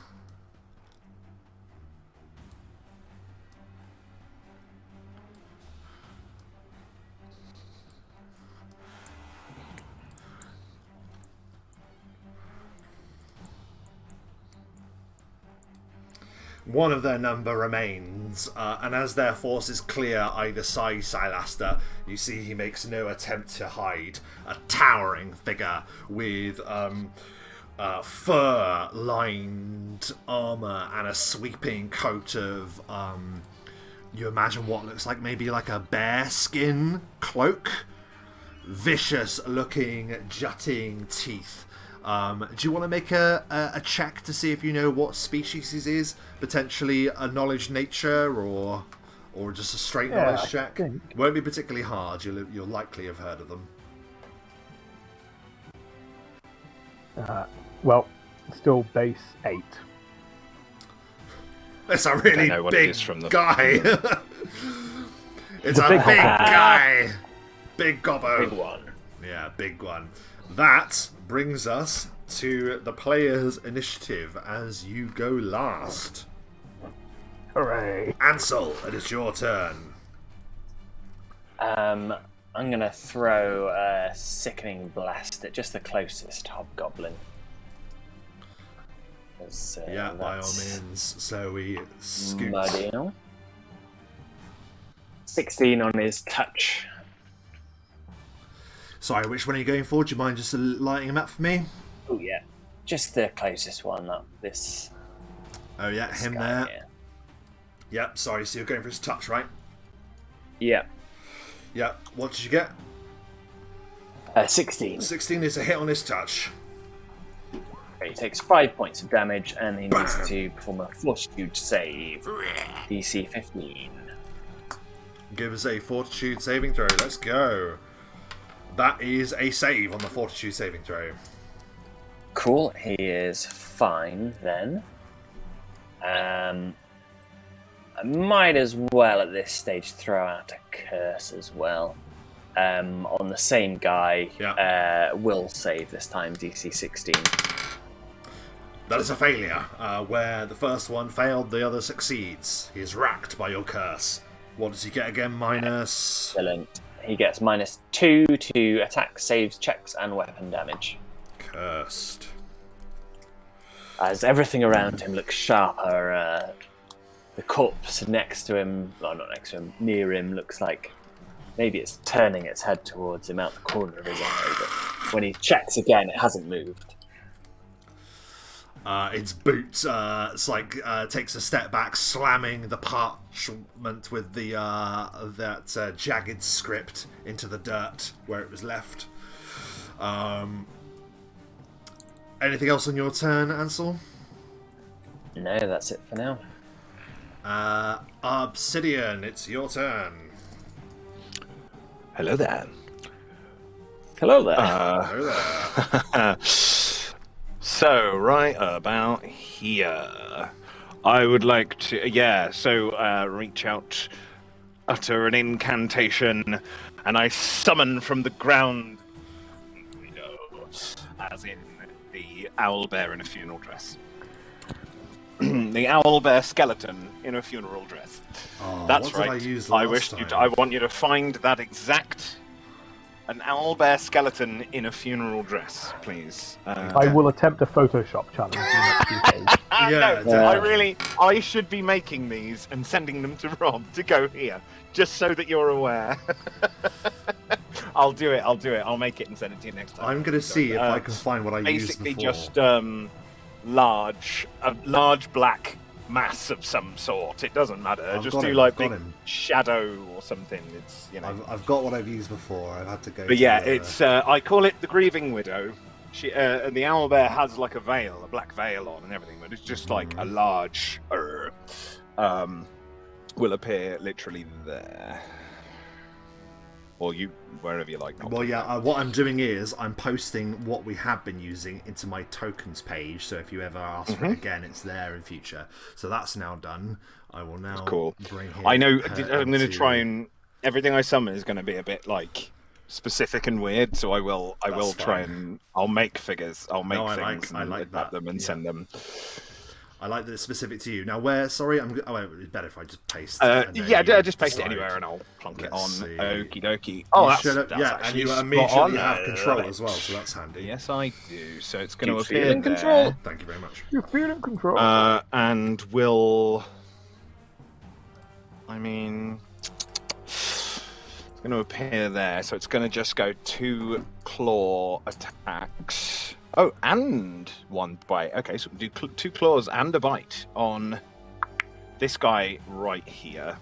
One of their number remains, and as their forces clear either side Silaster, you see he makes no attempt to hide. A towering figure with fur-lined armor and a sweeping coat of, you imagine what looks like maybe like a bear skin cloak. Vicious-looking, jutting teeth. Do you want to make a check to see if you know what species it is? Potentially a knowledge nature or just a straight knowledge check? Won't be particularly hard. You'll likely have heard of them. Well, still base 8. It's a really big guy. It's a big guy. Big gobbo. Big one. Yeah, big one. That brings us to the players' initiative as you go last. Hooray! Ansel, it is your turn. I'm gonna throw a sickening blast at just the closest hobgoblin. Yeah, by all means. So we scoot. Muddy. 16 on his touch. Sorry, which one are you going for? Do you mind just lighting him up for me? Oh yeah, just the closest one. This. Oh yeah, him there. Yeah. Yep. Sorry, so you're going for his touch, right? Yeah. Yep. What did you get? 16. 16 is a hit on his touch. He takes 5 points of damage, and he needs to perform a fortitude save. DC 15. Give us a fortitude saving throw. Let's go. That is a save on the fortitude saving throw. Cool. He is fine then. I might as well at this stage throw out a curse as well. On the same guy. Yeah. Will save this time, DC 16. That is a failure. Where the first one failed, the other succeeds. He is racked by your curse. What does he get again? Minus... Excellent. He gets -2 to attack, saves, checks, and weapon damage. Cursed. As everything around him looks sharper, the corpse next to him, well, not next to him, near him, looks like maybe it's turning its head towards him out the corner of his eye, but when he checks again, it hasn't moved. Its boot takes a step back, slamming the parchment with the that jagged script into the dirt where it was left. Anything else on your turn, Ansel? No, that's it for now. Obsidian, it's your turn. Hello there. Hello there. Hello there. So, right about here, I would like to, reach out, utter an incantation, and I summon from the ground, as in the owlbear in a funeral dress. The owlbear skeleton in a funeral dress. Oh, that's what did right. I use I last wish time? I want you to find that exact. An owlbear skeleton in a funeral dress, please. I will attempt a Photoshop challenge. I should be making these and sending them to Rob to go here, just so that you're aware. I'll do it. I'll make it and send it to you next time. I'm going to see if I can find what I used before. Basically just a large black mass of some sort. It doesn't matter. Just do like big shadow or something. It's I've got what I've used before. I've had to go. But yeah, it's I call it the grieving widow. She and the owlbear has like a veil, a black veil on and everything, but it's just like a large will appear literally there. or you wherever you like. Well, yeah. What I'm doing is I'm posting what we have been using into my tokens page. So if you ever ask for it again, it's there in future. So that's now done. I will now bring him. I know. I'm going to try and everything I summon is going to be a bit like specific and weird. So I will try and I'll make figures. I'll make things. I like that. Them and send them. I like that it's specific to you. Now, where? Sorry, it's better if I just paste. Just paste it anywhere, and I'll plonk it on. See. Okie dokie. Oh, that's and you immediately have control as well, so that's handy. Yes, I do. So it's going to feel appear in control. Thank you very much. You feel in control. And will. I mean, it's going to appear there, so it's going to just go 2 claw attacks. Oh, and 1 bite. Okay, so we'll do 2 claws and a bite on this guy right here.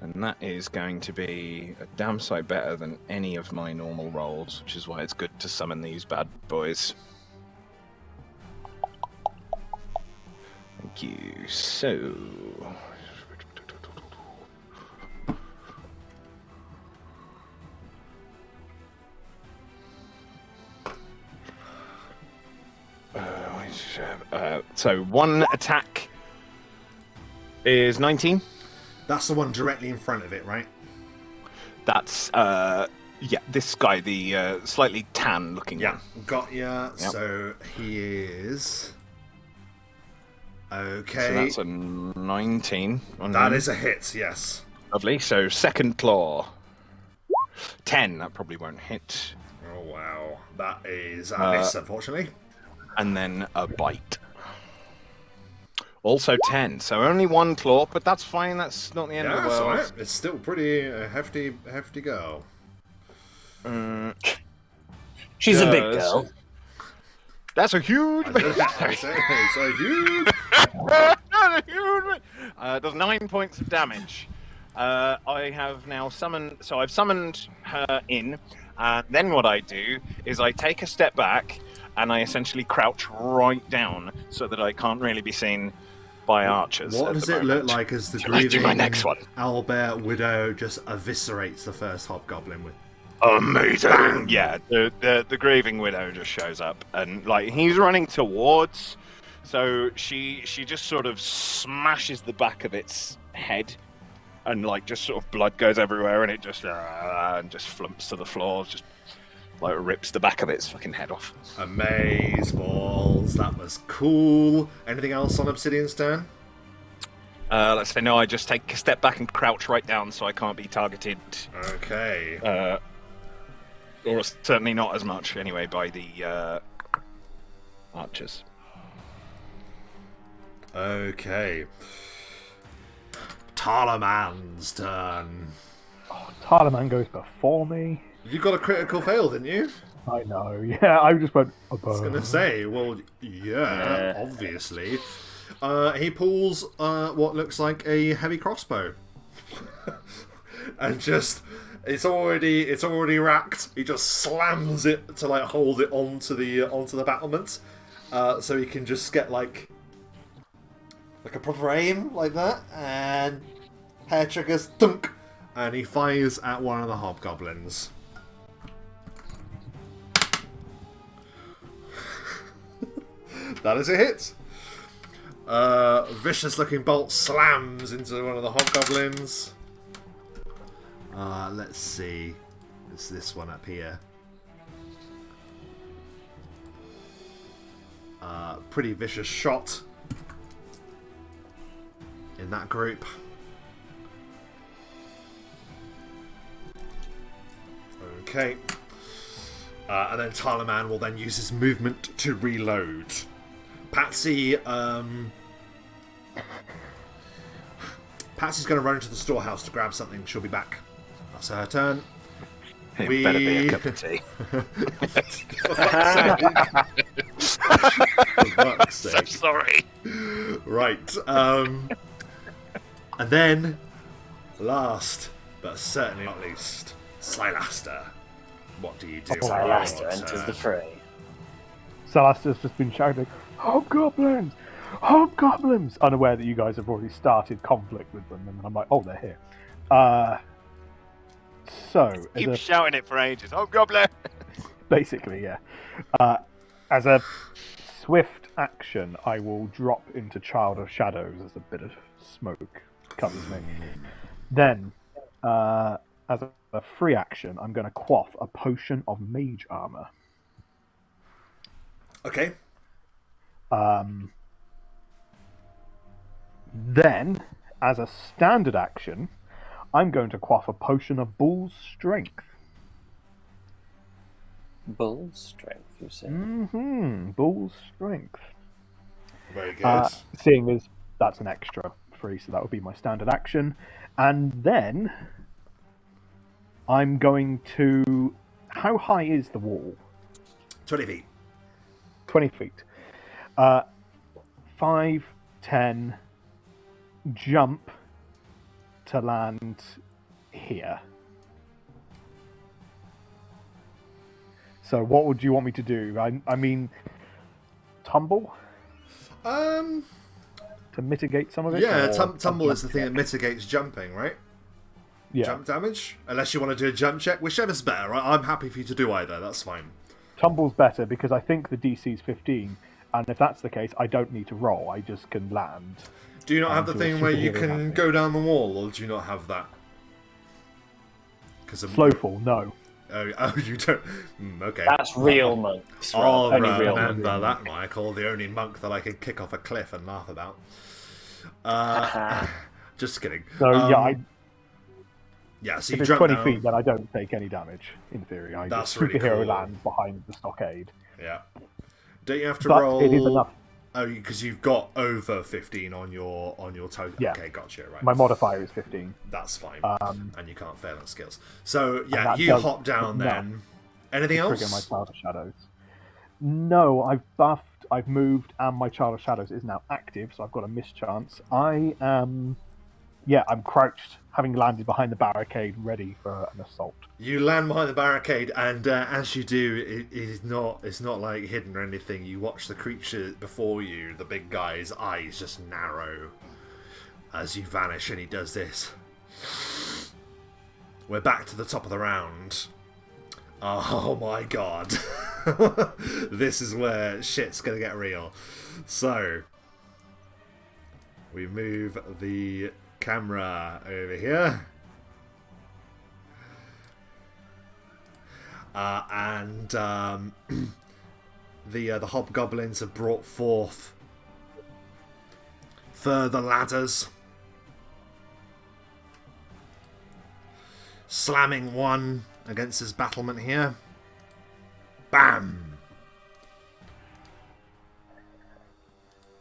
And that is going to be a damn sight better than any of my normal rolls, which is why it's good to summon these bad boys. Thank you. So... so 1 attack is 19. That's the one directly in front of it, right? That's this guy, the slightly tan looking one. Got ya. Yep. So he is okay. So that's a 19. That is a hit, yes. Lovely. So second claw, 10. That probably won't hit. Oh wow, that is a miss, unfortunately. And then a bite. Also 10, so only 1 claw, but that's fine. That's not the end of the world. Right. It's still pretty hefty girl. She's a big girl. That's a huge. It's a huge. Does 9 points of damage. I have now summoned. So I've summoned her in. Then what I do is I take a step back and I essentially crouch right down so that I can't really be seen by archers. What does it look like as the grieving Owlbear Widow just eviscerates the first hobgoblin with? Amazing! Bang! Yeah, the grieving widow just shows up and like he's running towards, so she just sort of smashes the back of its head, and like just sort of blood goes everywhere, and it just flumps to the floor, just like rips the back of its fucking head off. Amaze balls, that was cool. Anything else on Obsidian's turn? Let's say no. I just take a step back and crouch right down so I can't be targeted. Okay. Or certainly not as much, anyway, by the archers. Okay. Talaman's turn. Oh, Talaman goes before me. You got a critical fail, didn't you? I know, yeah, I just went above. I was going to say, well, yeah, obviously. He pulls what looks like a heavy crossbow. And just... It's already racked. He just slams it to like hold it onto the battlement, so he can just get like a proper aim like that, and hair triggers, dunk, and he fires at one of the hobgoblins. That is a hit. Vicious-looking bolt slams into one of the hobgoblins. Let's see. It's this one up here. Pretty vicious shot in that group. Okay. And then Talaman will then use his movement to reload. Patsy's going to run into the storehouse to grab something. She'll be back. That's her turn. It better be a cup of tea. For fuck's sake. So sorry. Right. And then, last but certainly not least, Silaster. What do you do? Silaster enters the fray. Silaster's just been shouting, "Hobgoblins! Hobgoblins!" Unaware that you guys have already started conflict with them, and I'm like, oh, they're here. So, Keep shouting it for ages. Hobgoblin! basically, yeah. As a swift action, I will drop into Child of Shadows as a bit of smoke covers me. Then, as a free action, I'm going to quaff a potion of mage armor. Okay. Then, as a standard action, I'm going to quaff a potion of bull's strength. Bull strength, you say? Bull's strength. Very good. Seeing as that's an extra free, so that would be my standard action. And then I'm going to... How high is the wall? 20 feet. 20 feet. 5, 10, jump to land here. So what would you want me to do? I mean, tumble? To mitigate some of it? Yeah, or tumble is the thing that mitigates jumping, right? Yeah. Jump damage? Unless you want to do a jump check, whichever's better. I'm happy for you to do either, that's fine. Tumble's better because I think the DC's 15, and if that's the case, I don't need to roll. I just can land. Do you not have the do a thing where you superhero can landing. go down the wall, or do you not have that? Slowfall, no. Oh, you don't. Okay. That's real monks. I'll Only real remember that, Michael. The only monk that I could kick off a cliff and laugh about. Just kidding. So Yeah, so if you it's jump 20 down. feet, then I don't take any damage, in theory. I That's just really superhero cool. land behind the stockade. Yeah. Don't you have to But roll? it is enough. Oh, because you've got over 15 on your total. Yeah. Okay, gotcha. Right. My modifier is 15. That's fine. And you can't fail on skills. So yeah, that you does hop down enough then. Anything Trigger else? my Child of Shadows. No, I've buffed, I've moved, and my Child of Shadows is now active, so I've got a mischance. I am... Yeah, I'm crouched, having landed behind the barricade, ready for an assault. You land behind the barricade, and as you do, it's not like hidden or anything. You watch the creature before you, the big guy's eyes just narrow as you vanish, and he does this. We're back to the top of the round. Oh my god. This is where shit's gonna get real. So, we move the camera over here. And the hobgoblins have brought forth further ladders, slamming one against his battlement here. Bam!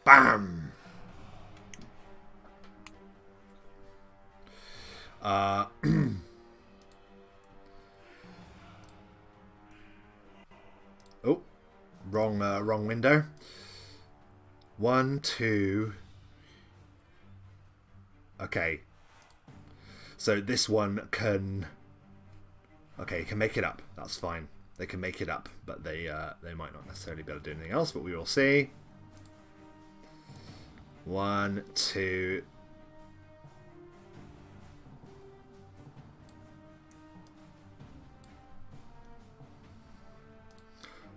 Bam! Oh, wrong window. 1, 2. Okay. So this one can. Okay, can make it up. That's fine. They can make it up, but they might not necessarily be able to do anything else. But we will see. 1, 2.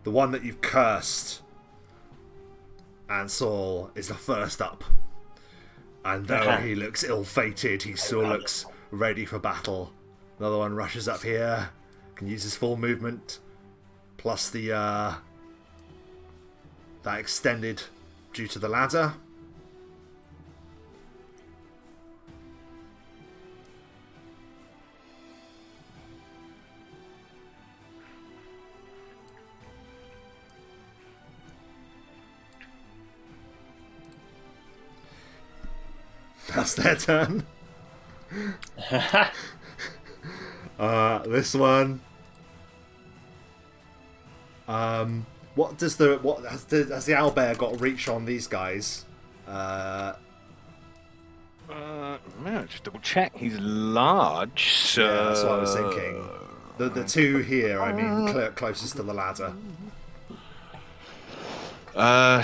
The one that you've cursed and Saul is the first up. And though he looks ill-fated, he still looks ready for battle. Another one rushes up here, can use his full movement, plus the that extended due to the ladder. That's their turn. This one. What has the owlbear got reach on these guys? Just double check. He's large, so Yeah, that's what I was thinking. The two here, I mean, closest to the ladder.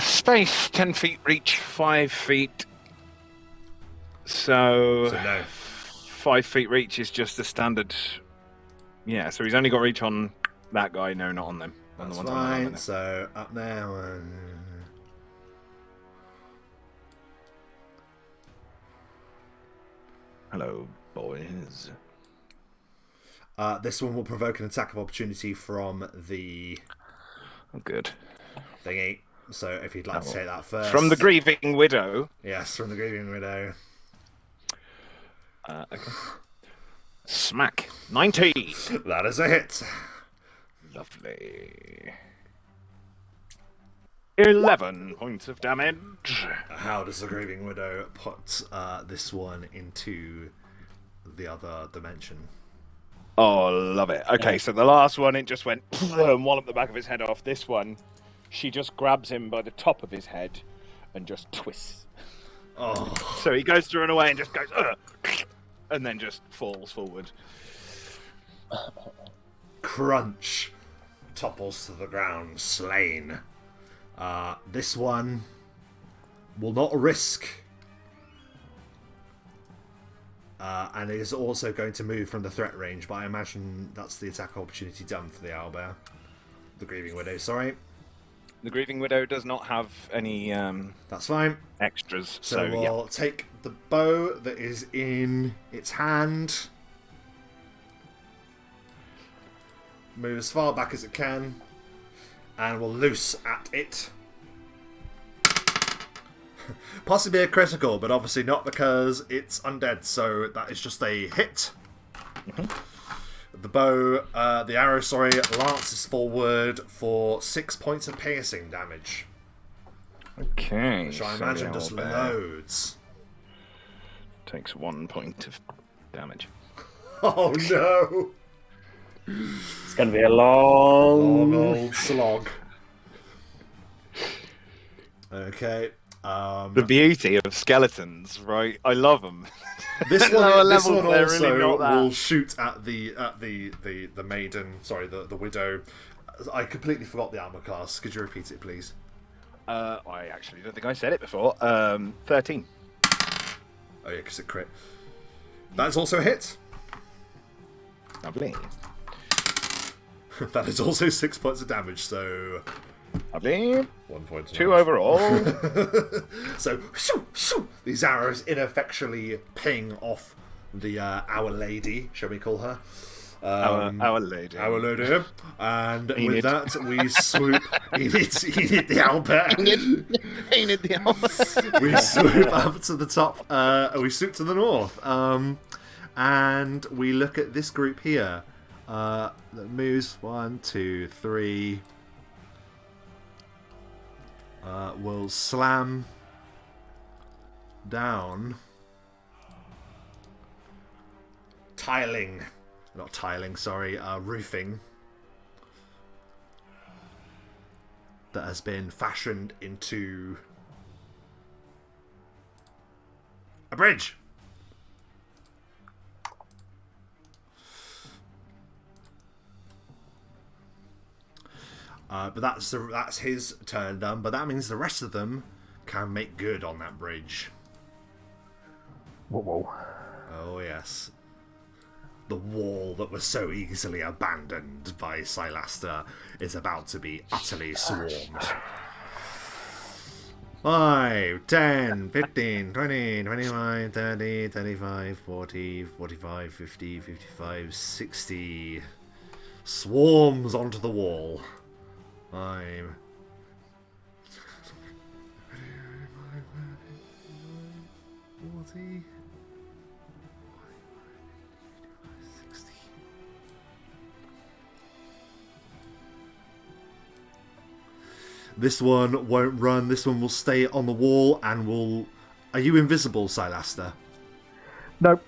Space 10 feet reach, 5 feet. So So no. 5 feet reach is just the standard Yeah, so he's only got reach on that guy. No, not on them. On That's the ones on fine. them. So up now. Hello, boys. This one will provoke an attack of opportunity from the Oh, good. thingy. So if you'd like to take that first. From the Grieving Widow. Yes, from the Grieving Widow. Okay. Smack. 19. That is a hit. Lovely. 11 points of damage. How does the Grieving Widow put this one into the other dimension? Oh, love it. Okay, so the last one, it just went and walloped the back of his head off. This one, she just grabs him by the top of his head and just twists. Oh. So he goes to run away and just goes, and then just falls forward. Crunch. Topples to the ground, slain. This one will not risk. And is also going to move from the threat range, but I imagine that's the attack opportunity done for the owlbear. The Grieving Widow, sorry. The Grieving Widow does not have any That's fine. extras. So we'll take the bow that is in its hand. Move as far back as it can. And we'll loose at it. Possibly a critical, but obviously not because it's undead, so that is just a hit. The bow, the arrow, lances forward for 6 points of piercing damage. Okay. Which I so imagine the just owlbear loads. Takes 1 point of damage. Oh no! It's going to be a long old slog. Okay. The beauty of skeletons, right? I love them. This Lower one levels, they're also really not that. will shoot at the maiden. Sorry, the widow. I completely forgot the armor class. Could you repeat it, please? I actually don't think I said it before. 13. Oh yeah, because it crit. That's also a hit. Lovely. That is also 6 points of damage. So Lovely. 1 point. 2 overall. So shoo, shoo, these arrows ineffectually ping off the our lady, shall we call her? Our lady. Our lady. And Enid. with that, we swoop. Enid the owlbear. Enid the owlbear. We swoop up to the top. We swoop to the north. And we look at this group here. That moves 1, 2, 3. Will slam down. Roofing that has been fashioned into a bridge. But that's his turn done. But that means the rest of them can make good on that bridge. Whoa. Oh yes. The wall that was so easily abandoned by Silaster is about to be utterly swarmed. 5, 10, 15, 20, 25, 30, 35, 40, 45, 50, 55, 60. Swarms onto the wall. 5. 40. This one won't run. This one will stay on the wall and will... Are you invisible, Silaster? Nope.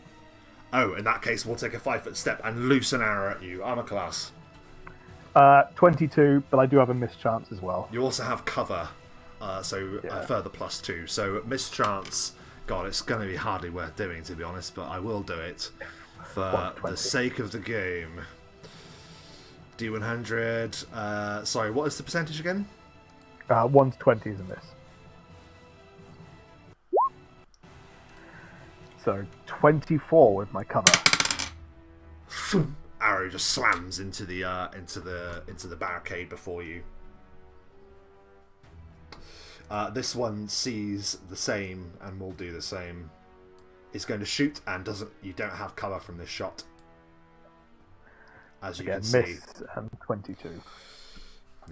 Oh, in that case, we'll take a 5-foot step and loose an arrow at you. Armor class. 22, but I do have a mischance as well. You also have cover, a further +2. So mischance... God, it's going to be hardly worth doing, to be honest, but I will do it for the sake of the game. D100... sorry, what is the percentage again? 1 to 20s in this. So 24 with my cover. Arrow arrow just slams into the barricade before you. This one sees the same and will do the same. It's going to shoot and doesn't. You don't have cover from this shot, as you can see. Miss and 22.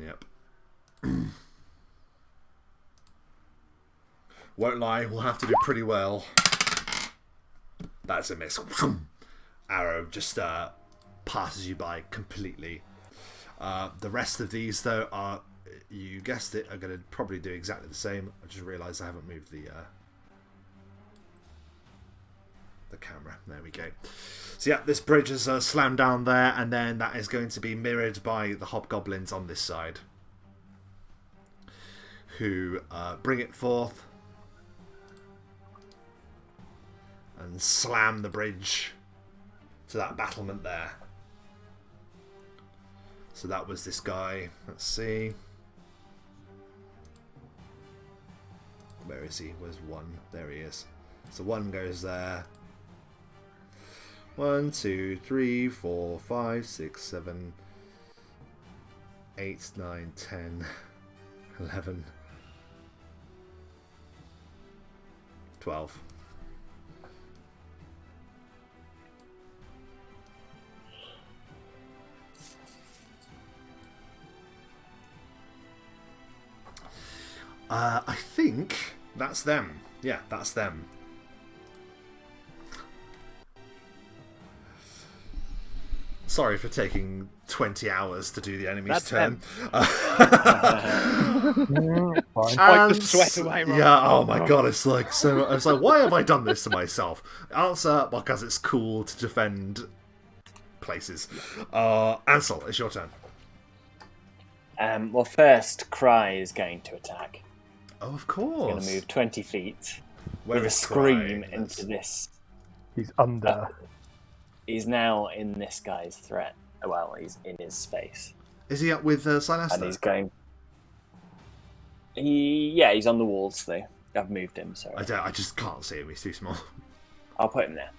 Yep. Won't lie, we'll have to do pretty well. That's a miss. Arrow just passes you by completely. The rest of these, though, are, you guessed it, are going to probably do exactly the same. I just realised I haven't moved the camera. There we go. So yeah, this bridge is slammed down there, and then that is going to be mirrored by the hobgoblins on this side, who bring it forth and slam the bridge to that battlement there. So that was this guy. Let's see. Where is he? Where's one? There he is. So one goes there. 1, 2, 3, 4, 5, 6, 7, 8, 9, 10, 11, 12. I think that's them. Yeah, that's them. Sorry for taking 20 hours to do the enemy's That's turn. Wipe the sweat away, Rob. Yeah, oh my god, it's like so. I was like, why have I done this to myself? Answer, because it's cool to defend places. Ansel, it's your turn. Well, first, Cry is going to attack. Oh, of He's course. going to move 20 feet Where with a is scream Cry? into this. He's under. He's now in this guy's threat. Well, he's in his space. Is he up with And Silas? he's going... he's on the walls, though. I've moved him, sorry. I just can't see him. He's too small. I'll put him there.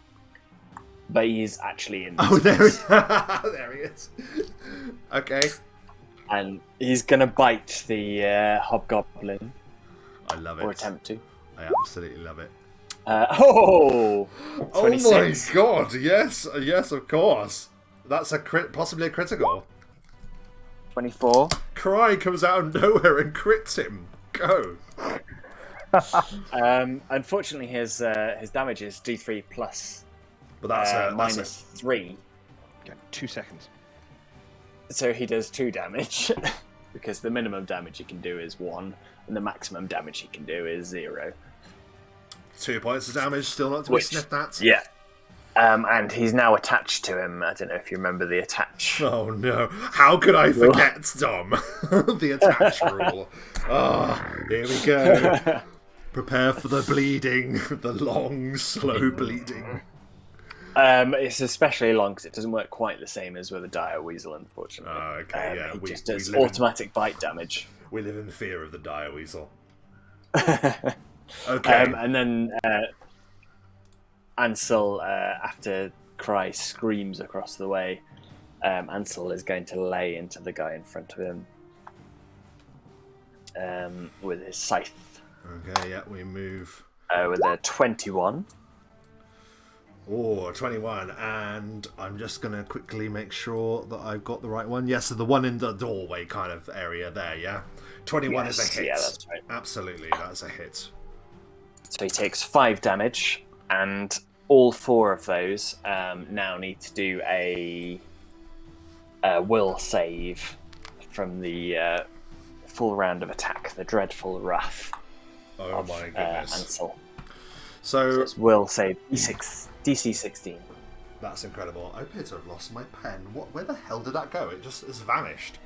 But he's actually in this Oh, there space. there he is. Okay. And he's going to bite the hobgoblin. I love it. Or attempt to. I absolutely love it. 26. Oh my god, yes, of course. That's possibly a critical. 24. Cry comes out of nowhere and crits him. Go. Unfortunately, his damage is D3 plus But that's minus 3. Okay, 2 seconds. So he does 2 damage. Because the minimum damage he can do is 1, and the maximum damage he can do is 0. 2 points of damage, still not to be sniffed at. Yeah. And he's now attached to him. I don't know if you remember the attach. Oh no. How could I forget, Tom? The attach rule. Here we go. Prepare for the bleeding. The long, slow bleeding. It's especially long because it doesn't work quite the same as with a dire weasel, unfortunately. Okay, yeah. He We just does live automatic bite damage. we live in fear of the dire weasel. Okay. And then Ansel, after Cry screams across the way, Ansel is going to lay into the guy in front of him with his scythe. Okay, yeah, we move. With a 21. Oh, 21, and I'm just going to quickly make sure that I've got the right one. Yes, so the one in the doorway kind of area there, yeah? 21 is a hit. Yeah, that's right. Absolutely, that's a hit. So he takes 5 damage, and all 4 of those now need to do a will save from the full round of attack, the dreadful wrath Oh my goodness. Ansel. So It's will save DC 16. that's incredible. I appear to have lost my pen. Where the hell did that go? It just has vanished.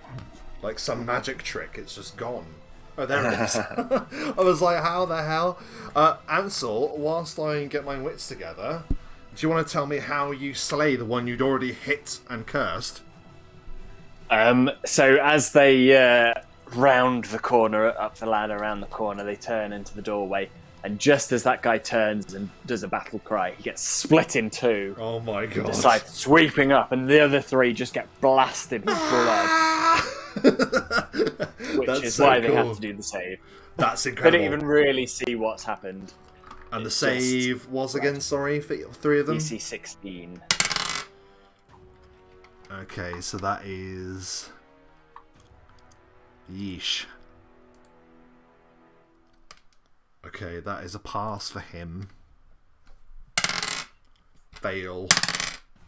Like some magic trick, it's just gone. Oh, there it is. I was like, how the hell? Ansel, whilst I get my wits together, do you want to tell me how you slay the one you'd already hit and cursed? So as they round the corner, up the ladder, around the corner, they turn into the doorway. And just as that guy turns and does a battle cry, he gets split in two. Oh my god. The scythe sweeping up, and the other three just get blasted with blood. Which That's is so why they cool. have to do the save. That's They incredible. don't even really see what's happened. And the It's save just was again, sorry, for three of them? DC 16. Okay, so that is... Yeesh. Okay, that is a pass for him. Fail.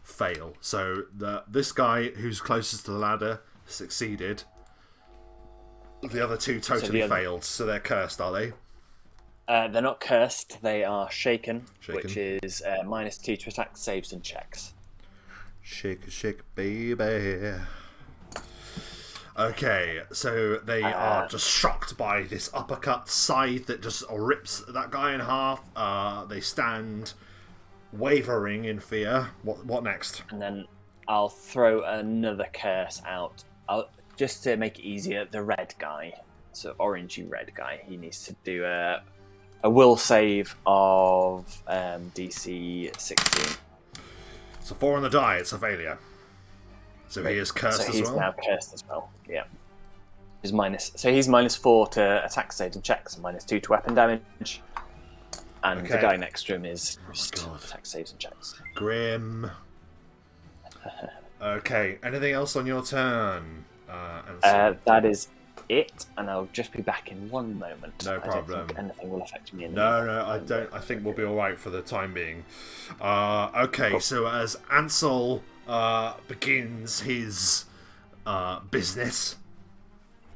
Fail. So this guy who's closest to the ladder succeeded. The other two totally failed, so they're cursed, are they? They're not cursed, they are shaken, Shaken. which is -2 to attack, saves, and checks. Shake, shake, baby. Okay, so they are just shocked by this uppercut scythe that just rips that guy in half. They stand wavering in fear. What next? And then I'll throw another curse out. Just to make it easier, the red guy, so orangey red guy, he needs to do a will save of DC 16. So 4 on the die, it's a failure. So he is cursed so as he's well? now cursed as well, yeah. He's -4 to attack, saves, and checks, and -2 to weapon damage. And the Okay. guy next to him is just God. attack, saves, and checks. Grim. Okay, anything else on your turn? That is it, and I'll just be back in one moment. No I problem. don't think anything will affect me. No, I don't. I think we'll be all right for the time being. Okay, cool. So as Ansel begins his business,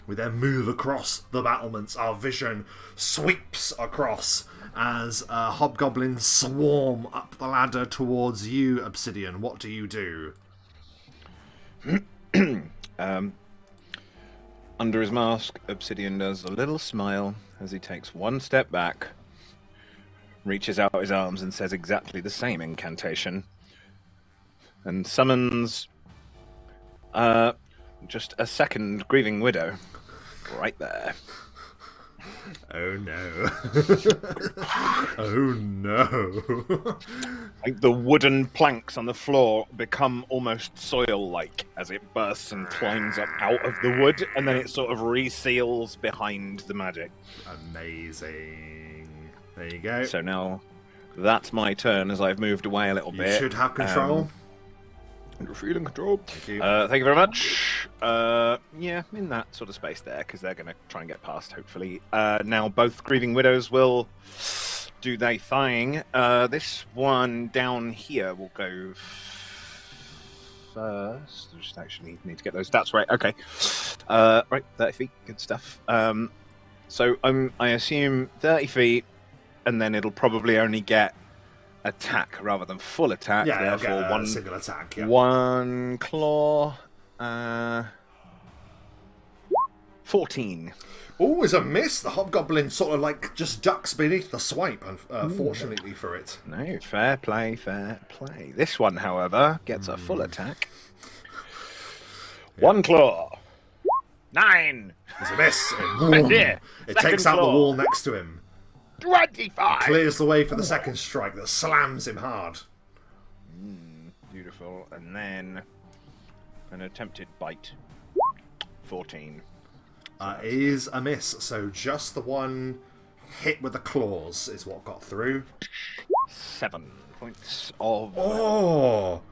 we then move across the battlements. Our vision sweeps across as hobgoblins swarm up the ladder towards you, Obsidian. What do you do? Under his mask, Obsidian does a little smile as he takes one step back, reaches out his arms and says exactly the same incantation, and summons just a second grieving widow right there. Oh no. Oh no. Like the wooden planks on the floor become almost soil-like as it bursts and climbs up out of the wood, and then it sort of reseals behind the magic. Amazing. There you go. So now that's my turn as I've moved away a little You bit. should have control. You're feeling control. Thank you. Thank you very much. Yeah, in that sort of space there, because they're going to try and get past, hopefully. Now both Grieving Widows will do their thing. This one down here will go first. I just actually need to get those stats right. Okay. Right, 30 feet. Good stuff. So I assume 30 feet, and then it'll probably only get attack rather than full attack. Yeah, therefore I'll get one single attack. Yeah. one claw. 14. Oh, it's a miss. The hobgoblin sort of like just ducks beneath the swipe, unfortunately for it. No, fair play, fair play. This one, however, gets a full attack. One claw. 9. It's a miss. Yeah. It Second takes out the claw. wall next to him. 25. Clears the way for the second strike that slams him hard. Beautiful. And then an attempted bite. 14. Is a miss. So just the one hit with the claws is what got through. 7 points of Oh!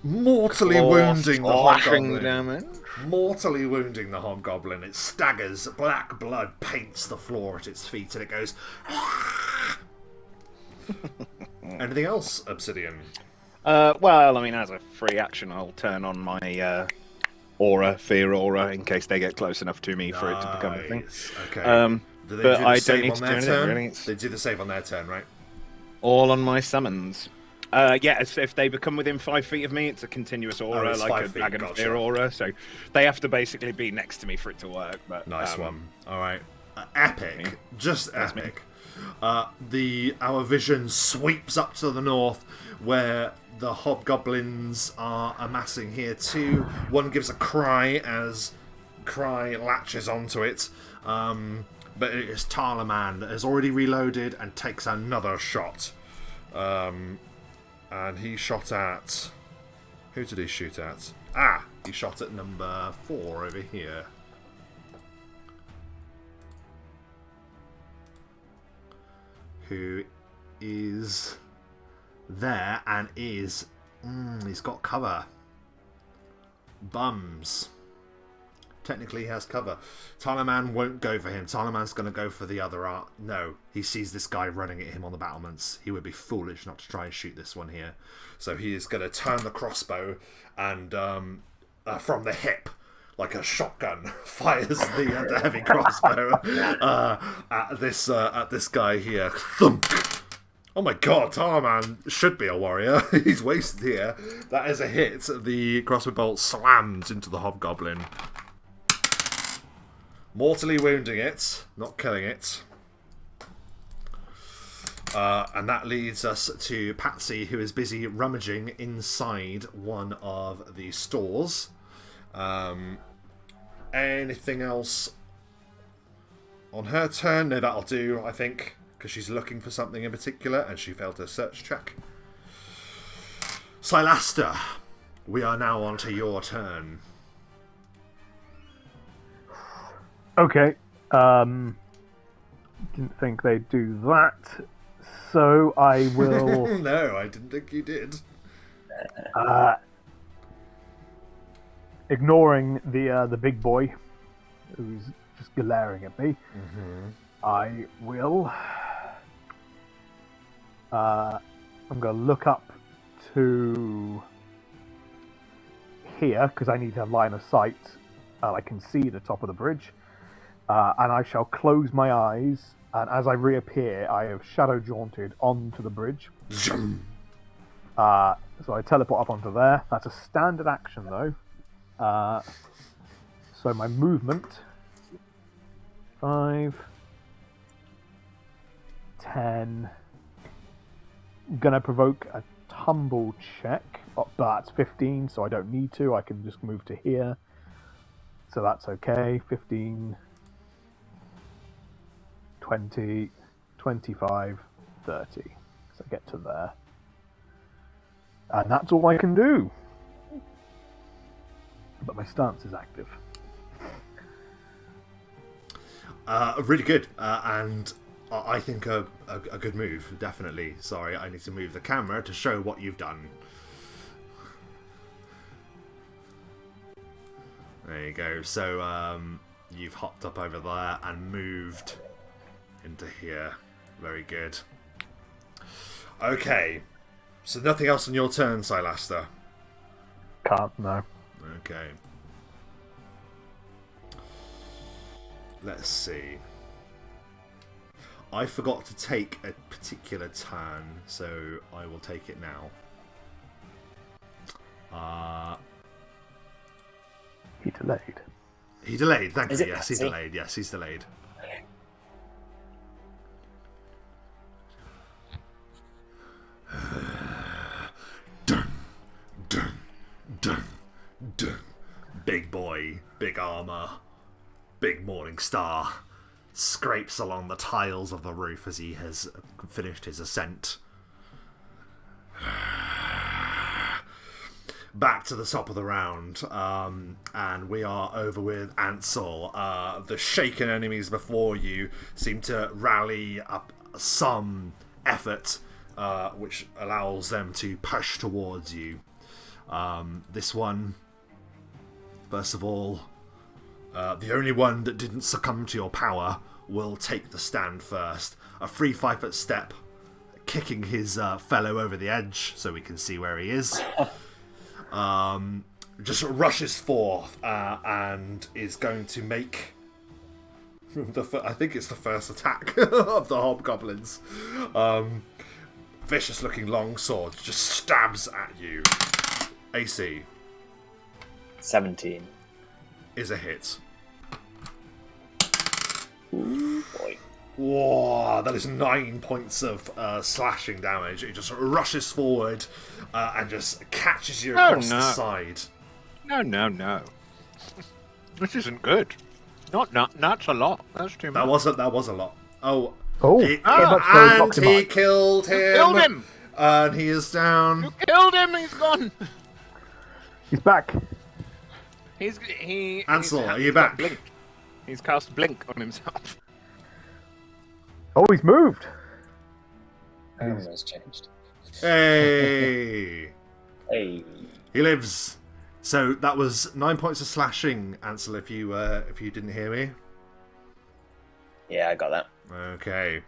Mortally claw wounding the slashing hobgoblin. damage. Mortally wounding the hobgoblin. It staggers. Black blood paints the floor at its feet, and it goes. Anything else, Obsidian? Well, I mean, as a free action, I'll turn on my fear aura, in case they get close enough to me for it to become a thing. Nice. Okay. But Do they do the I save don't need on to do their anything, turn? really. It's They do the save on their turn, right? all on my summons. Yeah, if they become within 5 feet of me, it's a continuous aura, it's like 5 a feet, dragon gotcha. fear aura. So they have to basically be next to me for it to work. But Nice one. All right. Epic. Just That's me. epic. Our vision sweeps up to the north, where the hobgoblins are amassing here too. One gives a cry as Cry latches onto it. but it is Talaman that has already reloaded and takes another shot. And he shot at... Who did he shoot at? He shot at number 4 over here. Who is there and is... he's got cover. Bums. Technically he has cover. Talaman won't go for him. Talaman's going to go for the other art. No, he sees this guy running at him on the battlements. He would be foolish not to try and shoot this one here. So he is going to turn the crossbow and from the hip, like a shotgun, fires the heavy crossbow at this guy here. Thunk! Oh my god, Talaman should be a warrior. He's wasted here. That is a hit. The crossbow bolt slams into the hobgoblin, mortally wounding it, not killing it. And that leads us to Patsy, who is busy rummaging inside one of the stores. Anything else on her turn? No, that'll do, I think, because she's looking for something in particular, and she failed her search check. Silaster, we are now on to your turn. Okay. Didn't think they'd do that, so I will. No, I didn't think you did. Ignoring the big boy, who's just glaring at me, I will. I'm going to look up to here because I need to have line of sight. I can see the top of the bridge. And I shall close my eyes, and as I reappear, I have shadow jaunted onto the bridge. So I teleport up onto there. That's a standard action, though. So my movement... 5... 10... I'm going to provoke a tumble check, but that's 15, so I don't need to. I can just move to here. So that's okay. 15... 20, 25, 30. So I get to there. And that's all I can do. But my stance is active. Really good. And I think a good move, definitely. Sorry, I need to move the camera to show what you've done. There you go. So you've hopped up over there and moved into here. Very good. Okay. So nothing else on your turn, Silaster? Can't, no. Okay. Let's see. I forgot to take a particular turn, so I will take it now. He delayed. He delayed, thank Is you. it Yes, he's Patsy? delayed. Yes, he's delayed. Dun, dun, dun, dun. Big boy, big armor, big morning star scrapes along the tiles of the roof as he has finished his ascent. Back to the top of the round, and we are over with Ansel. The shaken enemies before you seem to rally up some effort, which allows them to push towards you. This one, first of all, the only one that didn't succumb to your power will take the stand first. A free 5-foot step, kicking his fellow over the edge so we can see where he is. Just rushes forth and is going to make I think it's the first attack of the hobgoblins. Vicious looking long sword just stabs at you. AC 17. is a hit. Ooh, boy. Whoa, that is 9 points of slashing damage. It just rushes forward and just catches you across the side. No. This isn't good. Not a lot. That's too much. That was a lot. Oh. Oh, He, much so and knocked him he out. killed him. Killed him! And he is down. You killed him. He's gone. He's back. Ansel, are you back? Blink. He's cast blink on himself. Oh, he's moved. Has changed. Hey. Hey. He lives. So that was 9 points of slashing, Ansel, if you didn't hear me. Yeah, I got that. Okay.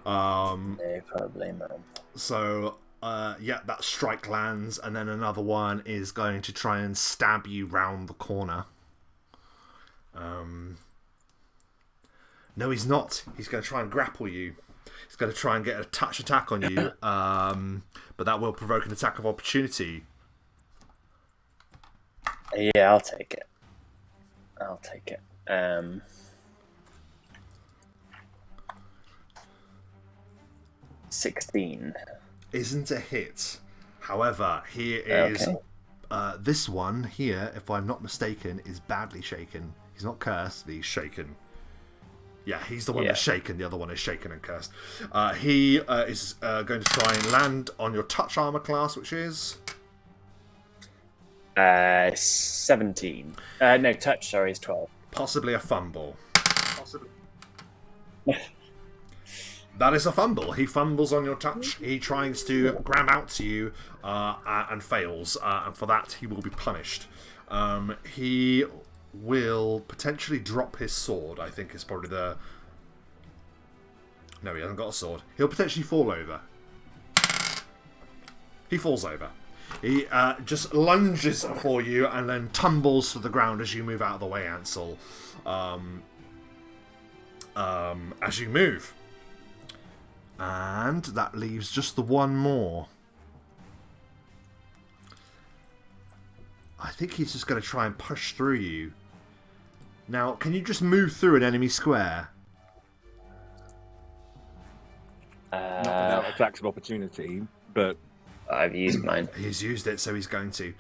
No problem. So, yeah, that strike lands, and then another one is going to try and stab you round the corner. No, he's not. He's going to try and grapple you. He's going to try and get a touch attack on you, but that will provoke an attack of opportunity. Yeah, I'll take it. 16. Isn't a hit. However, here is... Okay. This one here, if I'm not mistaken, is badly shaken. He's not cursed, he's shaken. Yeah, he's the one that's shaken. The other one is shaken and cursed. He is going to try and land on your touch armor class, which is... 17. No, touch, sorry, is 12. Possibly a fumble. That is a fumble. He fumbles on your touch. He tries to grab out to you and fails. And for that, he will be punished. He will potentially drop his sword, I think is probably the... No, he hasn't got a sword. He'll potentially fall over. He falls over. He just lunges for you and then tumbles to the ground as you move out of the way, Ansel. As you move. And that leaves just the one more. I think he's just going to try and push through you. Now, can you just move through an enemy square? Not without attacks of opportunity, but... I've used mine. He's used it, so he's going to.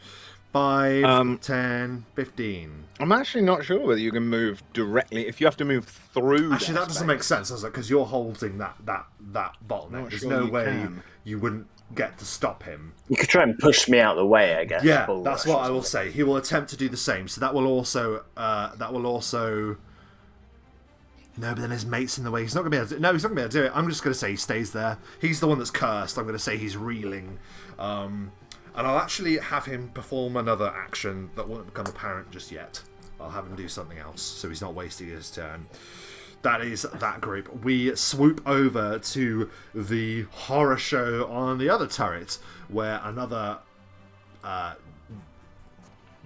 5, 10, 15. I'm actually not sure whether you can move directly. If you have to move through... Actually, that doesn't make sense, does it? Because you're holding that bottleneck. There's no way you wouldn't get to stop him. You could try and push me out of the way, I guess. Yeah, that's what I will say. He will attempt to do the same. So that will also... No, but then his mate's in the way. He's not going to be able to do it. No, he's not going to be able to do it. I'm just going to say he stays there. He's the one that's cursed. I'm going to say he's reeling. And I'll actually have him perform another action that won't become apparent just yet. I'll have him do something else, so he's not wasting his turn. That is that group. We swoop over to the horror show on the other turret, where another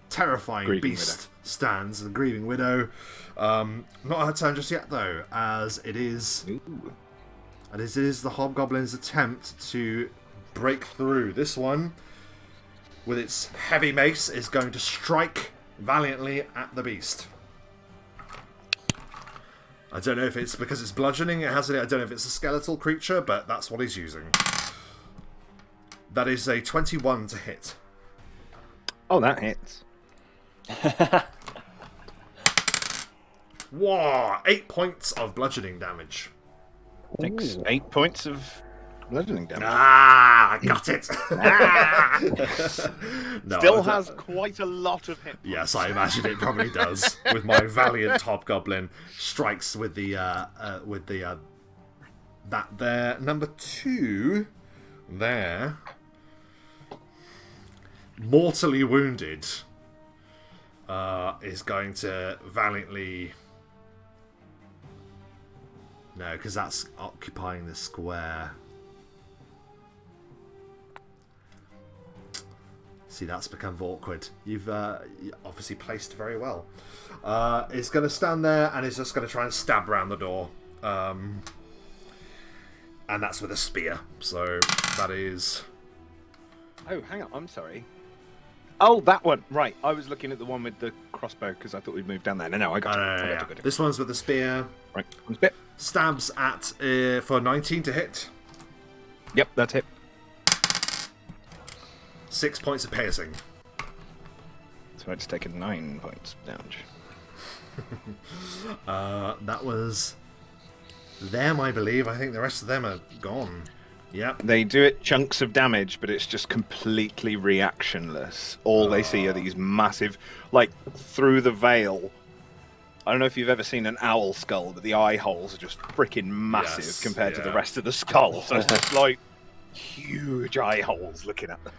terrifying Grieving beast stands, the Grieving Widow. Not her turn just yet, though, as it is... Ooh. And it is the Hobgoblin's attempt to break through. This one, with its heavy mace, is going to strike valiantly at the beast. I don't know if it's because it's bludgeoning. I don't know if it's a skeletal creature, but that's what he's using. That is a 21 to hit. Oh, that hits. Wow! 8 points of bludgeoning damage. Takes 8 points of bludgeoning damage. Ah, got it. No, Still has quite a lot of hit. Yes, I imagine it probably does. With my valiant hobgoblin strikes with the that there number 2 there, mortally wounded, is going to valiantly. No, because that's occupying the square. See, that's become awkward. You've obviously placed very well. It's going to stand there and it's just going to try and stab around the door. And that's with a spear. So that is... Oh, hang on. I'm sorry. Oh, that one. Right. I was looking at the one with the crossbow because I thought we'd moved down there. No, I got it. Yeah. This one's with the spear. Right. One's bit. Stabs at for 19 to hit. Yep, that's it. 6 points of piercing. So it's taken 9 points of damage. That was them, I believe. I think the rest of them are gone. Yep. They do it chunks of damage, but it's just completely reactionless. All they see are these massive, like, through the veil. I don't know if you've ever seen an owl skull, but the eye holes are just freaking massive compared to the rest of the skull. So it's just like huge eye holes looking at them.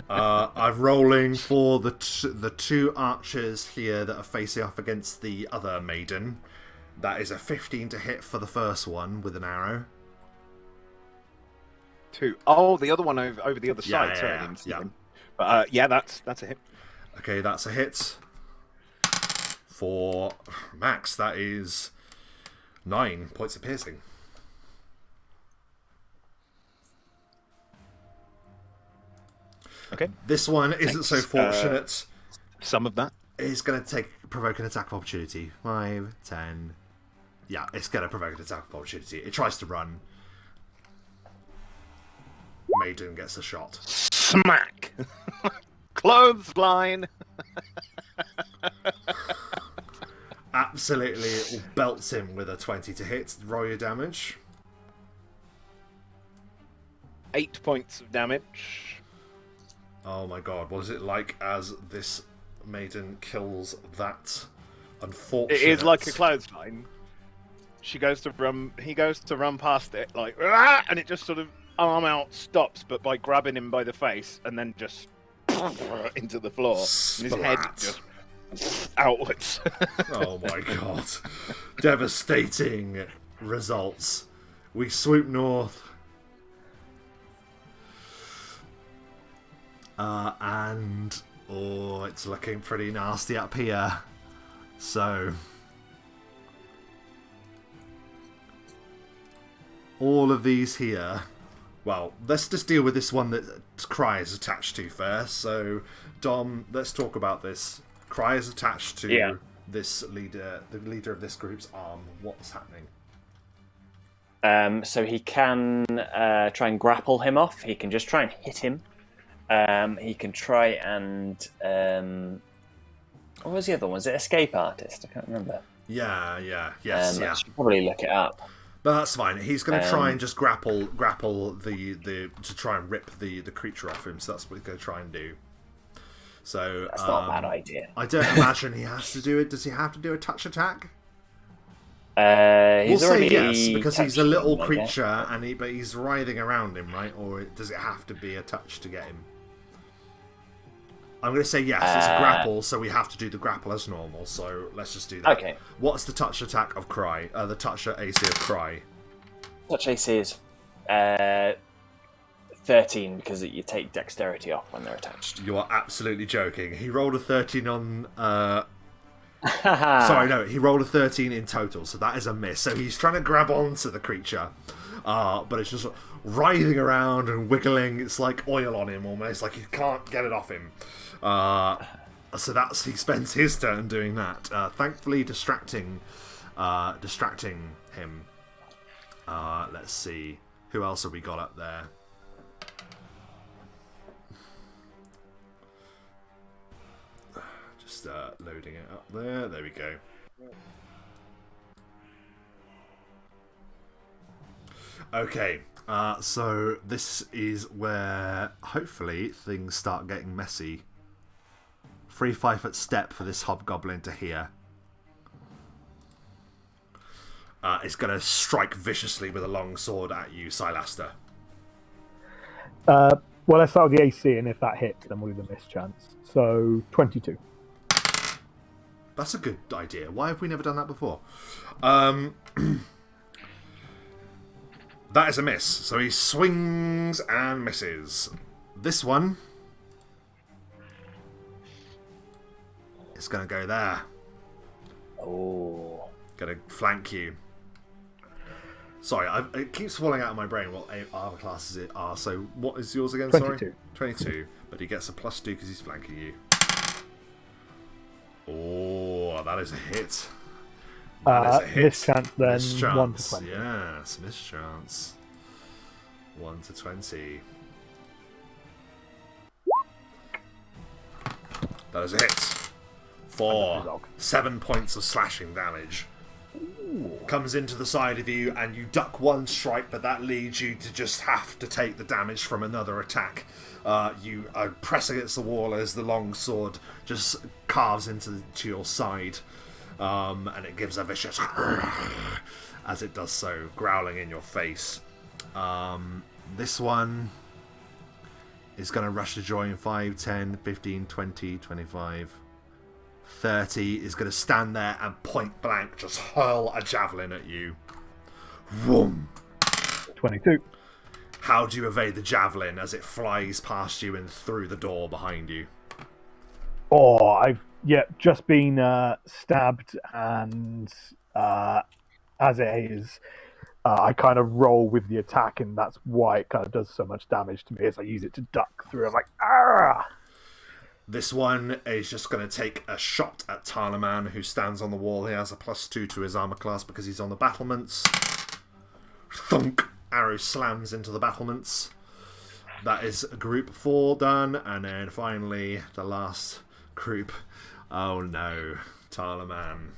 I'm rolling for the two archers here that are facing off against the other maiden. That is a 15 to hit for the first one with an arrow. 2. Oh, the other one over the other side. Sorry, I didn't see them. But yeah, that's a hit. Okay, that's a hit. For Max, that is 9 points of piercing. Okay. This one isn't so fortunate. Some of that. It's going to provoke an attack of opportunity. 5, 10. Yeah, it's going to provoke an attack of opportunity. It tries to run. Maiden gets a shot. Smack! Clothesline! Absolutely belts him with a 20 to hit. Roll your damage. 8 points of damage. Oh my god, what is it like as this maiden kills that unfortunate... It is like a clothesline. He goes to run past it, like, "Ah!" And it just sort of, arm out, stops, but by grabbing him by the face, and then just into the floor. And his head just outwards. Oh my god. Devastating results. We swoop north. And it's looking pretty nasty up here. So all of these here. Well, let's just deal with this one that Cry is attached to first. So Dom, let's talk about this. Cry is attached to this leader, the leader of this group's arm. What's happening? So he can try and grapple him off. He can just try and hit him. He can try and... what was the other one? Was it Escape Artist? I can't remember. Yes. I should probably look it up. But that's fine. He's going to try and just grapple the to try and rip the creature off him. So that's what he's going to try and do. So that's not a bad idea. I don't imagine he has to do it. Does he have to do a touch attack? He's we'll already say yes because he's a little him, creature but he's writhing around him, right? Or does it have to be a touch to get him? I'm going to say yes. It's a grapple, so we have to do the grapple as normal. So let's just do that. Okay. What's the touch attack of Cry? The touch AC of Cry. Touch AC is 13 because you take dexterity off when they're attached. You are absolutely joking. He rolled a 13 on... Sorry, no. He rolled a 13 in total, so that is a miss. So he's trying to grab onto the creature, but it's just writhing around and wiggling. It's like oil on him almost. Like he can't get it off him. So he spends his turn doing that. Thankfully, distracting him. Let's see. Who else have we got up there? Just loading it up there. There we go. Okay. So this is where hopefully things start getting messy. 3 5-foot step for this hobgoblin to here. It's going to strike viciously with a long sword at you, Silaster. Well, let's start with the AC, and if that hits, then we'll do the miss chance. So, 22. That's a good idea. Why have we never done that before? That is a miss. So he swings and misses. This one is going to go there. Oh. Going to flank you. Sorry, it keeps falling out of my brain what other classes are. So what is yours again? 22. Sorry? 22. But he gets a +2 because he's flanking you. Oh, that is a hit. That is a hit. Mischance then, Mischance. 1 to 20. Yes, mischance. 1 to 20. That is a hit. for 7 points of slashing damage. Comes into the side of you, and you duck one strike, but that leads you to just have to take the damage from another attack. You press against the wall as the long sword just carves into your side, and it gives a vicious as it does so, growling in your face. This one is going to rush to join 5, 10, 15, 20, 25, 30. Is going to stand there and point blank just hurl a javelin at you. Whoom. 22. How do you evade the javelin as it flies past you and through the door behind you? Oh, I've just been stabbed, and as it is, I kind of roll with the attack, and that's why it kind of does so much damage to me as I use it to duck through. I'm like, ah! This one is just going to take a shot at Tarleman, who stands on the wall. He has a +2 to his armor class because he's on the battlements. Thunk! Arrow slams into the battlements. That is group 4 done, and then finally the last group. Oh no, Tarleman.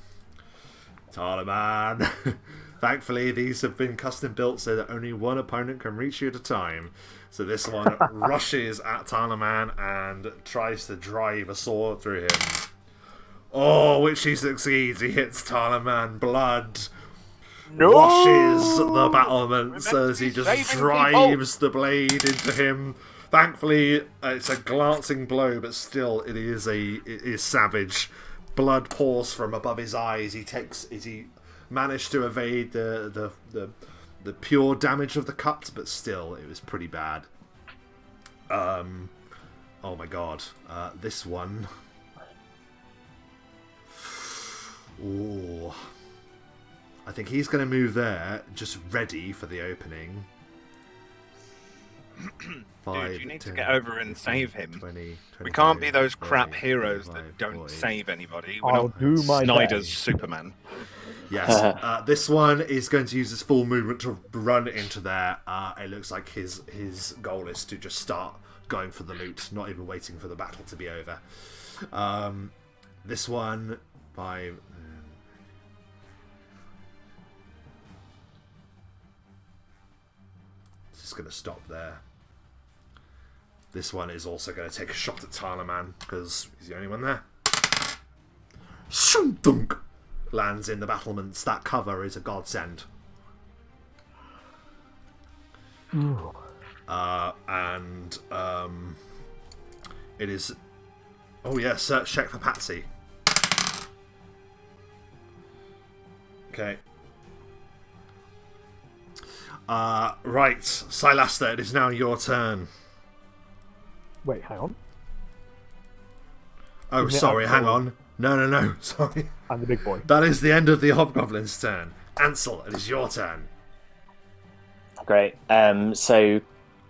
Thankfully, these have been custom built so that only one opponent can reach you at a time. So this one rushes at Tarleman and tries to drive a sword through him. Oh, which he succeeds. He hits Tarleman. Blood washes the battlements as he just drives the blade into him. Thankfully, it's a glancing blow, but still, it is savage. Blood pours from above his eyes. He managed to evade the pure damage of the cut, but still, it was pretty bad. Oh my god, this one. Ooh. I think he's going to move there, just ready for the opening. 5, Dude, you need 10, to get over and 15, save him. 20, We can't be 25, those crap 30, heroes that 35, don't 40. save anybody. We're I'll not do my Snyder's best. Superman. Yes, this one is going to use his full movement to run into there. It looks like his goal is to just start going for the loot, not even waiting for the battle to be over. This one, 5... Just going to stop there. This one is also going to take a shot at Tarleman because he's the only one there. Shunk! Lands in the battlements. That cover is a godsend. It is. Oh yeah, search check for Patsy. Okay. Right, Silasta, it is now your turn. Wait, hang on. Oh, Isn't it sorry, hang Ansel? on. No, sorry. I'm the big boy. That is the end of the Hobgoblin's turn. Ansel, it is your turn. Great. So,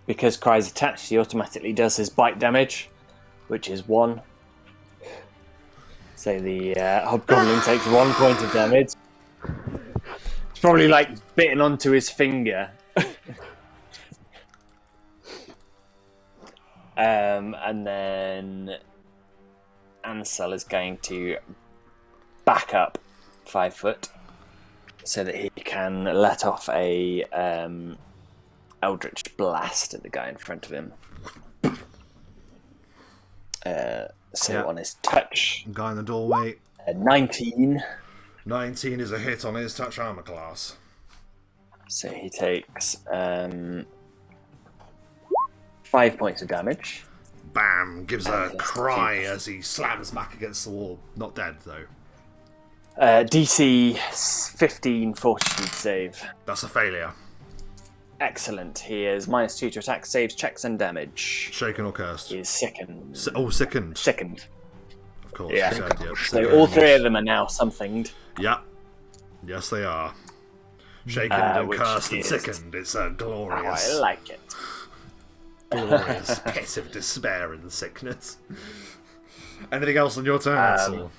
because Cry's attached, he automatically does his bite damage, which is 1. So the Hobgoblin takes 1 point of damage. It's probably like bitten onto his finger. And then Ansel is going to back up 5 foot so that he can let off a Eldritch Blast at the guy in front of him. On his touch, Guy in the doorway. 19. 19 is a hit on his touch armor class. So he takes 5 points of damage. Bam! Gives a Yes, cry Jesus. as he slams back against the wall. Not dead, though. DC 15 Fortitude save. That's a failure. Excellent. He is -2 to attack, saves, checks, and damage. Shaken or cursed? He is sickened. Sickened. Sickened. Of course. Yeah. You said, yeah, So sickened. all 3 of them are now somethinged. Yeah. Yes, they are. Shaken and which cursed and is- sickened. It's a Oh, glorious, I like it. glorious pit of despair and sickness. Anything else on your turn, Ansel?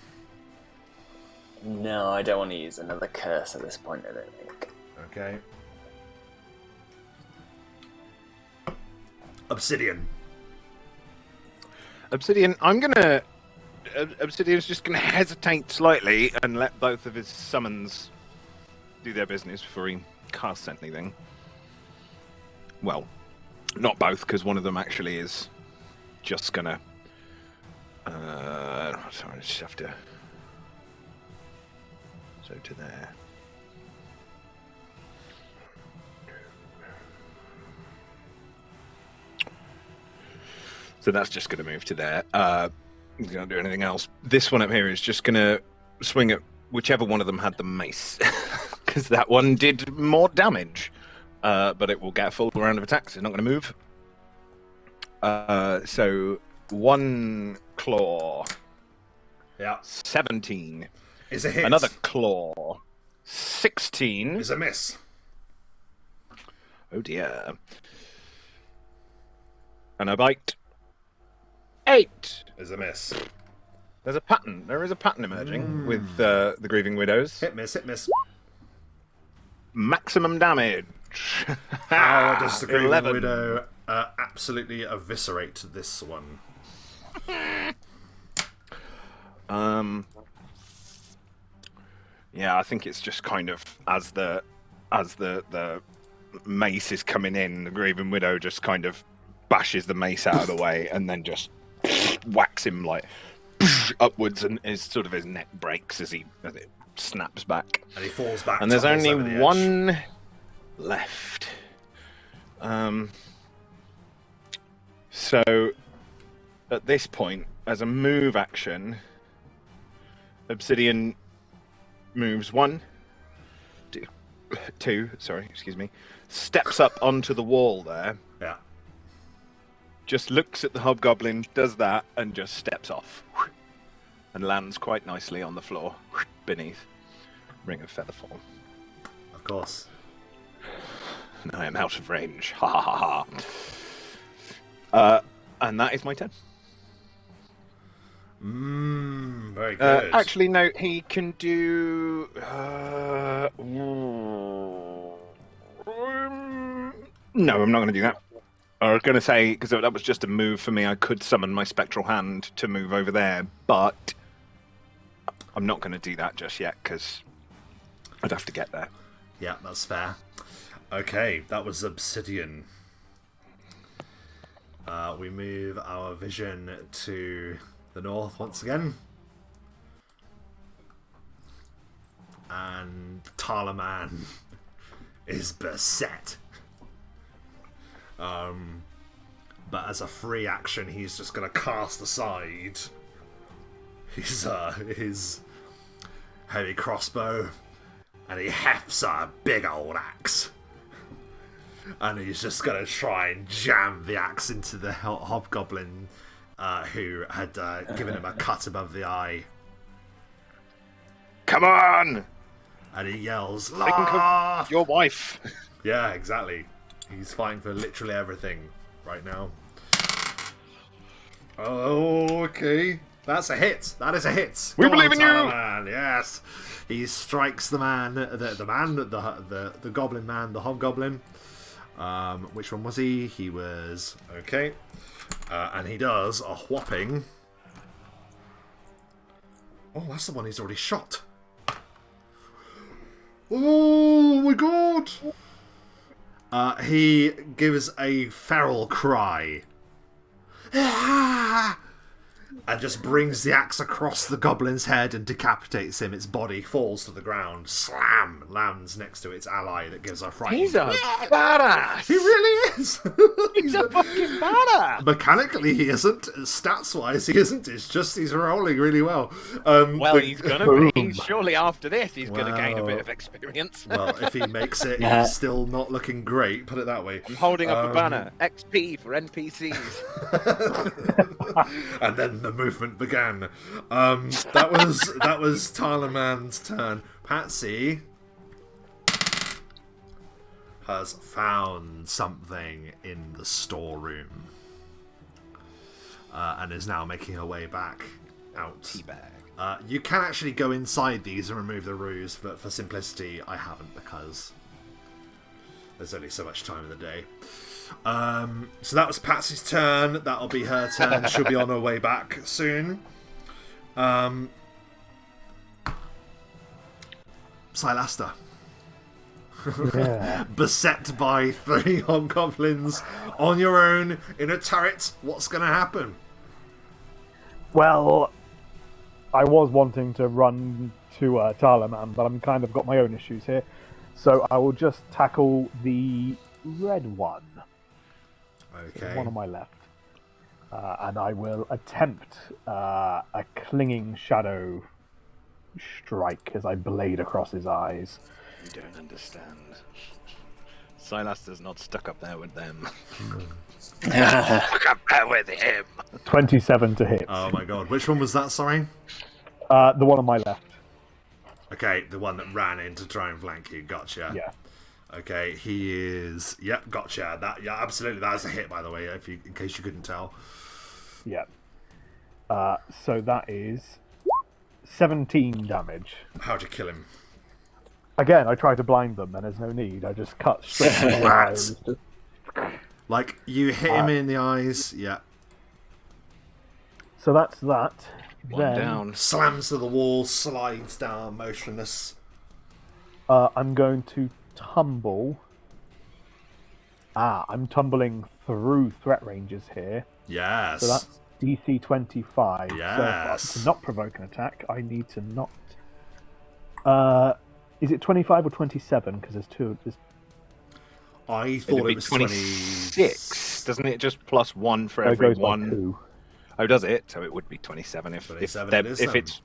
No, I don't want to use another curse at this point, I don't think. Okay. Obsidian. Obsidian, I'm gonna Obsidian's just going to hesitate slightly and let both of his summons do their business before he casts anything. Well, not both, because one of them actually is just going to... sorry, I just have to... So to there. So that's just going to move to there. He's going to do anything else. This one up here is just going to swing at whichever one of them had the mace, because that one did more damage. But it will get a full round of attacks. It's not going to move. So one claw. Yeah. 17. Is a hit. Another claw. 16. Is a miss. Oh dear. And a bite. 8. Is a miss. There's a pattern. There is a pattern emerging with the Grieving Widows. Hit miss, hit miss. Maximum damage. How does the Grieving 11. Widow absolutely eviscerate this one? Yeah, I think it's just kind of as the mace is coming in, the Grieving Widow just kind of bashes the mace out of the way and then just whacks him like upwards, and his neck breaks as it snaps back. And he falls back. And there's only over the one left. So at this point, as a move action, Obsidian moves 2, steps up onto the wall there, Yeah. just looks at the hobgoblin, does that, and just steps off. And lands quite nicely on the floor beneath Ring of Featherfall. Of course. I am out of range. Ha ha ha ha. And that is my turn. Very good. Actually, no, he can do... No, I'm not going to do that. I was going to say, because that was just a move for me, I could summon my Spectral Hand to move over there, but I'm not going to do that just yet, because I'd have to get there. Yeah, that's fair. Okay, that was Obsidian. We move our vision to the north once again. And Talaman is beset. But as a free action, he's just going to cast aside his heavy crossbow, and he hefts a big old axe. And he's just going to try and jam the axe into the hobgoblin who had given him a cut above the eye. Come on! And he yells, Think "Loth!" of your wife. Yeah, exactly. He's fighting for literally everything right now. Oh, okay. That's a hit. That is a hit. We Go believe on, in you! Talaman. Yes. He strikes the man, the goblin man, the hobgoblin. Which one was he? He was... Okay. And he does a whopping... Oh, that's the one he's already shot. Oh, my God! He gives a feral cry. Ah! And just brings the axe across the goblin's head and decapitates him. Its body falls to the ground. Slam! Lands next to its ally that gives a fright. He's a badass! He really is! He's a fucking badass! Mechanically, he isn't. Stats-wise, he isn't. It's just he's rolling really well. He's gonna be. Surely after this, he's gonna gain a bit of experience. Well, if he makes it, he's still not looking great, put it that way. I'm holding up a banner. XP for NPCs. And then the movement began. That was Talaman's turn. Patsy has found something in the storeroom and is now making her way back out. Teabag. You can actually go inside these and remove the ruse, but for simplicity, I haven't because there's only so much time in the day. So that was Patsy's turn. That'll be her turn. She'll be on her way back soon. Silaster. Yeah. Beset by 3 hobgoblins on your own in a turret. What's going to happen? Well, I was wanting to run to Talaman, but I'm kind of got my own issues here. So I will just tackle the red one. Okay. The one on my left. And I will attempt a clinging shadow strike as I blade across his eyes. You don't understand. Silaster's not stuck up there with them. Stuck up there with him. 27 to hit. Oh my god. Which one was that, sorry? The one on my left. Okay, the one that ran in to try and flank you. Gotcha. Yeah. Okay, he is... Yep, gotcha. That, yeah, absolutely. That is a hit, by the way, in case you couldn't tell. Yeah. So that is 17 damage. How'd you kill him? Again, I try to blind them, and there's no need. I just cut straight through the eyes. Like, you hit him in the eyes, yeah. So that's that. One Then, down. Slams to the wall, slides down, motionless. I'm going to tumble. I'm tumbling through threat ranges here. Yes. So that's DC 25. Yes. So to not provoke an attack, I need to not... is it 25 or 27? Because there's two... I thought it was 26. Doesn't it just plus 1 for it every goes by 1? 2. Oh, does it? So it would be 27 if 27 it is, if then. it's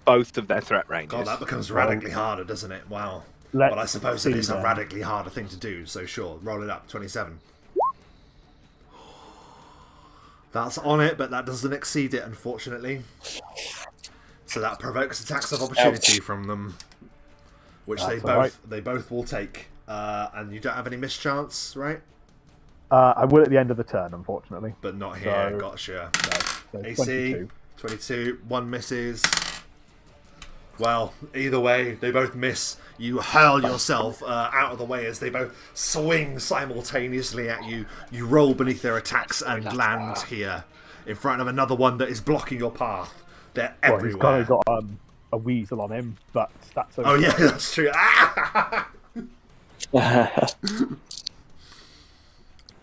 both of their threat ranges. God, that becomes radically harder, doesn't it? Wow. Let's But I suppose it see is a then. radically harder thing to do, so sure, roll it up. 27. That's on it, but that doesn't exceed it, unfortunately. So that provokes attacks of opportunity from them, which That's they both will take. And you don't have any mischance, right? I will at the end of the turn, unfortunately. But not here. So- Gotcha. So AC 22. 22. 1 misses. Well, either way, they both miss. You hurl yourself out of the way as they both swing simultaneously at you. You roll beneath their attacks and land here in front of another one that is blocking your path. They're Well, everywhere. he's kind of got a weasel on him, but that's okay. Oh yeah, that's true. Ah!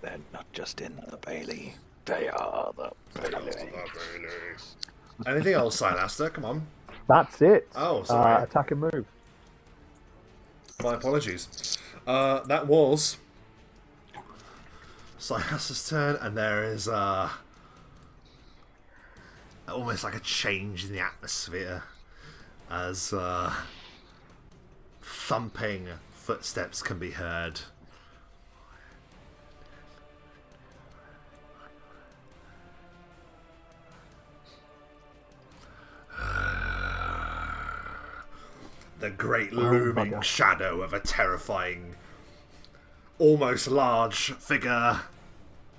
They're not just in the Bailey. They are the Bailey. Anything else, Silaster? Come on. That's it. Oh, sorry. Attack and move. My apologies. That was Silas's turn, and there is almost like a change in the atmosphere as thumping footsteps can be heard. The great looming bugger. shadow of a terrifying, almost large figure.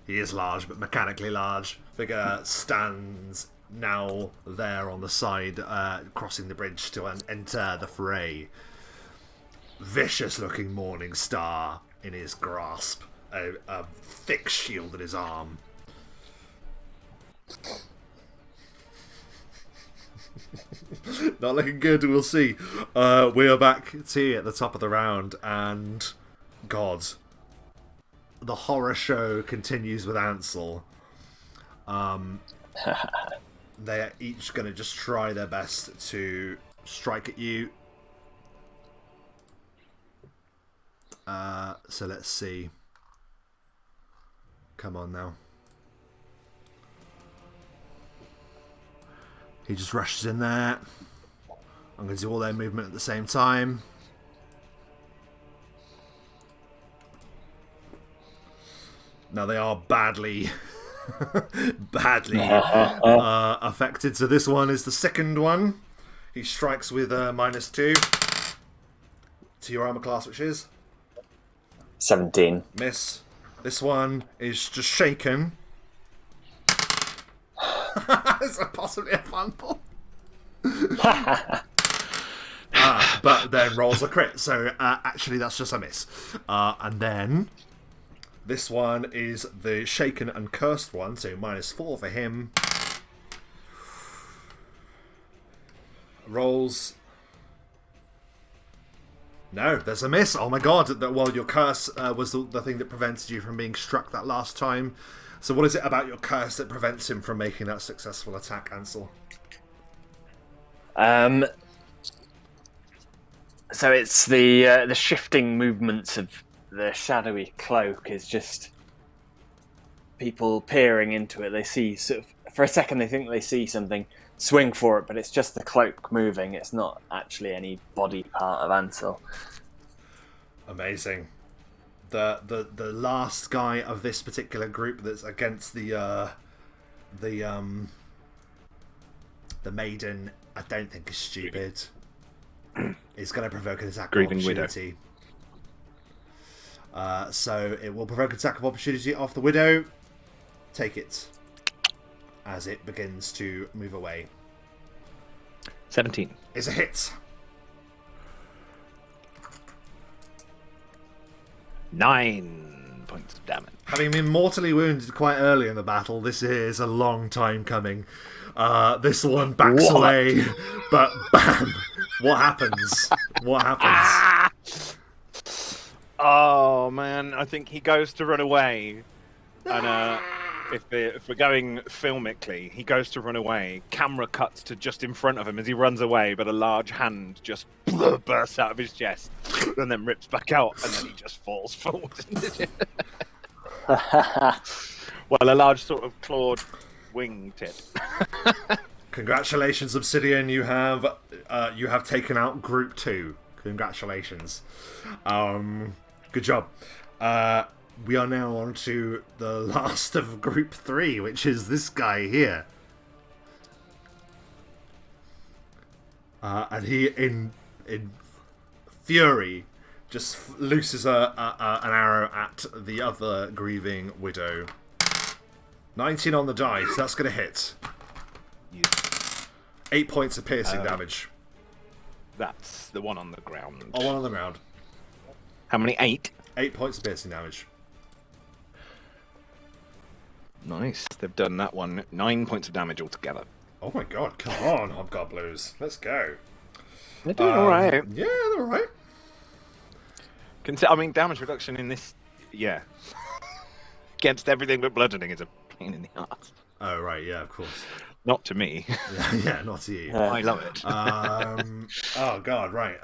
He is large, but mechanically large figure stands now there on the side, crossing the bridge to enter the fray. Vicious-looking morning star in his grasp, a thick shield at his arm. Not looking good, we'll see. We are back to you at the top of the round, and God, the horror show continues with Ansel. They are each going to just try their best to strike at you. So let's see. Come on now. He just rushes in there. I'm going to do all their movement at the same time. Now they are badly affected. So this one is the second one. He strikes with -2 to your armor class, which is 17. miss. This one is just shaken. Is that possibly a fumble? But then rolls a crit, so actually that's just a miss. And then this one is the shaken and cursed one, so -4 for him. rolls. No, there's a miss. Oh my god. Well, your curse was the thing that prevented you from being struck that last time. So what is it about your curse that prevents him from making that successful attack, Ansel? So it's the shifting movements of the shadowy cloak is just people peering into it. They see sort of, for a second they think they see something, swing for it, but it's just the cloak moving. It's not actually any body part of Ansel. Amazing. The last guy of this particular group that's against the maiden, I don't think is stupid. Is going to provoke an attack of opportunity. So it will provoke an attack of opportunity off the widow. Take it as it begins to move away. 17 is a hit. 9 points of damage. Having been mortally wounded quite early in the battle, this is a long time coming. This one backs away, but bam! What happens? What happens? Oh man, I think he goes to run away, and if we're going filmically, he goes to run away. Camera cuts to just in front of him as he runs away, but a large hand just bursts out of his chest and then rips back out, and then he just falls forward. Well, a large sort of clawed wing tip. Congratulations, Obsidian! You have taken out Group 2. Congratulations. Good job. We are now on to the last of Group 3, which is this guy here. And he, in fury, just looses an arrow at the other grieving widow. 19 on the dice. That's going to hit. 8 points of piercing damage. That's the one on the ground. Oh, one on the ground. How many? 8? 8 points of piercing damage. Nice. They've done that one. 9 points of damage altogether. Oh my god, come on, Hobgoblins. Let's go. They're doing alright. Yeah, they're alright. I mean, damage reduction in this... Yeah. Against everything but bludgeoning is a pain in the ass. Oh, right, yeah, of course. Not to me. Yeah, not to you. I love it. Oh god, right.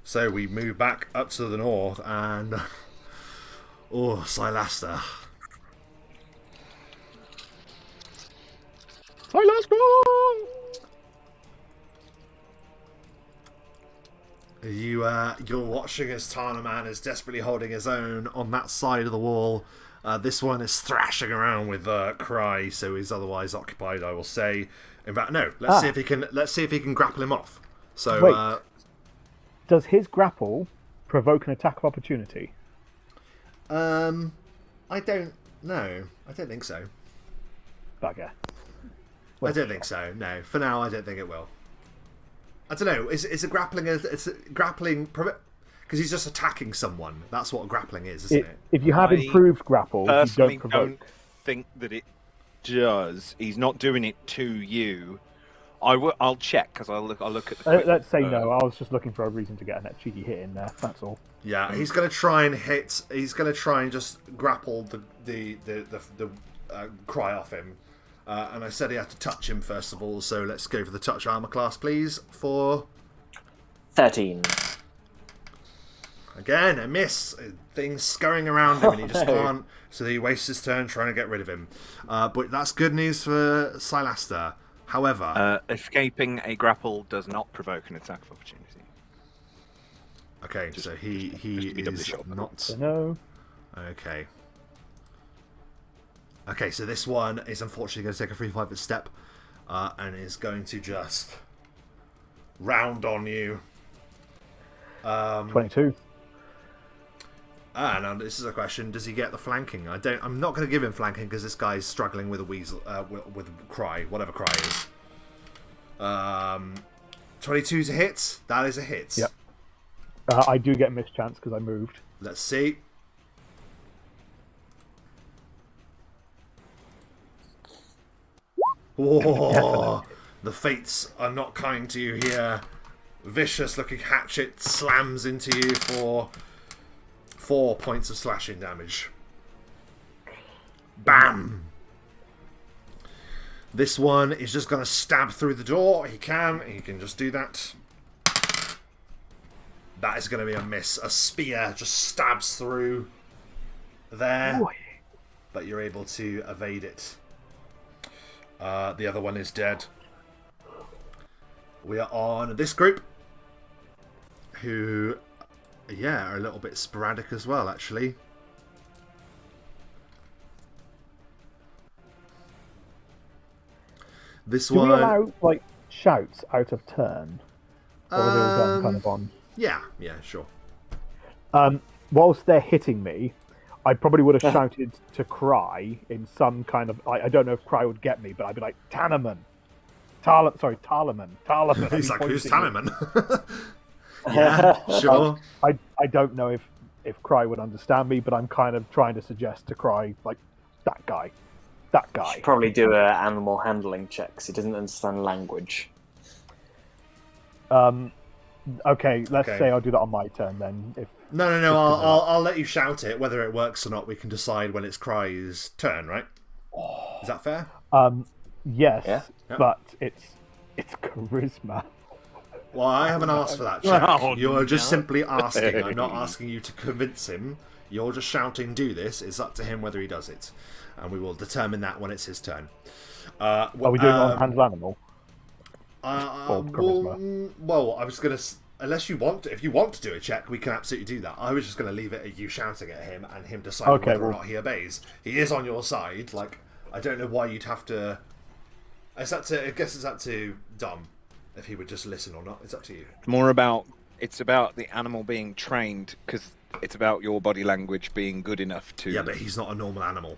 So we move back up to the north and... Oh, Silasta. You're watching as Tarnaman is desperately holding his own on that side of the wall. This one is thrashing around with Cry, so he's otherwise occupied, I will say. In fact, no. Let's see if he can grapple him off. So, wait. Does his grapple provoke an attack of opportunity? I don't know. I don't think so. Bugger. I don't think so. No, for now, I don't think it will. I don't know. Is it grappling? It's grappling because he's just attacking someone. That's what grappling is, isn't it? If you have improved grapple, you don't provoke. Don't think that it does. He's not doing it to you. I'll check because I'll look at the. Let's say no. I was just looking for a reason to get a cheeky hit in there. That's all. Yeah, he's going to try and hit. He's going to try and just grapple the Cry off him. And I said he had to touch him first of all, so let's go for the touch armor class, please. For 13. Again, a miss. Things scurrying around him, and he just can't. So he wastes his turn trying to get rid of him. But that's good news for Silasta. However, escaping a grapple does not provoke an attack of opportunity. Okay, so he is not. No. Okay. Okay, so this one is unfortunately going to take a 3-5 step and is going to just round on you. 22. Now this is a question: does he get the flanking? I'm not going to give him flanking because this guy's struggling with a weasel, with Cry, whatever Cry is. 22's a hit. That is a hit. Yep. I do get mischance because I moved. Let's see. Whoa, The fates are not kind to you here. Vicious-looking hatchet slams into you for 4 points of slashing damage. Bam! This one is just going to stab through the door. He can just do that. That is going to be a miss. A spear just stabs through there, but you're able to evade it. The other one is dead. We are on this group, who, are a little bit sporadic as well, actually. This Do one... we allow, like, shouts out of turn? Or are they all done kind of on? Yeah, sure. Whilst they're hitting me, I probably would have shouted to Cry in some kind of... I don't know if Cry would get me, but I'd be like, Tannerman! Talaman. He's like, who's Tannerman? Yeah, sure. I don't know if Cry would understand me, but I'm kind of trying to suggest to Cry, like, that guy. Should probably do a animal handling check, because he doesn't understand language. Okay, let's say I'll do that on my turn then. No. I'll let you shout it. Whether it works or not, we can decide when it's Cry's turn, right? Is that fair? Yes, Yeah. but it's charisma. Well, I haven't asked for that check. You're just simply asking. I'm not asking you to convince him. You're just shouting, do this. It's up to him whether he does it. And we will determine that when it's his turn. Are we doing it on handle animal? Well, I was going to... Unless you want to, if you want to do a check, we can absolutely do that. I was just going to leave it at you shouting at him and him deciding whether or not he obeys. He is on your side. Like, I don't know why you'd have to... I guess it's up to Dom, if he would just listen or not. It's up to you. It's about the animal being trained, because it's about your body language being good enough to... Yeah, but he's not a normal animal.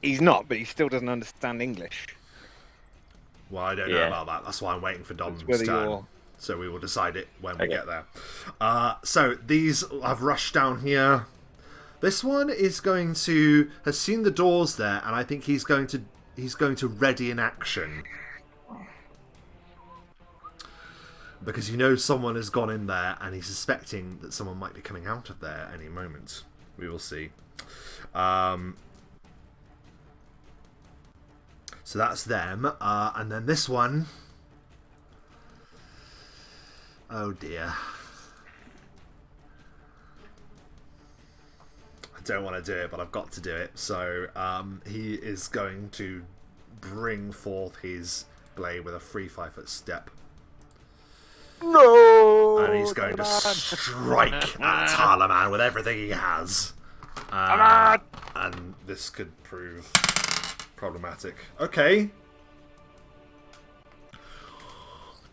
He's not, but he still doesn't understand English. Well, I don't know about that. That's why I'm waiting for Dom's turn. So we will decide it when we get there. So these have rushed down here. This one is has seen the doors there, and I think he's going to ready an action. Because he knows someone has gone in there, and he's suspecting that someone might be coming out of there any moment. We will see. So that's them. And then this one... Oh dear. I don't want to do it, but I've got to do it. So he is going to bring forth his blade with a free 5-foot step. No! And he's going to strike at Talaman with everything he has. And this could prove problematic. Okay.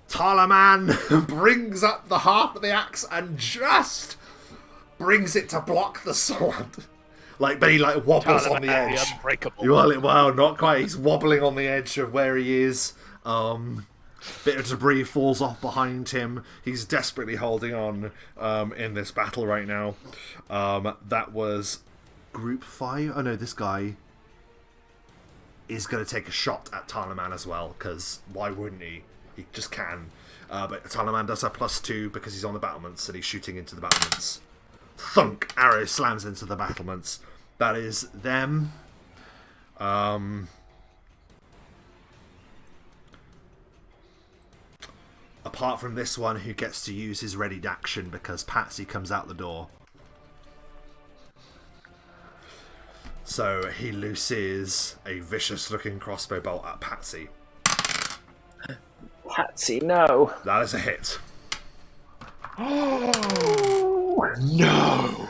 Talaman brings up the half of the axe and just brings it to block the sword. But he wobbles on the edge. The unbreakable. Well, not quite. He's wobbling on the edge of where he is. Bit of debris falls off behind him. He's desperately holding on in this battle right now. That was Group 5. Oh no, this guy is going to take a shot at Talaman as well, because why wouldn't he? He just can. But Talaman does have +2 because he's on the battlements and he's shooting into the battlements. Thunk! Arrow slams into the battlements. That is them. Apart from this one, who gets to use his readied action because Patsy comes out the door. So he looses a vicious-looking crossbow bolt at Patsy. Patsy, no. That is a hit. No!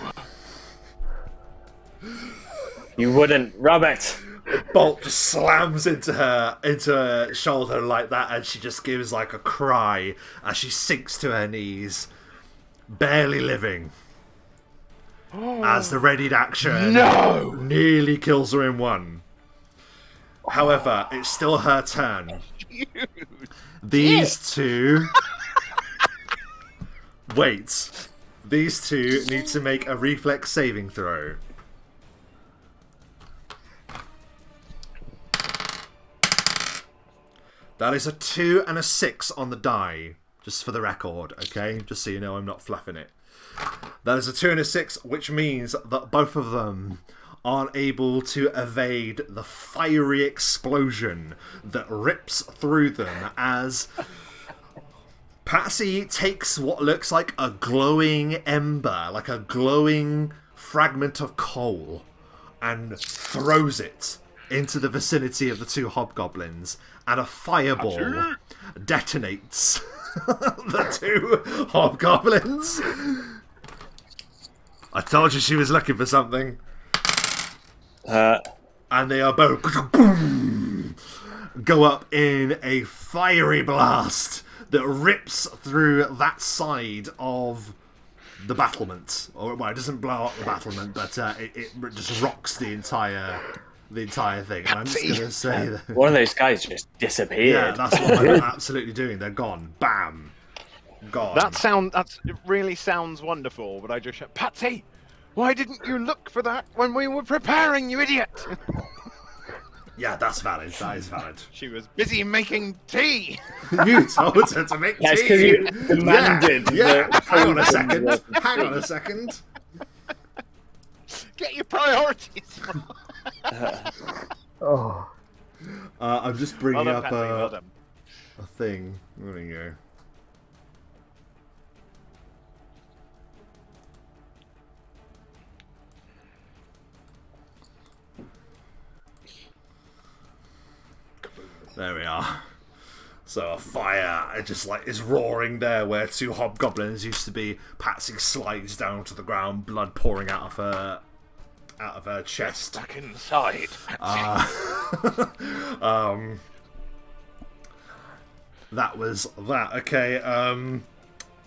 You wouldn't. Robert! The bolt just slams into her shoulder like that, and she just gives like a cry as she sinks to her knees, barely living. As the readied action nearly kills her in one. However, it's still her turn. These two... Wait. These two need to make a reflex saving throw. That is a 2 and a 6 on the die, just for the record, okay? Just so you know I'm not fluffing it. That is a 2 and a 6, which means that both of them aren't able to evade the fiery explosion that rips through them as Patsy takes what looks like a glowing ember, like a glowing fragment of coal, and throws it into the vicinity of the two hobgoblins, and a fireball detonates the two hobgoblins. I told you she was looking for something. And they are both boom, go up in a fiery blast that rips through that side of the battlement. Or, well, it doesn't blow up the battlement, but it just rocks the entire thing. And I'm just going to say that one of those guys just disappeared. Yeah, that's what they're absolutely doing. They're gone. Bam. Gone. It really sounds wonderful, but I just shout, Patsy, why didn't you look for that when we were preparing, you idiot? Yeah, that's valid. That is valid. She was busy making tea. You told her to make tea. That's because you demanded. Yeah. Hang on a second. Get your priorities. Oh. I'm just bringing Well done, up Patsy, well done. a thing. There we go. There we are. So a fire, it just like is roaring there where two hobgoblins used to be. Patsy slides down to the ground, blood pouring out of her chest. Back inside. That was that. Okay.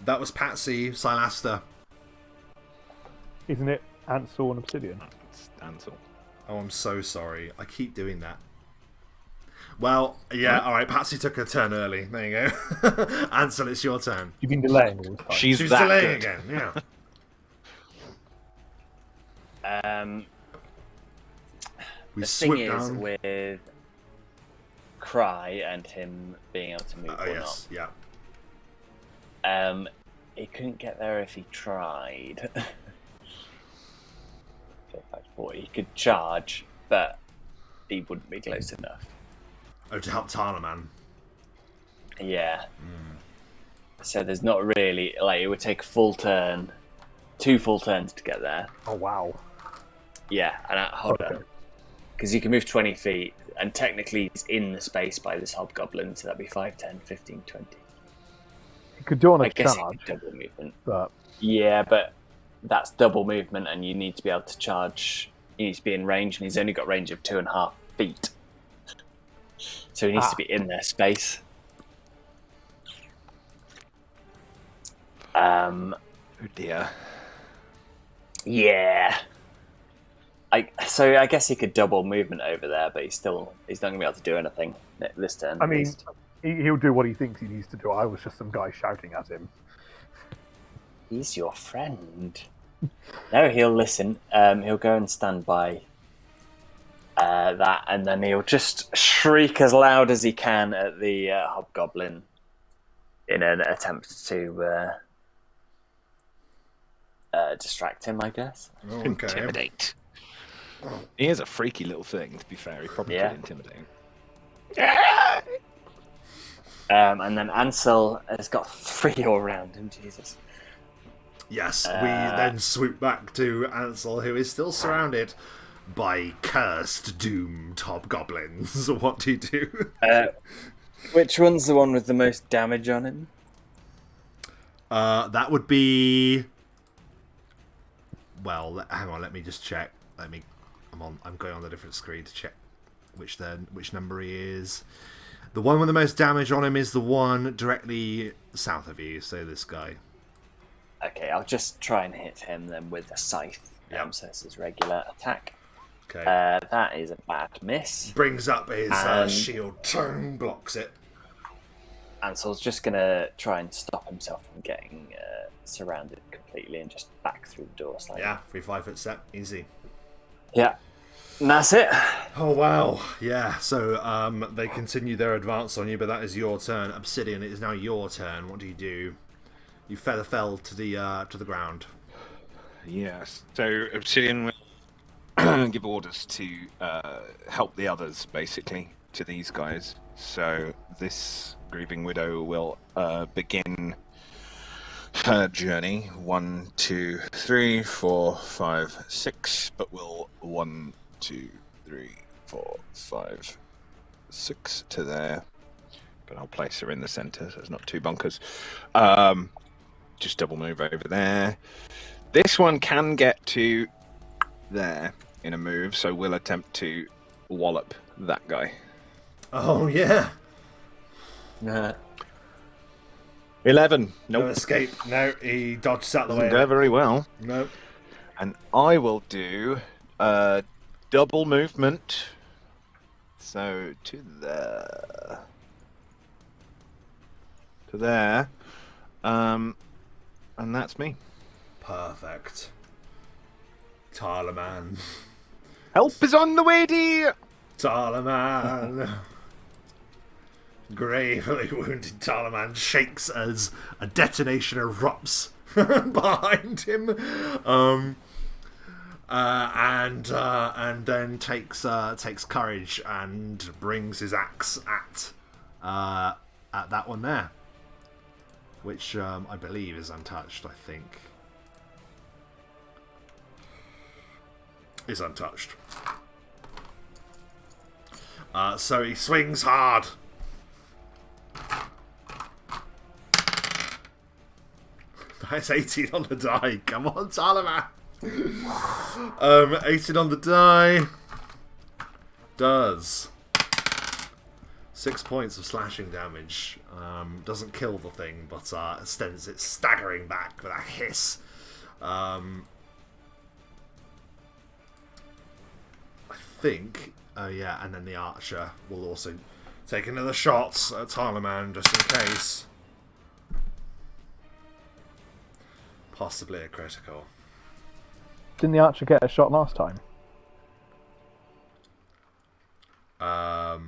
That was Patsy, Silaster. Isn't it Ansel and Obsidian? It's Ansel. Oh, I'm so sorry. I keep doing that. Well, yeah, alright, Patsy took her turn early. There you go. Ansel, it's your turn. You've been delaying all the time. She's She's that delaying good. again, yeah. We The thing swoop is, down. with Cry and him being able to move Oh, or yes, yeah. not, he couldn't get there if he tried. He could charge, but he wouldn't be close enough. Oh, to help Tana, man. Yeah. So there's not really, like, it would take a full turn, 2 full turns to get there. Oh, wow. Yeah, and hold on. Because you can move 20 feet, and technically he's in the space by this hobgoblin, so that'd be 5, 10, 15, 20. You could do it on a I guess charge, it's double movement. but Yeah, but that's double movement, and you need to be able to charge. You need to be in range, and he's only got range of 2.5 feet. So he needs to be in their space. Oh dear. Yeah. So I guess he could double movement over there, but he's not going to be able to do anything this turn. I at mean, least. he'll do what he thinks he needs to do. I was just some guy shouting at him. He's your friend. No, he'll listen. He'll go and stand by that, and then he'll just shriek as loud as he can at the hobgoblin in an attempt to distract him, I guess. Oh, okay. Intimidate. He is a freaky little thing, to be fair. He probably Yeah. could intimidate. And then Ansel has got 3 all around him. Jesus. Yes, we then swoop back to Ansel, who is still surrounded by cursed, doomed hobgoblins. What do you do? Which one's the one with the most damage on him? That would be. Well, hang on. Let me just check. I'm going on the different screen to check which number he is. The one with the most damage on him is the one directly south of you. So this guy. Okay, I'll just try and hit him then with a scythe. Yeah. So this is regular attack. Okay. That is a bad miss. Brings up his shield, turn, blocks it. Ansel's just going to try and stop himself from getting surrounded completely and just back through the door slightly. Yeah, 3 5-foot step, easy. Yeah. And that's it. Oh wow, yeah. So they continue their advance on you, but that is your turn. Obsidian, it is now your turn. What do? You feather fell to the ground. Yes. So Obsidian will give orders to help the others, basically, to these guys. So this grieving widow will begin her journey. 1, 2, 3, 4, 5, 6. But will 1, 2, 3, 4, 5, 6 to there. But I'll place her in the centre, so it's not too bonkers. Just double move over there. This one can get to there in a move, so we'll attempt to wallop that guy. Oh yeah. 11. No Nope. escape. No, he dodges out the way. Doesn't go very well. No. And I will do double movement. So to there. To there. And that's me. Perfect. Tarleman. Help is on the way, dear! Tarleman. Gravely wounded Tarleman shakes as a detonation erupts behind him, and then takes courage and brings his axe at that one there, which I believe is untouched. I think is untouched. So he swings hard. That's 18 on the die. Come on, Tarleman. 18 on the die. Does 6 points of slashing damage. Doesn't kill the thing, but sends it staggering back with a hiss. I think. Oh yeah, and then the archer will also take another shot at Tarleman just in case. Possibly a critical. Didn't the archer get a shot last time? Oh,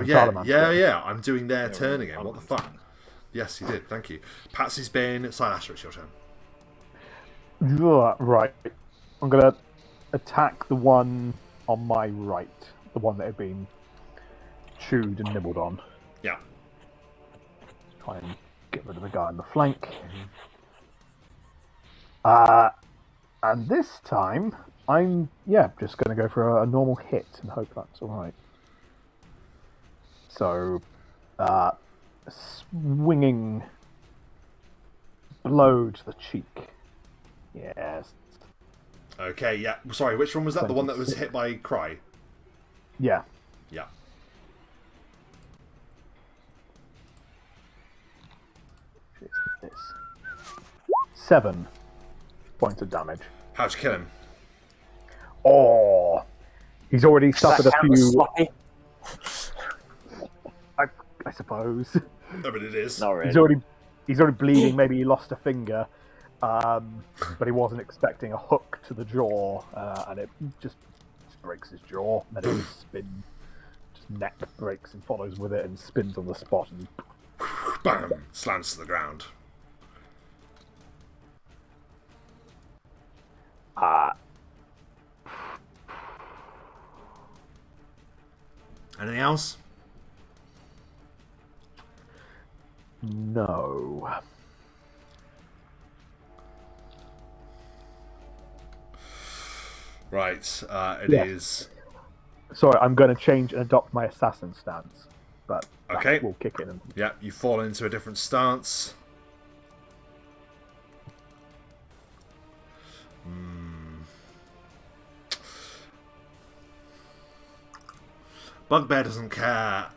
yeah. I'm doing their turn again. What the fuck? Yes, he did. Thank you. Patsy's been. Side Asher, it's your turn. Right. I'm going to attack the one on my right. The one that had been chewed and nibbled on. Yeah. Try and get rid of the guy on the flank. And this time, I'm just going to go for a normal hit and hope that's all right. So, swinging blow to the cheek. Yes. Okay, yeah. Sorry, which one was that? The one that was hit by Cry? Yeah. Yeah. This. 7 points of damage. How'd you kill him? Oh, he's already suffered a few. Sloppy? I suppose. I mean, it is. Not really. He's already bleeding. Maybe he lost a finger, but he wasn't expecting a hook to the jaw, and it just breaks his jaw. And then it spins. Just neck breaks and follows with it, and spins on the spot and Bam! Slams to the ground. Anything else? No. Right, it is. Sorry, I'm going to change and adopt my assassin stance, but Okay. we'll kick in. Yeah, you fall into a different stance. Bugbear doesn't care.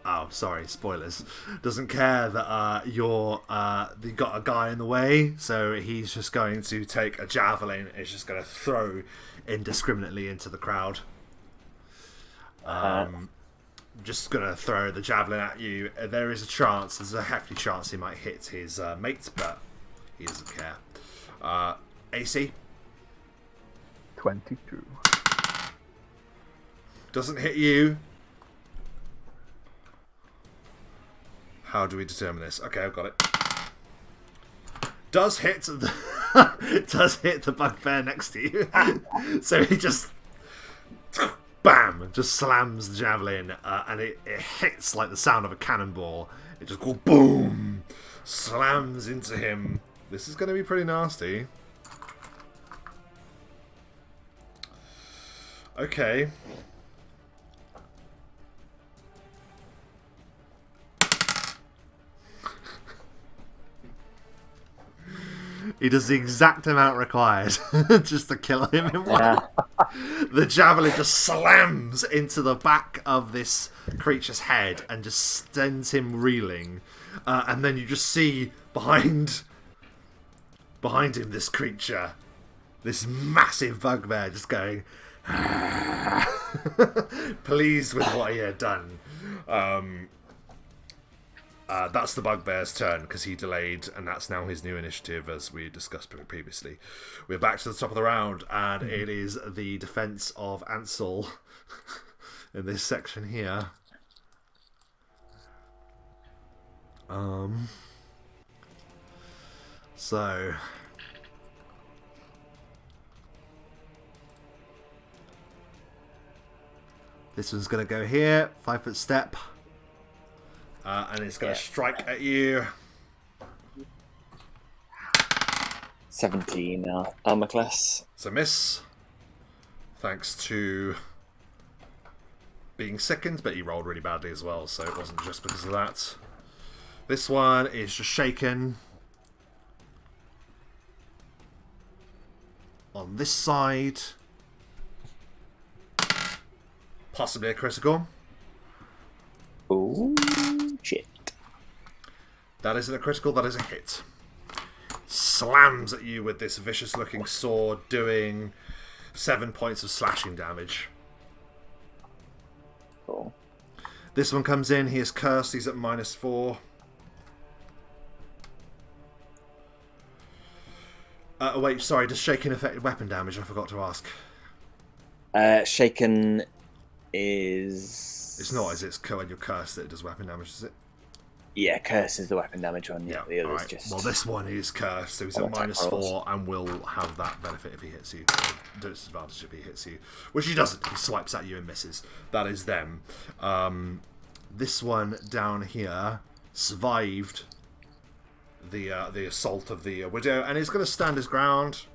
Oh, sorry, spoilers. Doesn't care that you got a guy in the way, so he's just going to take a javelin. It's just going to throw indiscriminately into the crowd. Just going to throw the javelin at you. There is a chance, there's a hefty chance he might hit his mate, but he doesn't care. AC? 22. Doesn't hit you. How do we determine this? Okay, I've got it. Does hit the does hit the bugbear next to you. So he just bam, just slams the javelin, and it hits like the sound of a cannonball. It just goes boom, slams into him. This is going to be pretty nasty. Okay. He does the exact amount required just to kill him in one. Yeah. The javelin just slams into the back of this creature's head and just sends him reeling. And then you just see behind him this creature, this massive bugbear, just going, pleased with what he had done. That's the bugbear's turn because he delayed, and that's now his new initiative, as we discussed previously. We're back to the top of the round, and it is the defense of Ansel in this section here. So this one's going to go here, 5-foot step. And it's going to strike at you. 17 armor class. It's a miss. Thanks to being sickened, but he rolled really badly as well, so it wasn't just because of that. This one is just shaken. On this side. Possibly a critical. Ooh, shit. That isn't a critical, that is a hit. Slams at you with this vicious looking sword, doing 7 points of slashing damage. Cool. This one comes in, he is cursed, he's at -4. Wait, sorry, does shaking affect weapon damage? I forgot to ask. Shaken is... It's not, is it? It's when you're cursed that it does weapon damage, is it? Yeah, curse is the weapon damage one. Yeah, the other's right. just... Well, this one is cursed, so he's at -4 and will have that benefit if he hits you. Disadvantage if he hits you. Which he doesn't. He swipes at you and misses. That is them. This one down here survived the assault of the widow, and he's going to stand his ground.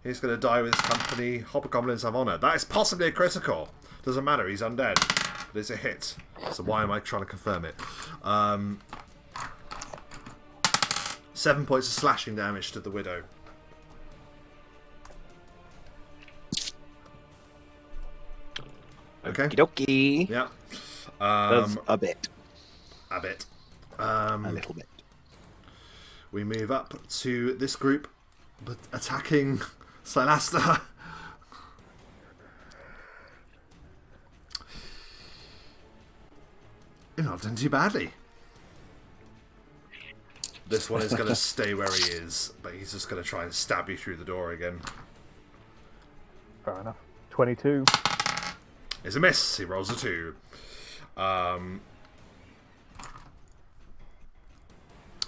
He's going to die with his company. Hobgoblins have honour. That is possibly a critical. Doesn't matter, he's undead. But it's a hit. So why am I trying to confirm it? 7 points of slashing damage to the widow. Okay. Okie dokie. Yeah. That's a bit. A bit. A little bit. We move up to this group, but attacking Silasta. You're not done too badly. This one is going to stay where he is, but he's just going to try and stab you through the door again. Fair enough. 22. It's a miss. He rolls a 2.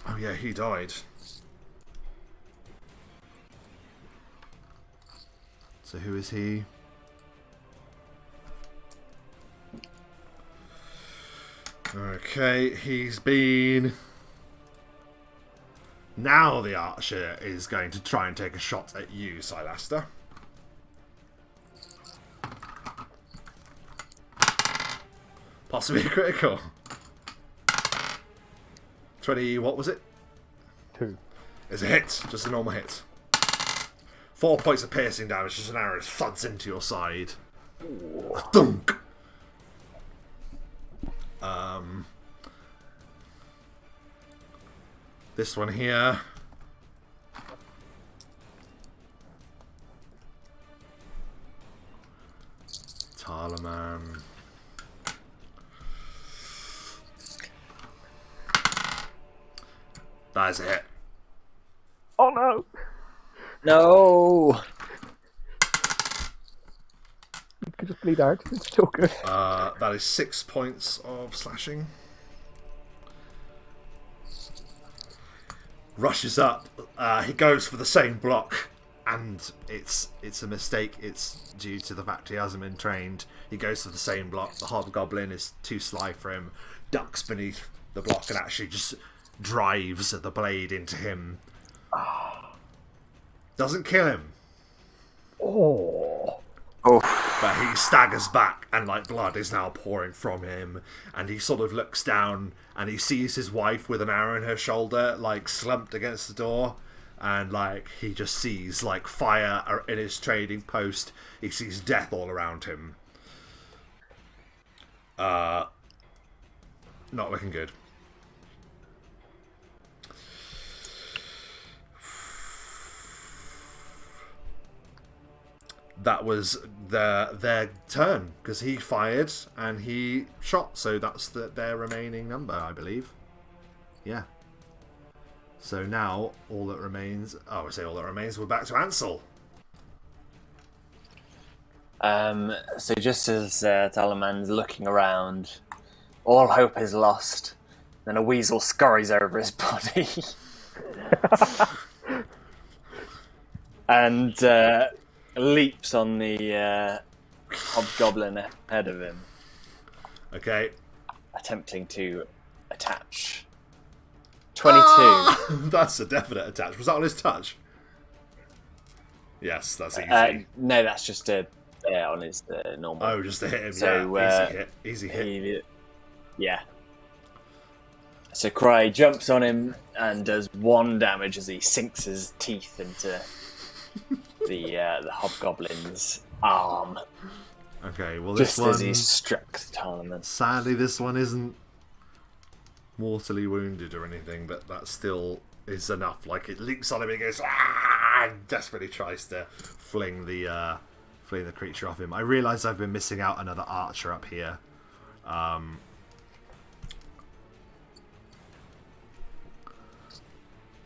Oh yeah, he died. So who is he? Okay, he's been... Now the archer is going to try and take a shot at you, Silasta. Possibly a critical. 20, what was it? 2. It's a hit, just a normal hit. 4 points of piercing damage, just an arrow thuds into your side. Thunk! This one here. Talaman. That is a hit. Oh no! No! You could just bleed out. It's still good. That is 6 points of slashing. Rushes up. He goes for the same block, and it's a mistake. It's due to the fact he hasn't been trained. He goes for the same block. The hobgoblin is too sly for him. Ducks beneath the block and actually just drives the blade into him. Doesn't kill him. Oh. But he staggers back, and like blood is now pouring from him, and he sort of looks down and he sees his wife with an arrow in her shoulder, like slumped against the door, and like he just sees like fire in his trading post. He sees death all around him. Not looking good. That was their turn, because he fired and he shot, so that's their remaining number, I believe. Yeah. So now all that remains... Oh, I say all that remains, we're back to Ansel. So just as Talaman's looking around, all hope is lost. Then a weasel scurries over his body. And leaps on the hobgoblin ahead of him. Okay. Attempting to attach. 22. That's a definite attach. Was that on his touch? Yes, that's easy. No, that's just on his normal. Oh, just to hit him, So, yeah. Easy hit. Yeah. So Cry jumps on him and does 1 damage as he sinks his teeth into the hobgoblin's arm. Okay, well this just one... as he struck Talaman. Sadly, this one isn't mortally wounded or anything, but that still is enough. Like, it leaps on him and goes, and desperately tries to fling the creature off him. I realise I've been missing out another archer up here.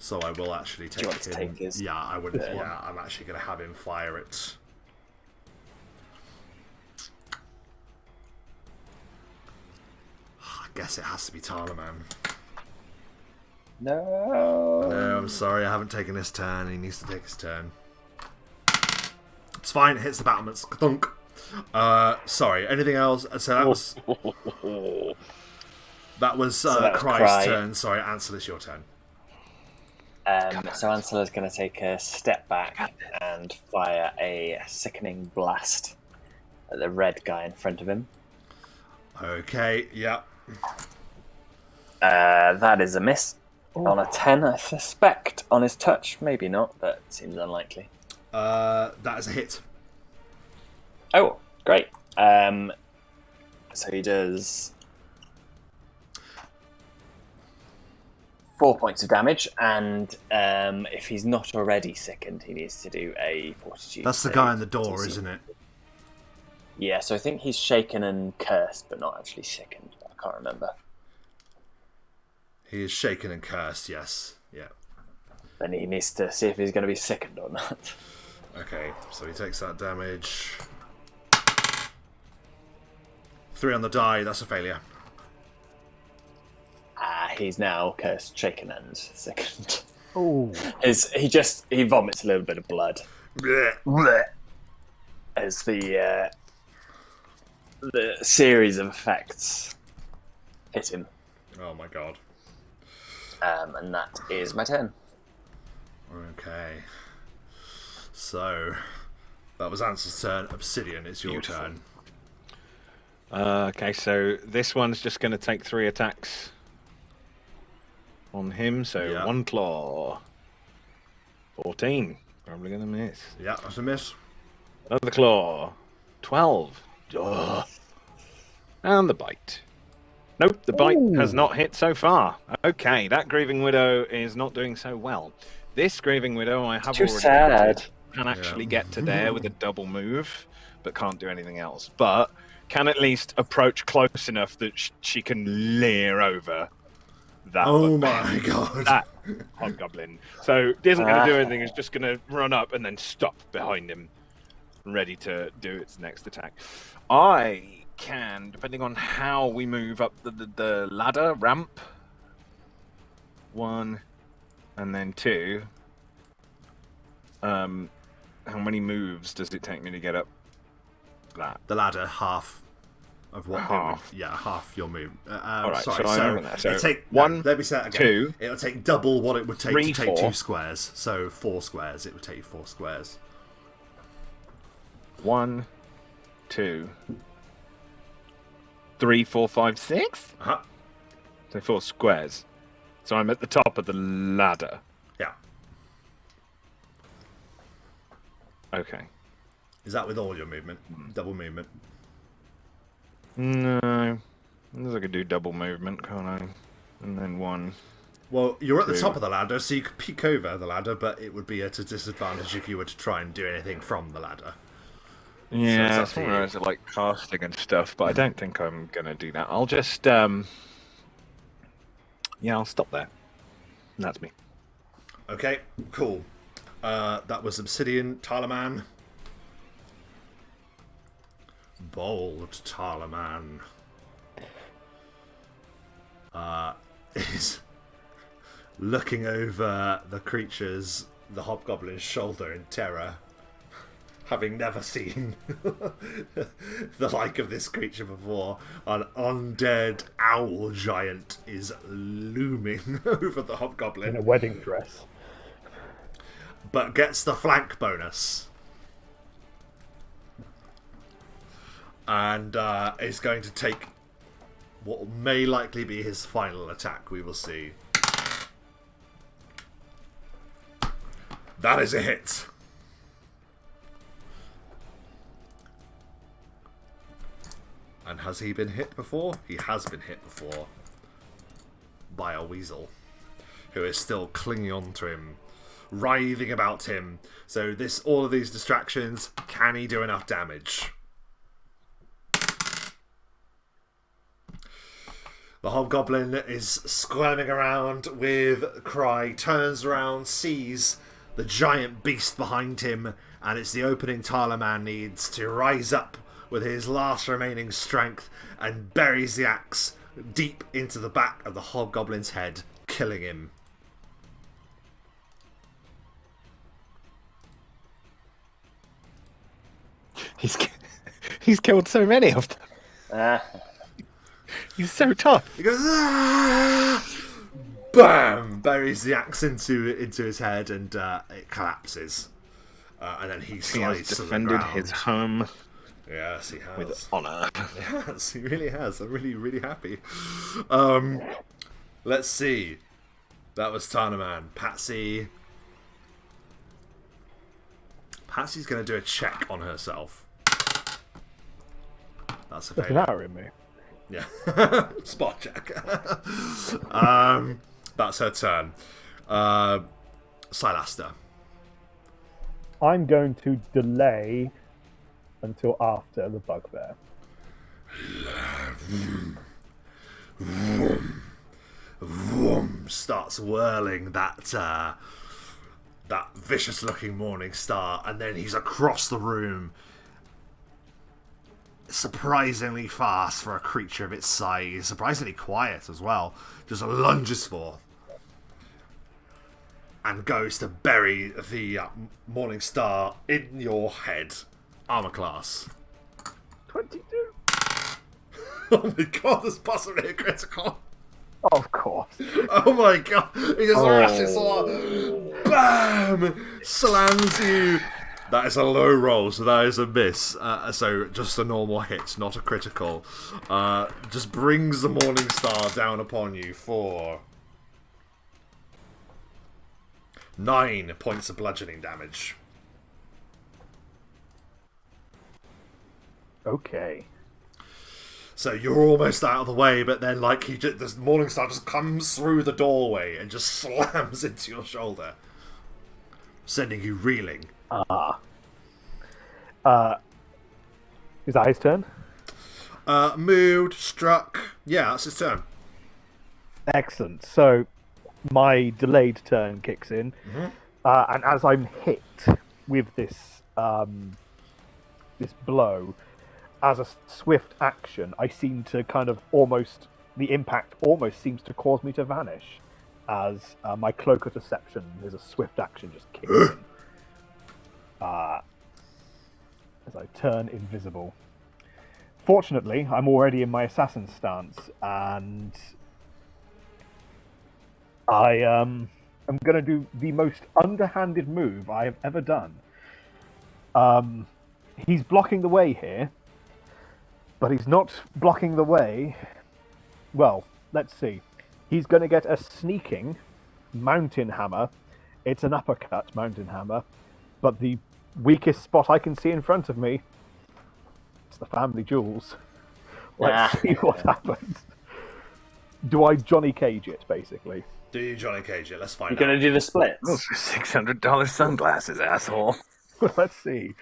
So I will actually take him. Take his... Yeah, I would. Yeah, I'm actually going to have him fire it. I guess it has to be Talaman. No, I'm sorry, I haven't taken his turn. He needs to take his turn. It's fine. It hits the battlements. Thunk. Sorry. Anything else? So that was Cry's turn. Sorry, Ansel, it's your turn. So Ansel is going to take a step back and fire a sickening blast at the red guy in front of him. Okay, yeah. That is a miss. On a 10, I suspect. On his touch, maybe not, but it seems unlikely. That is a hit. Oh, great. So he does 4 points of damage, and if he's not already sickened, he needs to do a fortitude. That's the guy in the door, isn't it? Yeah, so I think he's shaken and cursed, but not actually sickened. I can't remember. He is shaken and cursed, yes. Yeah. Then he needs to see if he's going to be sickened or not. Okay, so he takes that damage. 3 on the die, that's a failure. He's now cursed, shaken, and sickened. Oh. He vomits a little bit of blood. Blech. As the series of effects hit him. Oh my god. And that is my turn. Okay. So, that was Ansel's turn. Obsidian, it's your turn. Okay, so this one's just going to take 3 attacks on him. So 1 claw. 14. Probably going to miss. Yeah, that's a miss. Another claw. 12. Ugh. And the bite. Nope, the bite has not hit so far. Okay, that Grieving Widow is not doing so well. This Grieving Widow I have already sad. Can actually get to there with a double move, but can't do anything else. But can at least approach close enough that she can leer over that. Oh my god. That hobgoblin. So it isn't going to do anything, it's just going to run up and then stop behind him, ready to do its next attack. I can, depending on how we move up the ladder ramp. 1, and then 2. How many moves does it take me to get up that? The ladder, half of what? Half. Half your move. All right, sorry, so I remember that. So it'll take, one, let me say that again. 2. It'll take double what it would take 3, to take 4. 2 squares. So 4 squares. It would take you 4 squares. 1, 2, 3, 4, 5, 6. Uh-huh. So 4 squares. So I'm at the top of the ladder. Yeah. Okay. Is that with all your movement? Double movement? No. I guess I could do double movement, can't I? And then 1. Well, you're at the 2. top of the ladder, so you could peek over the ladder, but it would be at a disadvantage if you were to try and do anything from the ladder. Yeah, it's up to you. it's like casting and stuff, but I don't think I'm gonna do that. I'll just I'll stop there. And that's me. Okay, cool. That was Obsidian Talaman. Bold Talaman is looking over the the hobgoblin's shoulder in terror, having never seen the like of this creature before. An undead owl giant is looming over the hobgoblin. In a wedding dress. But gets the flank bonus. And is going to take what may likely be his final attack. We will see. That is a hit. And has he been hit before? He has been hit before. By a weasel. Who is still clinging on to him. Writhing about him. So all of these distractions, can he do enough damage? The hobgoblin is squirming around with a cry, turns around, sees the giant beast behind him, and it's the opening Talaman needs to rise up with his last remaining strength and buries the axe deep into the back of the hobgoblin's head, killing him. He's killed so many of them. He's so tough. He goes, ah! Bam! Buries the axe into his head, and it collapses. And then he slides to the ground. Defended his home. Yes, he has. With honour. Yes, he really has. I'm really, really happy. Let's see. That was Tanaman. Patsy. Patsy's going to do a check on herself. That's a That's failure. an arrow in me. Yeah. Spot check. That's her turn. Silaster. I'm going to delay until after the bugbear. Vroom, starts whirling that vicious-looking morning star, and then he's across the room, surprisingly fast for a creature of its size, surprisingly quiet as well. Just lunges forth and goes to bury the morning star in your head. Armor class. 22. Oh my god, there's possibly a critical. Of course. Oh my god, he just rushes on. Bam! Slams you. That is a low roll, so that is a miss. So just a normal hit, not a critical. Just brings the morning star down upon you for 9 points of bludgeoning damage. Okay. So you're almost out of the way, but then this morning star just comes through the doorway and just slams into your shoulder, sending you reeling. Is that his turn? Moved, struck. Yeah, that's his turn. Excellent. So my delayed turn kicks in, and as I'm hit with this this blow, as a swift action, I seem to kind of the impact almost seems to cause me to vanish, as my cloak of deception is a swift action just kicks in. As I turn invisible. Fortunately, I'm already in my assassin stance, and I am going to do the most underhanded move I have ever done. He's blocking the way here, but he's not blocking the way. Well, let's see. He's going to get a sneaking mountain hammer. It's an uppercut mountain hammer, but the weakest spot I can see in front of me, it's the family jewels. Let's see what happens. Do I Johnny Cage it, basically? Do you Johnny Cage it? Let's find You're out. going to do the splits? Those are $600 sunglasses, asshole. Let's see.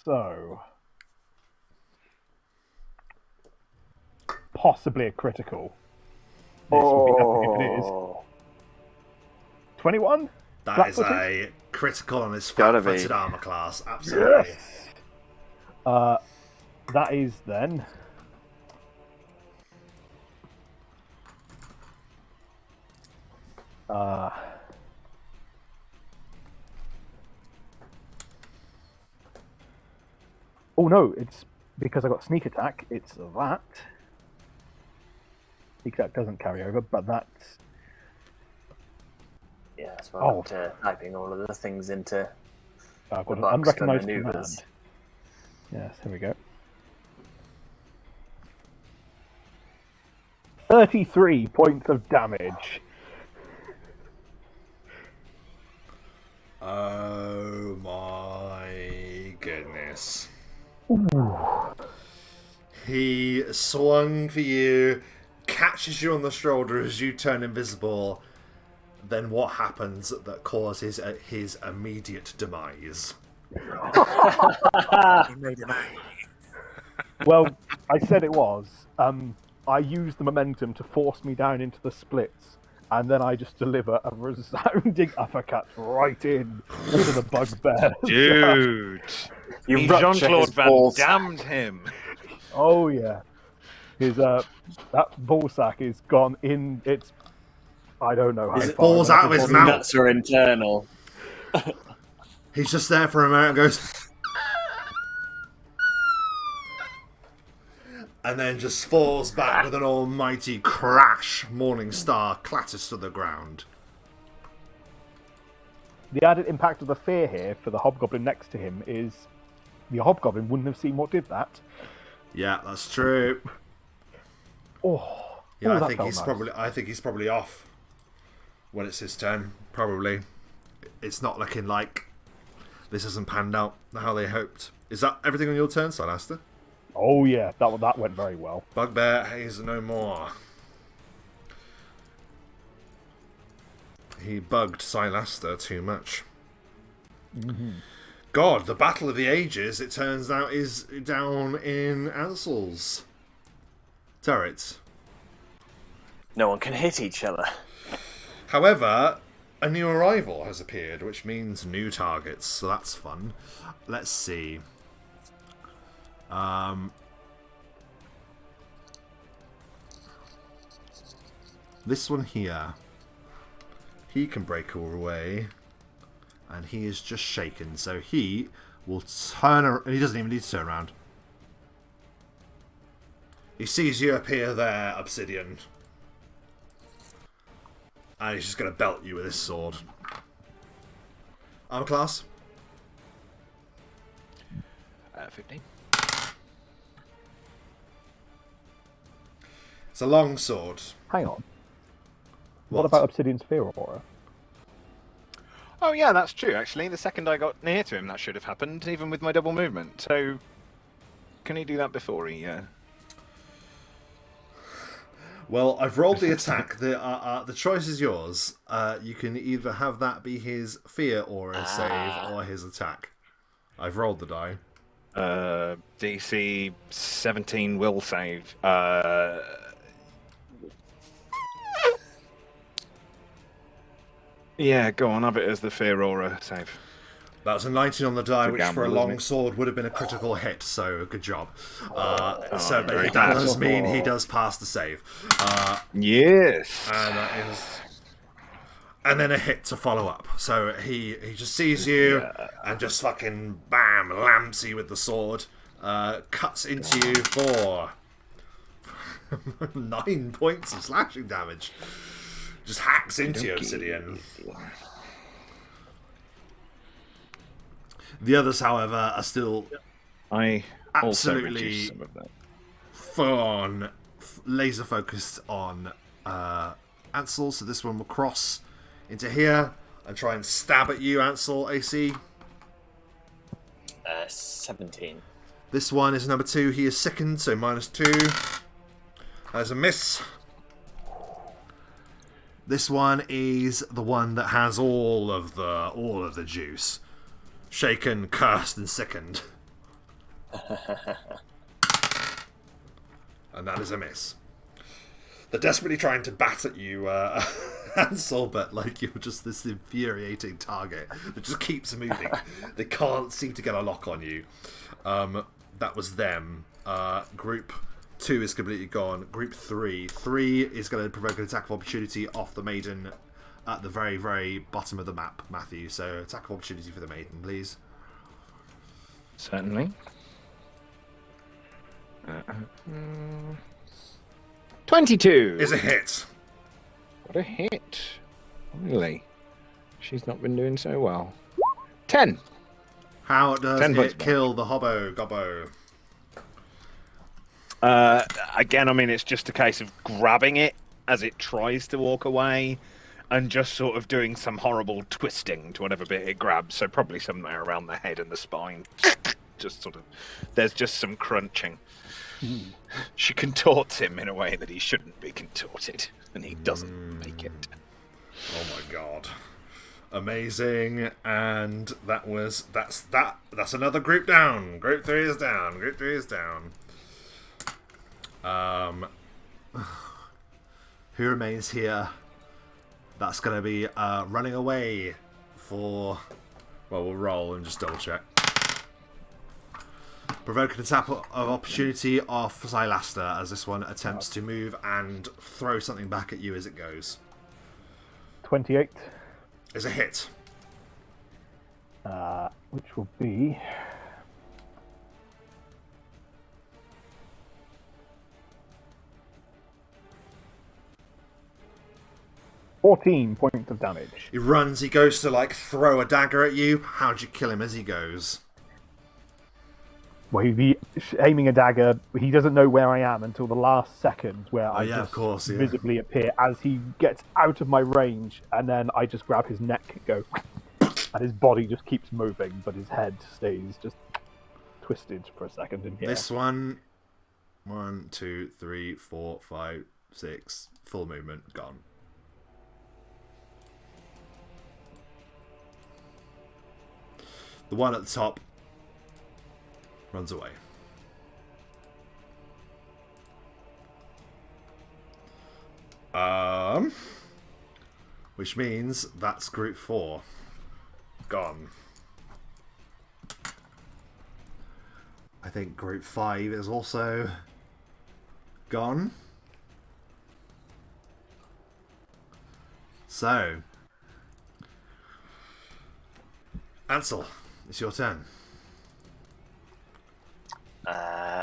So... possibly a critical. This would be epic if it is. 21? That is a critical on his flat-footed armor class. Absolutely. Yes. That is then... oh no, it's because I got sneak attack, it's that. Sneak attack doesn't carry over, but that's... Yeah, that's why I'm typing all of the things into I've got the an box unrecognized maneuvers. command. Yes, here we go. 33 points of damage. Oh my goodness. Ooh. He swung for you, catches you on the shoulder as you turn invisible. Then what happens that causes his immediate demise? Well, I said it was. I used the momentum to force me down into the splits, and then I just deliver a resounding uppercut right in to the bugbear. Dude, You Jean-Claude Van balls. Damned him. Oh yeah, his that ball sack is gone in. It's I don't know how Is it far. balls out of his mouth? Nuts are internal. He's just there for a moment and goes... and then just falls back with an almighty crash. Morningstar clatters to the ground. The added impact of the fear here for the hobgoblin next to him is the hobgoblin wouldn't have seen what did that. Yeah, that's true. Oh, Yeah, that I think felt he's nice. probably off when it's his turn. Probably. It's not looking like this hasn't panned out how they hoped. Is that everything on your turn, Silaster? Oh yeah, that went very well. Bugbear is no more. He bugged Silaster too much. Mm-hmm. God, the Battle of the Ages, it turns out, is down in Ansel's turret. No one can hit each other. However, a new arrival has appeared, which means new targets, so that's fun. Let's see. This one here. He can break away. And he is just shaken, so he will turn around. He doesn't even need to turn around. He sees you appear there, Obsidian. And he's just going to belt you with his sword. Armor class? 15. It's a long sword. Hang on. What about Obsidian's Fear Aura? Oh yeah, that's true. Actually, the second I got near to him, that should have happened, even with my double movement. So, can he do that before he? Well, I've rolled the attack. The choice is yours. You can either have that be his fear aura save or his attack. I've rolled the die. DC 17 will save. Yeah, go on, have it as the fear aura save. That was a 19 on the die, It's a which gamble, for a isn't long it? sword would have been a critical hit, so good job. So very but that good. does mean he does pass the save. Yes. And that is... And then a hit to follow up. So he just sees you and just fucking bam, lamps you with the sword. Cuts into you for 9 points of slashing damage. Just hacks into you, Obsidian. The others, however, are still I also absolutely reduced some of that. full on, laser focused on Ansel. So this one will cross into here and try and stab at you, Ansel. AC. 17. This one is number 2. He is sickened, so -2. There's a miss. This one is the one that has all of the juice. Shaken, cursed, and sickened. And that is a miss. They're desperately trying to bat at you, Ansel, but like you're just this infuriating target that just keeps moving. They can't seem to get a lock on you. That was them. Group 2 is completely gone. Group 3 is going to provoke an attack of opportunity off the maiden at the very, very bottom of the map, Matthew. So attack of opportunity for the maiden, please. Certainly. 22 Is a hit. What a hit. Really? She's not been doing so well. 10. How does 10 points it back. kill the hobbo gobbo? Again, I mean, it's just a case of grabbing it as it tries to walk away and just sort of doing some horrible twisting to whatever bit it grabs. So probably somewhere around the head and the spine. Just sort of, there's just some crunching. She contorts him in a way that he shouldn't be contorted, and he doesn't make it. Oh my god. Amazing. And that's another group down. Group 3 is down. Group 3 is down. Who remains here? That's going to be running away for... Well, we'll roll and just double check. Provoke an attack of opportunity off Xylaster as this one attempts to move and throw something back at you as it goes. 28. Is a hit. Which will be... $14 points of damage. He runs, he goes to like throw a dagger at you. How'd you kill him as he goes? Well, he's aiming a dagger. He doesn't know where I am until the last second, where I yeah, just of course, yeah. visibly appear as he gets out of my range, and then I just grab his neck and go, and his body just keeps moving, but his head stays just twisted for a second in here. This one, 1, 2, 3, 4, 5, 6, full movement, gone. The one at the top runs away. Which means that's group 4 gone. I think group 5 is also gone. So, Ansel, it's your turn.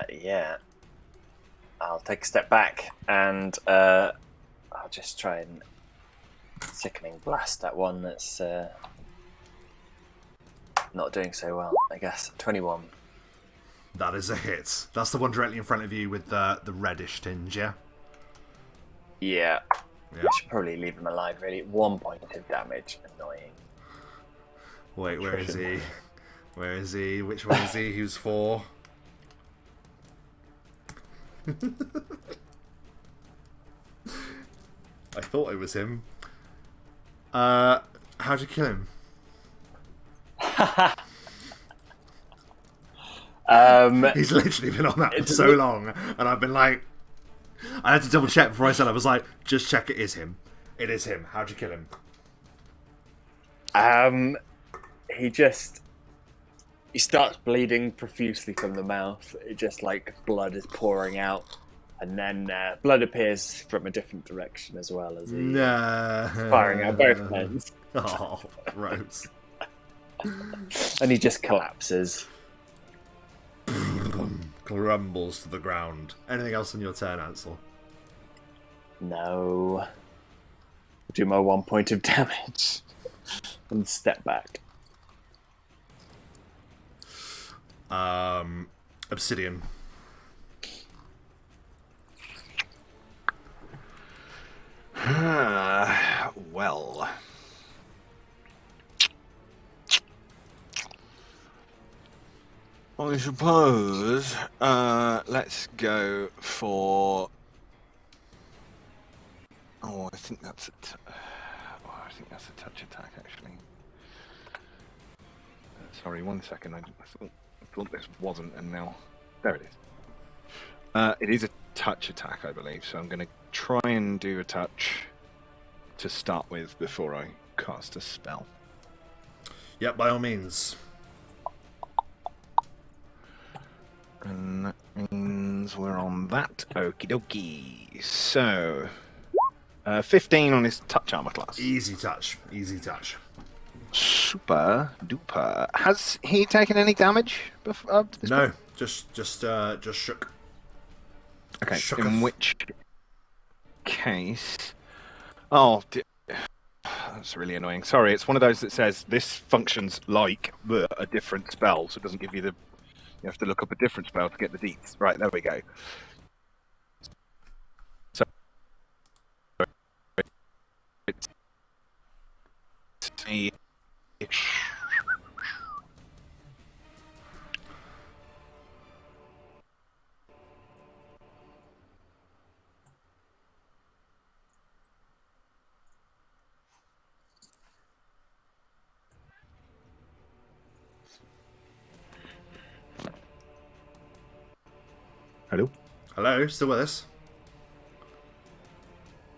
Yeah. I'll take a step back and I'll just try and sickening blast that one that's not doing so well, I guess. 21. That is a hit. That's the one directly in front of you with the reddish tinge, yeah? Yeah. Yeah. Should probably leave him alive, really. 1 point of damage. Annoying. Wait, where is he? Where is he? Which one is he? Who's 4? I thought it was him. How'd you kill him? He's literally been on that for so long, and I've been like, I had to double check before I said. I was like, just check it is him. It is him. How'd you kill him? He just He starts bleeding profusely from the mouth. It just like blood is pouring out, and then blood appears from a different direction as well as he firing out both hands. Oh, gross. And he just collapses. Crumbles to the ground. Anything else on your turn, Ansel? No. Do my 1 point of damage and step back. Obsidian. Well. I suppose, let's go for... Oh, I think that's a touch attack, actually. Sorry, 1 second. I thought this wasn't, and now... There it is. It is a touch attack, I believe, so I'm going to try and do a touch to start with before I cast a spell. Yep, by all means. And that means we're on that. Okie dokie. So, 15 on his touch armor class. Easy touch. Easy touch. Super duper. Has he taken any damage up to this No, point? just shook. Okay, Shook in off. which case... Oh, that's really annoying. Sorry, it's one of those that says this functions like a different spell, so it doesn't give you the... You have to look up a different spell to get the deets. Right, there we go. So... It's... Hello? Hello, still with us?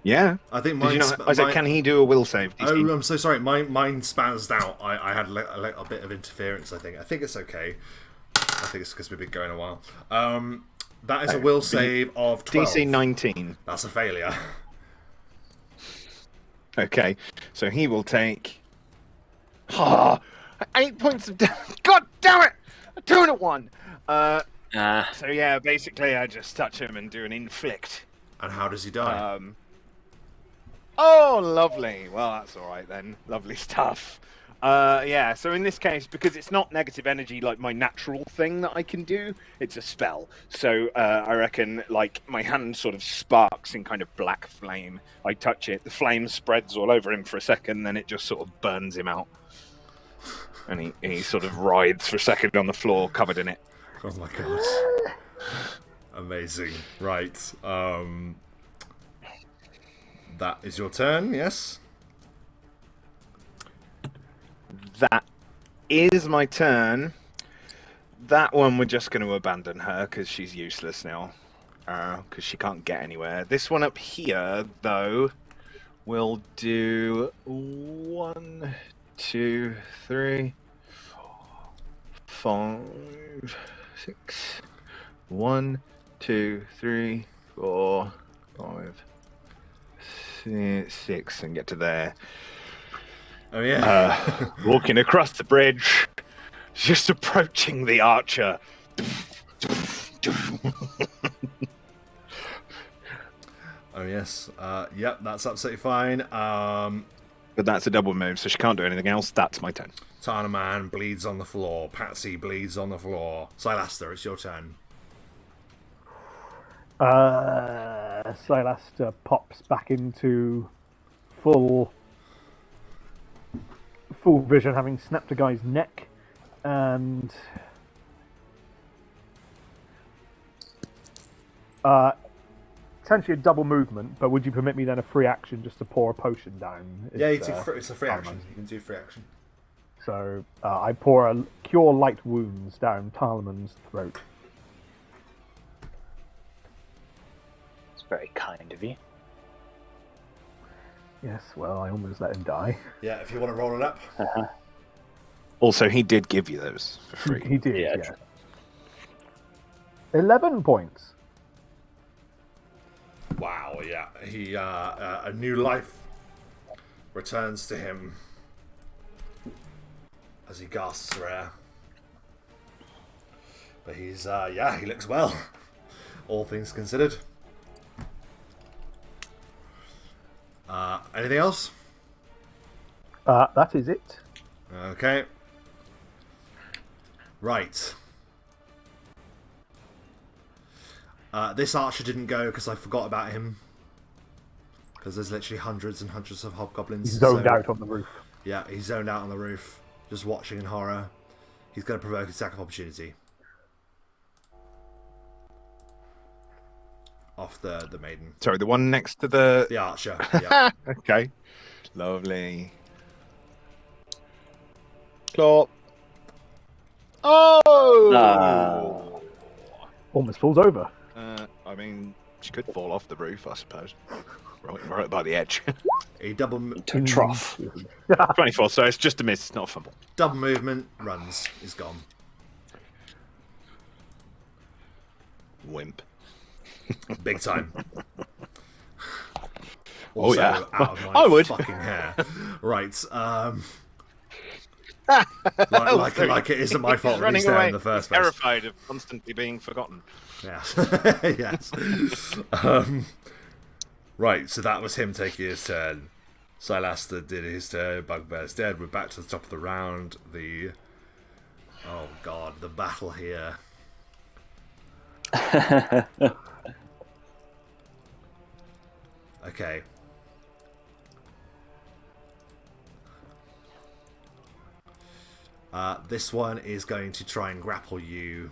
Yeah. I think Did you mine. not, I said, can he do a will save? DC? Oh, I'm so sorry. Mine spazzed out. I had a little bit of interference. I think it's okay. I think it's because we've been going a while. That is a will save of 12. DC 19. That's a failure. Okay, so he will take 8 points of damage. God damn it! I'm doing it one. So yeah, basically I just touch him and do an inflict. And how does he die? Oh, lovely. Well, that's all right then. Lovely stuff. Yeah, so in this case, because it's not negative energy like my natural thing that I can do, it's a spell. So I reckon, like, my hand sort of sparks in kind of black flame. I touch it, the flame spreads all over him for a second, then it just sort of burns him out. And he sort of writhes for a second on the floor, covered in it. Oh my god. Amazing. Right. That is your turn, yes? That is my turn. That one we're just going to abandon her because she's useless now. Because she can't get anywhere. This one up here, though, will do 1, 2, 3, 4, 5, 6. 1, 2, 3, 4, 5, 6, and get to there. Oh yeah. Walking across the bridge, just approaching the archer. Oh yes. Yep, that's absolutely fine. But that's a double move, so she can't do anything else. That's my turn. Tana Man bleeds on the floor. Patsy bleeds on the floor. Silaster, it's your turn. Silaster pops back into full vision, having snapped a guy's neck, and essentially a double movement. But would you permit me then a free action just to pour a potion down? Yeah, it's a free action. You can do free action. So I pour a cure light wounds down Tarleman's throat. It's very kind of you. Yes, well, I almost let him die. Yeah, if you want to roll it up. Also, he did give you those for free. He did, Yeah, yeah. 11 points. Wow, yeah. He a new life returns to him as he gasps for air. But he's he looks well, all things considered. Anything else? That is it. Okay. Right. This archer didn't go because I forgot about him. Because there's literally hundreds and hundreds of hobgoblins. He's zoned out on the roof. Yeah, he's zoned out on the roof, just watching in horror. He's going to provoke an attack of opportunity. Off the maiden. Sorry, the one next to the archer. Yeah. Okay. Lovely. Claw. Oh! Almost falls over. I mean, she could fall off the roof, I suppose. Right by the edge. He double To a trough. 24, so it's just a miss, it's not a fumble. double movement, runs, is gone. Wimp. Big time. Oh, Also, yeah. out of my I would. fucking hair. Right. Like it isn't my fault that he's there in the first place. Terrified of constantly being forgotten. Yes. Yes. Right, so that was him taking his turn. Silaster did his turn. Bugbear's dead. We're back to the top of the round. Oh god, the battle here. Okay. This one is going to try and grapple you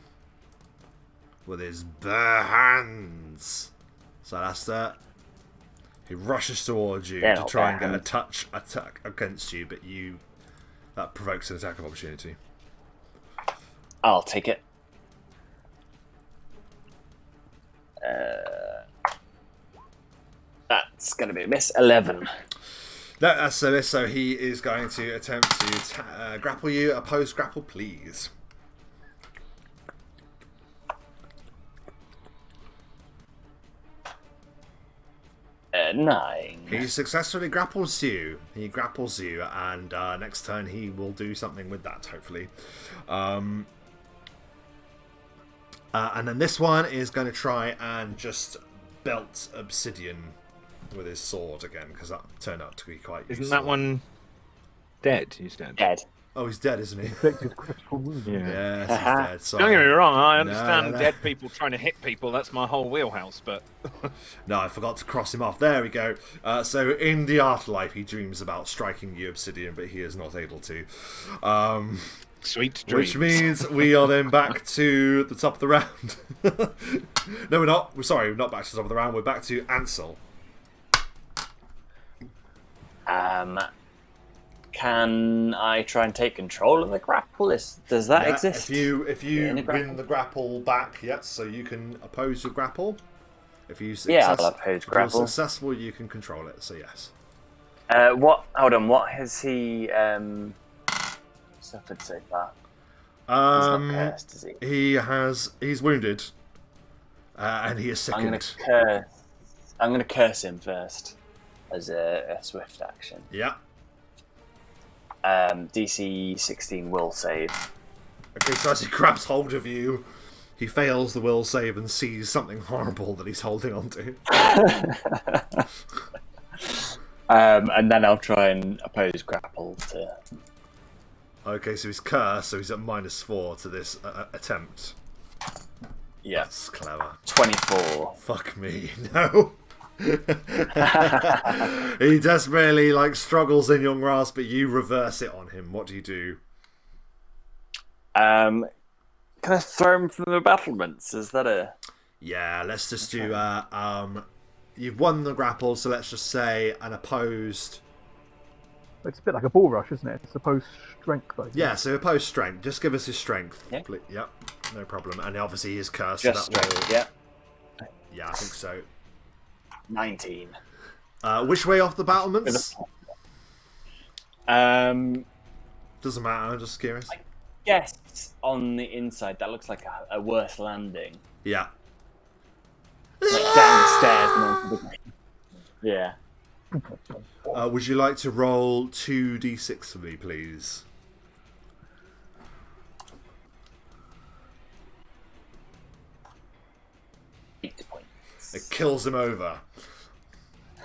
with his bare hands. Silaster. He rushes towards you to try and get a touch attack against you, but that provokes an attack of opportunity. I'll take it. That's going to be a miss. 11. That's a miss, so he is going to attempt to grapple you. Opposed grapple, please. 9. He successfully grapples you. He grapples you, and next turn he will do something with that, hopefully. And then this one is going to try and just belt obsidian with his sword again, because that turned out to be quite useful. Isn't that one dead? He's dead. Dead. Oh, he's dead, isn't he? Inflicted critical wound. Yes, he's dead. Sorry. Don't get me wrong, I understand No. dead people trying to hit people, that's my whole wheelhouse, but... No, I forgot to cross him off. There we go. So in the afterlife, he dreams about striking you obsidian, but he is not able to. Sweet dreams. Which means we are then back to the top of the round. No, we're not. We're sorry, we're not back to the top of the round. We're back to Ansel. Can I try and take control of the grapple? Does that exist? If you In a grapple? win the grapple back, yes, so you can oppose your grapple. If you I'll oppose if grapple. you're successful, you can control it. So yes. What? Hold on. What has he suffered so far? He's not cursed, is he? He's wounded, and he is sickened. I'm gonna curse him first as a swift action. Yeah. DC 16 will save. Okay, so as he grabs hold of you, he fails the will save and sees something horrible that he's holding on to. And then I'll try and oppose grapple to. Okay, so he's cursed, so he's at -4 to this attempt. Yeah. That's clever. 24. Fuck me, no. He desperately struggles in your grasp, but you reverse it on him. What do you do? Can I throw him from the battlements? Is that a? Yeah, let's just do. You've won the grapple, so let's just say an opposed. It's a bit like a bull rush, isn't it? It's opposed strength, though. Yeah, so opposed strength. Just give us his strength. Yeah. Yep, no problem. And obviously he is cursed. Just so that strength. will... Yeah. Yeah, I think so. 19. Which way off the battlements? Does Doesn't matter. I'm just curious. Yes, on the inside, that looks like a worse landing. Yeah. Like down the stairs and onto the ground. Yeah. Would you like to roll 2d6 for me, please? 8 points. It kills him over.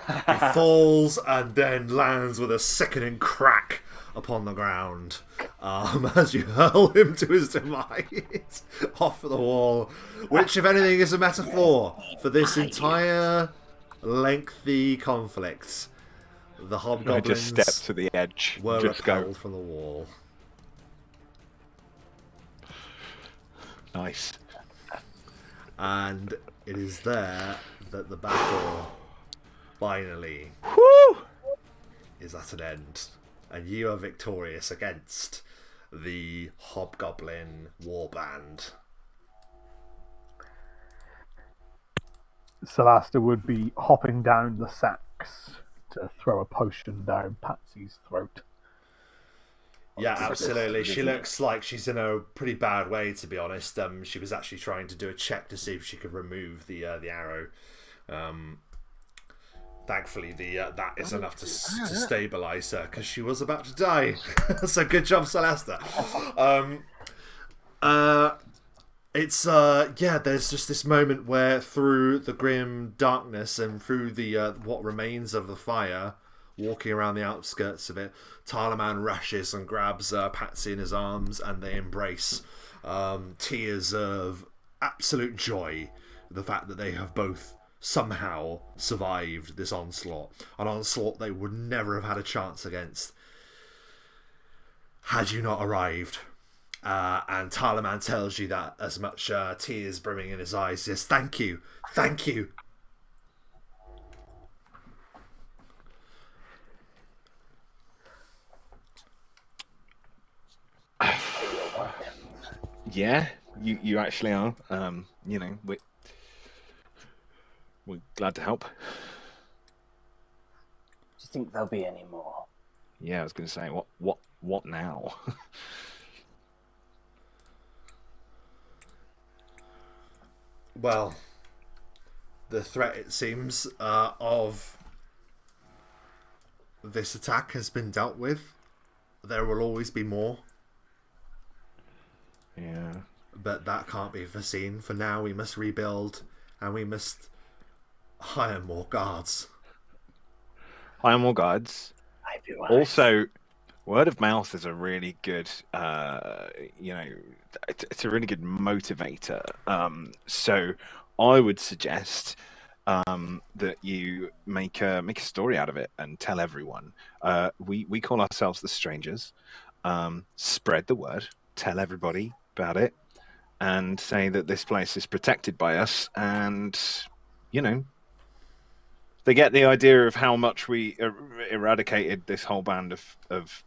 He falls and then lands with a sickening crack upon the ground as you hurl him to his demise off the wall, which, if anything, is a metaphor for this entire lengthy conflict. The hobgoblins I just stepped to the edge. were Just repelled go. from the wall. Nice. And it is there that the battle finally is at an end. And you are victorious against the Hobgoblin Warband. Celasta would be hopping down the sacks to throw a potion down Patsy's throat. Yeah, absolutely. She looks like she's in a pretty bad way, to be honest. She was actually trying to do a check to see if she could remove the arrow. Thankfully, that is enough to stabilize her, because she was about to die. So good job, Celesta. There's just this moment where through the grim darkness and through the what remains of the fire, walking around the outskirts of it, Tarlaman rushes and grabs Patsy in his arms, and they embrace. Tears of absolute joy, the fact that they have both somehow survived this onslaught. An onslaught they would never have had a chance against had you not arrived. And Tarlaman tells you that as much tears brimming in his eyes. Yes, thank you. Thank you. Yeah, you actually are. We're glad to help. Do you think there'll be any more? Yeah, I was going to say, what now? Well, the threat, it seems, of this attack has been dealt with. There will always be more. Yeah. But that can't be foreseen. For now, we must rebuild, and we must hire more guards. Hire more guards. Also, word of mouth is a really good, it's a really good motivator. So I would suggest that you make a story out of it and tell everyone. We call ourselves the Strangers. Spread the word. Tell everybody about it, and say that this place is protected by us. And they get the idea of how much we eradicated this whole band of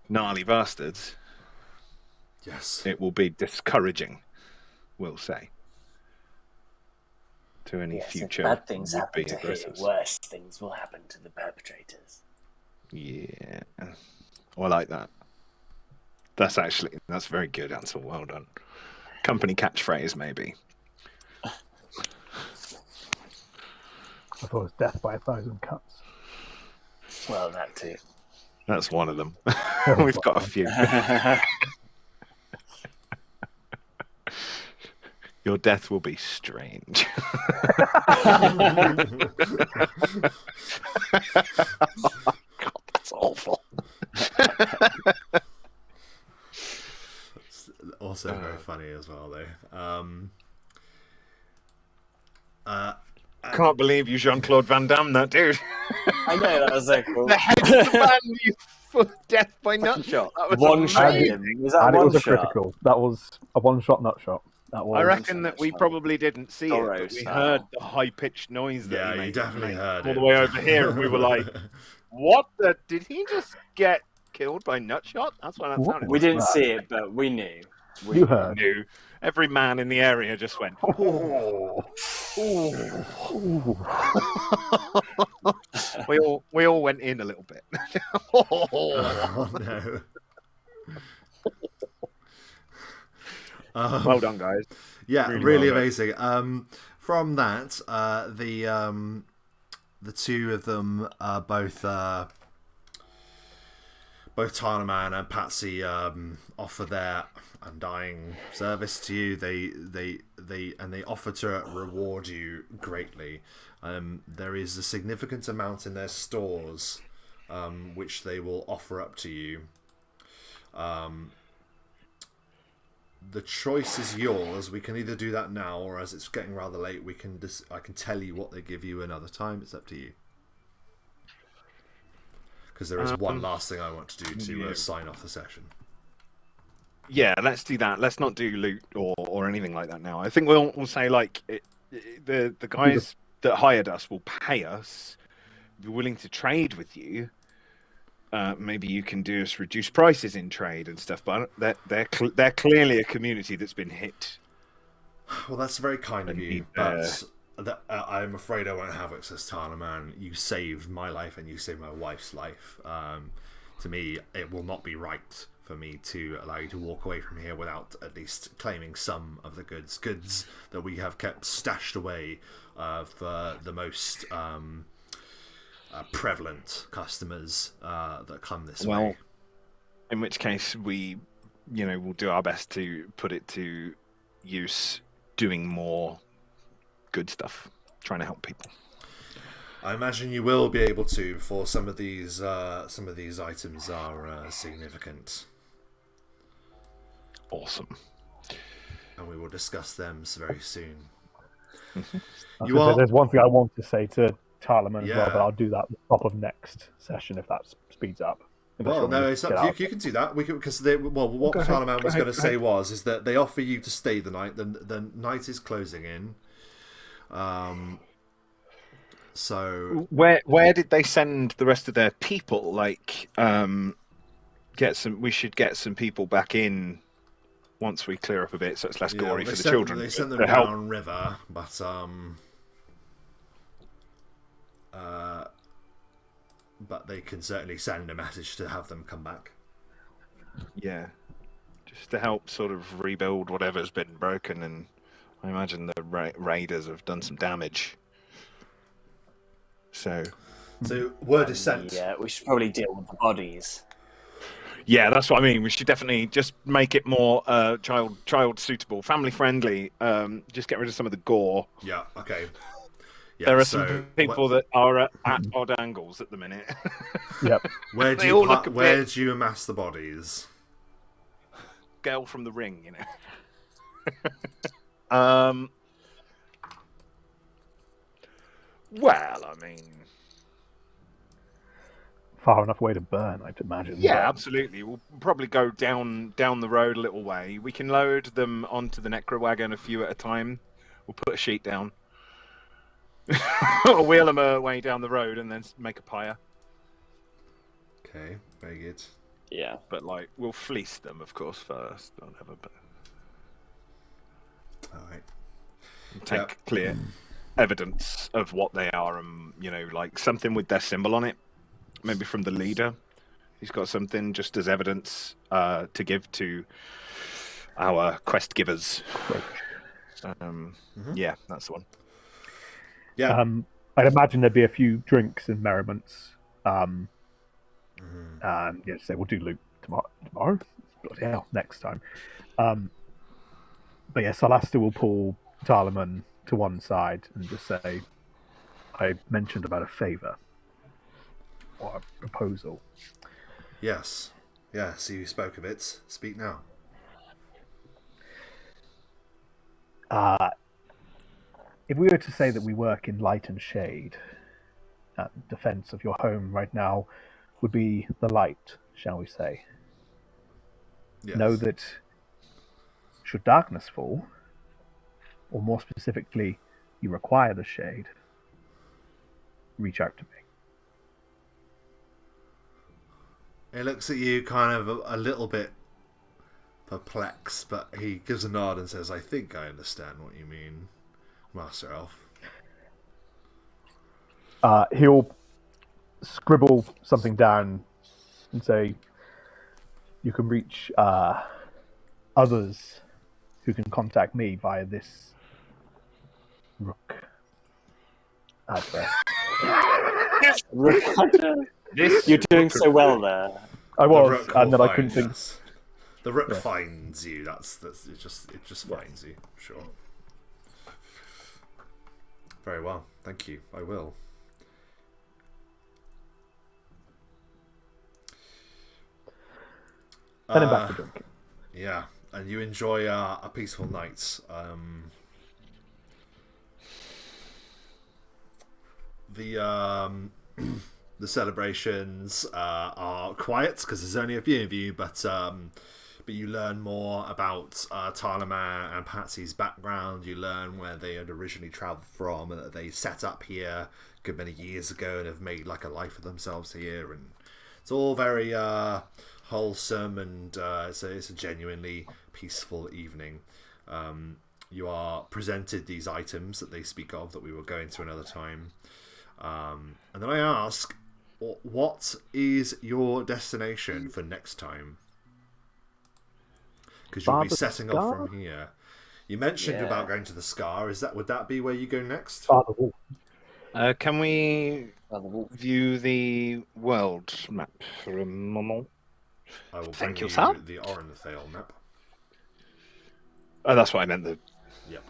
gnarly bastards. Yes. It will be discouraging, we'll say, to any future if bad things happen would-be to here, aggressors. worse things will happen to the perpetrators. Yeah. I like that. That's very good, Ansel. Well done. Company catchphrase, maybe. I thought it was death by 1,000 cuts. Well, that too. That's one of them. We've got a few. Your death will be strange. Oh, God, that's awful. It's also very funny as well, though. Can't believe you Jean-Claude Van Damme that, dude. I know, that was so cool. The head of the band, you death by nutshot. That was One shot amazing. him. Was that And it one was a shot? critical. That was a one-shot nut shot. That was. I reckon that we probably didn't see it, Sorrow but we style. heard the high-pitched noise that Yeah, he you made. definitely heard all it. the way over here, and we were like, "What the? Did he just get killed by nutshot?" That's what that sounded. We like. didn't see it, but we knew. You heard. Knew. Every man in the area just went, "Oh." Ooh. we all went in a little bit. Oh no. Well done, guys. Yeah, Really really well done. amazing. From that, the two of them both Tarnaman and Patsy offer their undying service to you. They offer to reward you greatly. There is a significant amount in their stores which they will offer up to you. The choice is yours. We can either do that now, or as it's getting rather late, I can tell you what they give you another time. It's up to you. Because there is one last thing I want to do to sign off the session. Yeah, let's do that. Let's not do loot or anything like that now. I think we'll say like the guys that hired us will pay us. Be willing to trade with you. Maybe you can do us reduced prices in trade and stuff. But they're clearly a community that's been hit. Well, that's very kind of you, but I'm afraid I won't have access to Tarnaman. You saved my life and you saved my wife's life. To me, it will not be right for me to allow you to walk away from here without at least claiming some of the goods that we have kept stashed away for the most prevalent customers that come this way. In which case we'll do our best to put it to use doing more good stuff, trying to help people. I imagine you will be able to, for some of these items are significant. Awesome. And we will discuss them very soon. There's one thing I want to say to Tarlaman as well, but Yeah. I'll do that at the top of next session if that speeds up. Well, no, it's up to you. You can do that. What Tarlaman was going to say is that they offer you to stay the night. The night is closing in. So where did they send the rest of their people? Like, we should get some people back in once we clear up a bit, so it's less gory for the children. They sent them down river, but they can certainly send a message to have them come back. Yeah, just to help sort of rebuild whatever's been broken, and I imagine the raiders have done some damage. So word is sent. Yeah, we should probably deal with the bodies. Yeah, that's what I mean. We should definitely just make it more child suitable, family friendly. Just get rid of some of the gore. Yeah. Okay. Yeah, there are some people that are at odd angles at the minute. Yep. Where do you amass the bodies? Girl from the Ring, Well, I mean, far enough away to burn, I'd imagine. Yeah, absolutely. We'll probably go down the road a little way. We can load them onto the necro wagon a few at a time. We'll put a sheet down. Or wheel them away down the road and then make a pyre. Okay, very good. Yeah. But we'll fleece them, of course, first. Or whatever, but... Alright. Take clear evidence of what they are, and something with their symbol on it. Maybe from the leader. He's got something just as evidence to give to our quest givers. Yeah, that's the one. Yeah. I'd imagine there'd be a few drinks and merriments. And we'll do loot tomorrow. Bloody hell, next time. But yeah, Solasta will pull Tarlaman to one side and just say, I mentioned about a favour or a proposal. Yes. Yes, you spoke of it. Speak now. If we were to say that we work in light and shade, defense of your home right now would be the light, shall we say? Yes. Know that should darkness fall, or more specifically, you require the shade, reach out to me. He looks at you kind of a little bit perplexed, but he gives a nod and says, I think I understand what you mean, Master Elf. He'll scribble something down and say, you can reach others who can contact me via this rook address. This You're doing so well there. I The was, rook and will then I find couldn't think. us. The rook Yeah. finds you. That's it. Just finds you. Sure. Very well. Thank you. I will. And then back to drinking. Yeah, and you enjoy a peaceful night. The the celebrations are quiet because there's only a few of you, but you learn more about Talaman and Patsy's background. You learn where they had originally travelled from, and that they set up here a good many years ago and have made like a life for themselves here. And it's all very wholesome, and it's a genuinely peaceful evening. You are presented these items that they speak of that we will go into another time. And then I ask, what is your destination for next time? Because you'll be Father setting Scar? off from here. You mentioned about going to the Scar. Would that be where you go next? Father Wolf. Can we view the world map for a moment? I will bring Thank you, you sir. the Orenthale map. Oh, that's what I meant. Yep.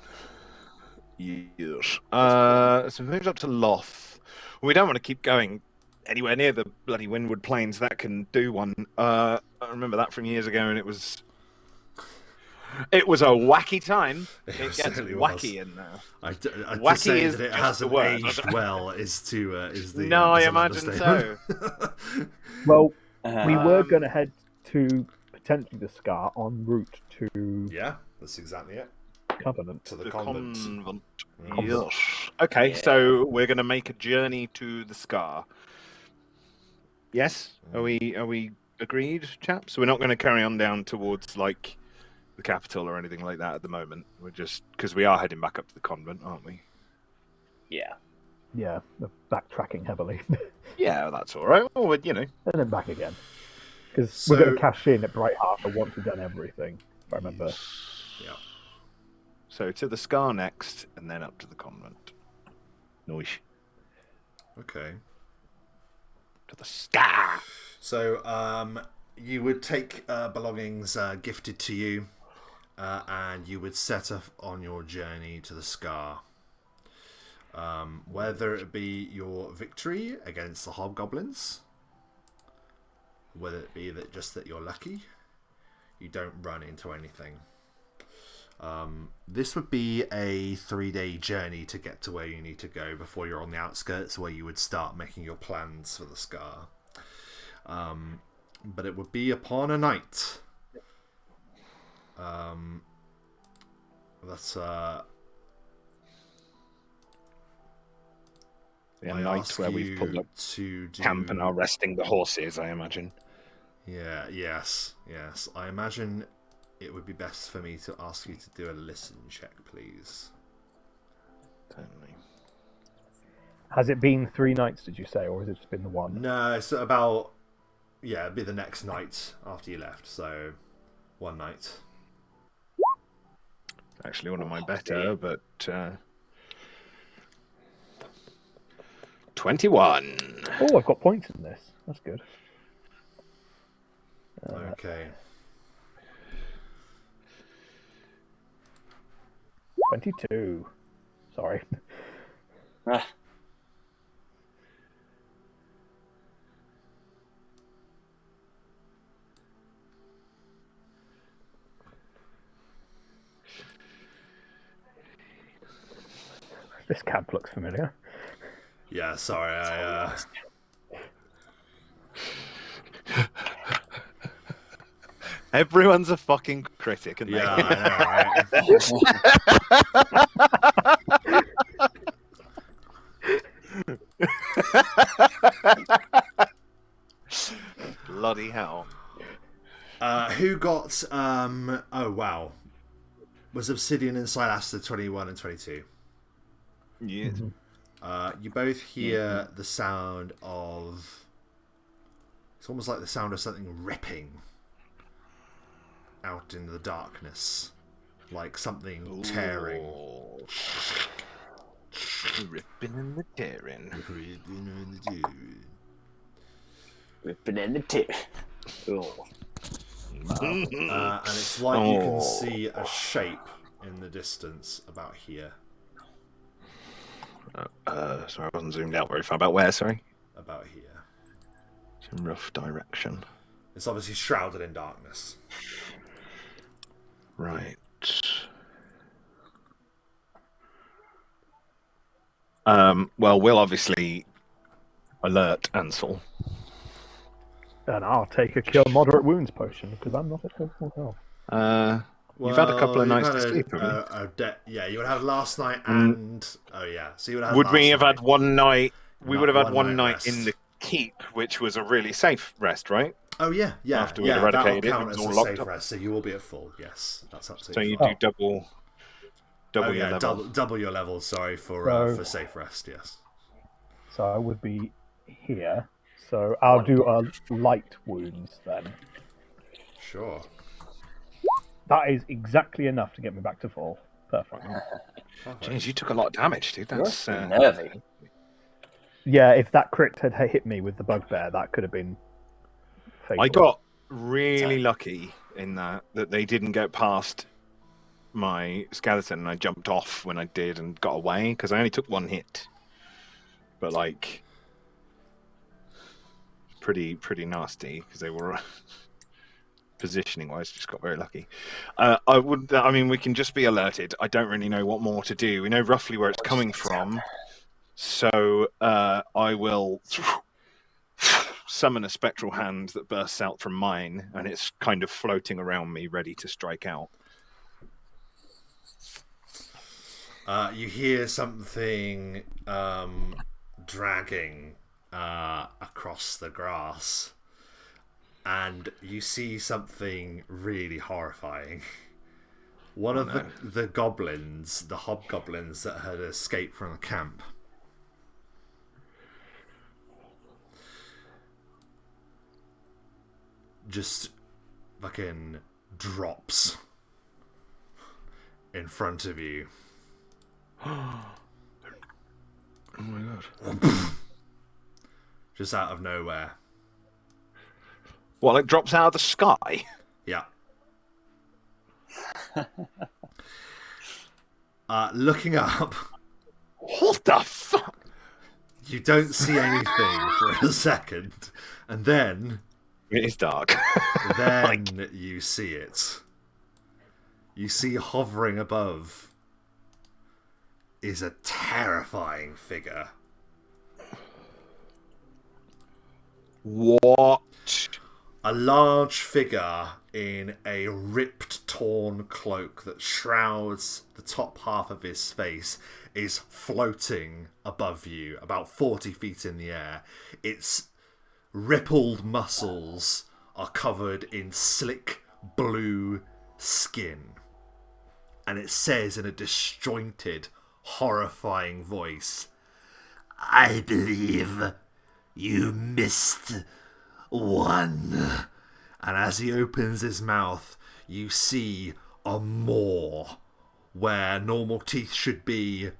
Yes. So we moved up to Loth. We don't want to keep going anywhere near the bloody Windward Plains. That can do one. I remember that from years ago, and it was a wacky time. It gets wacky in there. To Wacky say is that it just hasn't the word. aged well is the No, I is an imagine so. understatement. Well, we were going to head to potentially the Scar en route to Yeah, that's exactly it. Covenant. To the convent. Yes. Okay, so we're going to make a journey to the Scar. Yes? Are we agreed, chaps? We're not going to carry on down towards like the capital or anything like that at the moment. We're just because we are heading back up to the convent, aren't we? Yeah. Yeah, we're backtracking heavily. Yeah, that's all right. Well, you know. And then back again. Because So- we're going to cash in at Bright Harbor once we've done everything, if I remember. Yeah. So to the Scar next, and then up to the convent. Noish. Okay. To the Scar. So, you would take belongings gifted to you, and you would set off on your journey to the Scar. Whether it be your victory against the hobgoblins, whether it be that you're lucky, you don't run into anything. This would be a 3-day journey to get to where you need to go before you're on the outskirts, where you would start making your plans for the Scar. But it would be upon a night. That's A I night ask where we've you pulled up to do... camp and are resting the horses, I imagine. Yeah, yes. I imagine it would be best for me to ask you to do a listen check, please. Certainly. Has it been 3 nights, did you say, or has it just been the one? No, it's about... Yeah, it'd be the next night after you left, so 1 night. Actually, one of my better, but 21. Oh, I've got points in this. That's good. Okay. 22. Sorry. Ah, This camp looks familiar. Yeah, sorry, I... Everyone's a fucking critic, and Yeah, I bloody hell. Who got... Oh, wow. Was Obsidian and Silas 21 and 22? Yes. You both hear the sound of... It's almost like the sound of something ripping out in the darkness. Like something tearing. Ripping and the tearing. Ripping in the tip. Oh. And it's like you can see a shape in the distance about here. Sorry, I wasn't zoomed out very far. About where, sorry? About here. Some rough direction. It's obviously shrouded in darkness. Right. Well, we'll obviously alert Ansel. And I'll take a cure moderate wounds potion because I'm not at full health. You've had a couple of nights to sleep, yeah, you would have last night and... Oh, yeah. So you would have Would last we have night. had one night... We would have had one night rest. in the keep, which was a really safe rest, right? Oh, yeah. After we'd eradicated that'll it, count it as was all a locked safe up. rest, so you will be at full, yes. That's So absolutely you fine. do double your level. Double your level, sorry, for safe rest, yes. So I would be here. So I'll do a light wounds then. Sure. That is exactly enough to get me back to full. Perfect. Jeez, you took a lot of damage, dude. That's nervy. Yeah, if that crit had hit me with the bugbear, that could have been fatal. I got really lucky in that they didn't get past my skeleton, and I jumped off when I did and got away because I only took one hit. But like, pretty nasty because they were positioning wise. Just got very lucky. We can just be alerted. I don't really know what more to do. We know roughly where it's coming from, so I will summon a spectral hand that bursts out from mine, and it's kind of floating around me, ready to strike out. You hear something dragging across the grass, and you see something really horrifying. One of the goblins, the hobgoblins that had escaped from the camp, just fucking drops in front of you. Oh my god. Just out of nowhere. Well, it drops out of the sky. Yeah. Looking up, What the fuck? you don't see anything for a second, and then It is dark. you see it. You see hovering above is a terrifying figure. What? A large figure in a ripped, torn cloak that shrouds the top half of his face is floating above you, about 40 feet in the air. Its rippled muscles are covered in slick blue skin. And it says in a disjointed, horrifying voice, "I believe you missed one." And as he opens his mouth, you see a maw. Where normal teeth should be,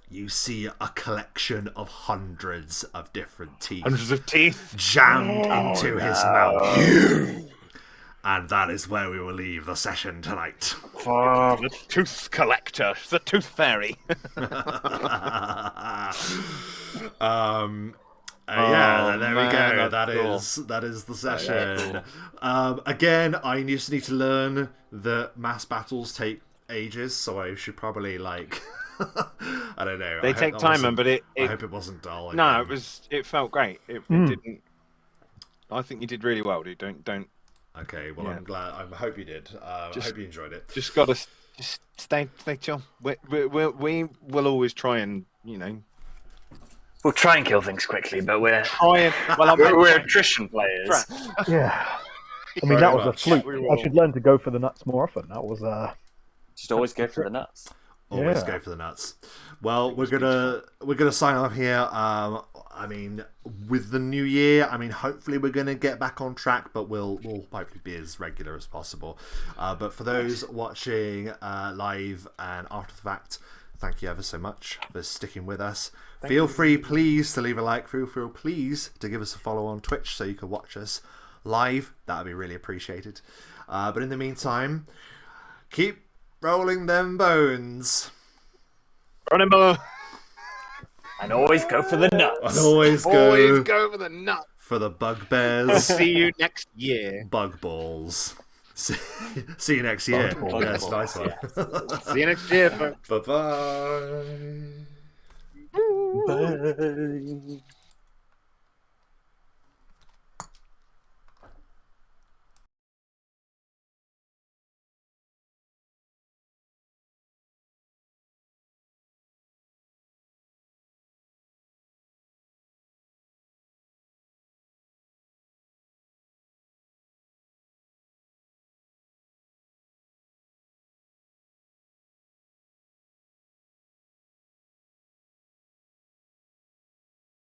you see a collection of hundreds of different teeth. Hundreds of teeth? Jammed into his mouth. And that is where we will leave the session tonight. Oh, the tooth collector. The tooth fairy. Yeah, there we man, go. that's That is the session. Again, I just need to learn that mass battles take ages, so I should probably I don't know. They take time, but I hope it wasn't dull. No, it felt great. It didn't. I think you did really well, dude. Don't. Okay, well, Yeah. I'm glad. I hope you did. I hope you enjoyed it. Just gotta stay chill. We will always try and We'll try and kill things quickly, but we're we're attrition players. Yeah. I mean, Very that was much. a fluke. We I will. should learn to go for the nuts more often. That was Just always go for the nuts. Always Yeah. go for the nuts. Well, we're gonna sign off here. I mean, with the new year, I mean, hopefully we're gonna get back on track, but we'll hopefully be as regular as possible. But for those watching live and after the fact, thank you ever so much for sticking with us. Feel free, please, to leave a like. Feel free, please, to give us a follow on Twitch so you can watch us live. That would be really appreciated. But in the meantime, keep rolling them bones. Remember, And always go for the nuts. And always go for the nut. for the bugbears. See you next year. Bug balls. See you next year. Bug Yes, balls, nice one. See you next year, folks. Bye-bye. Bye.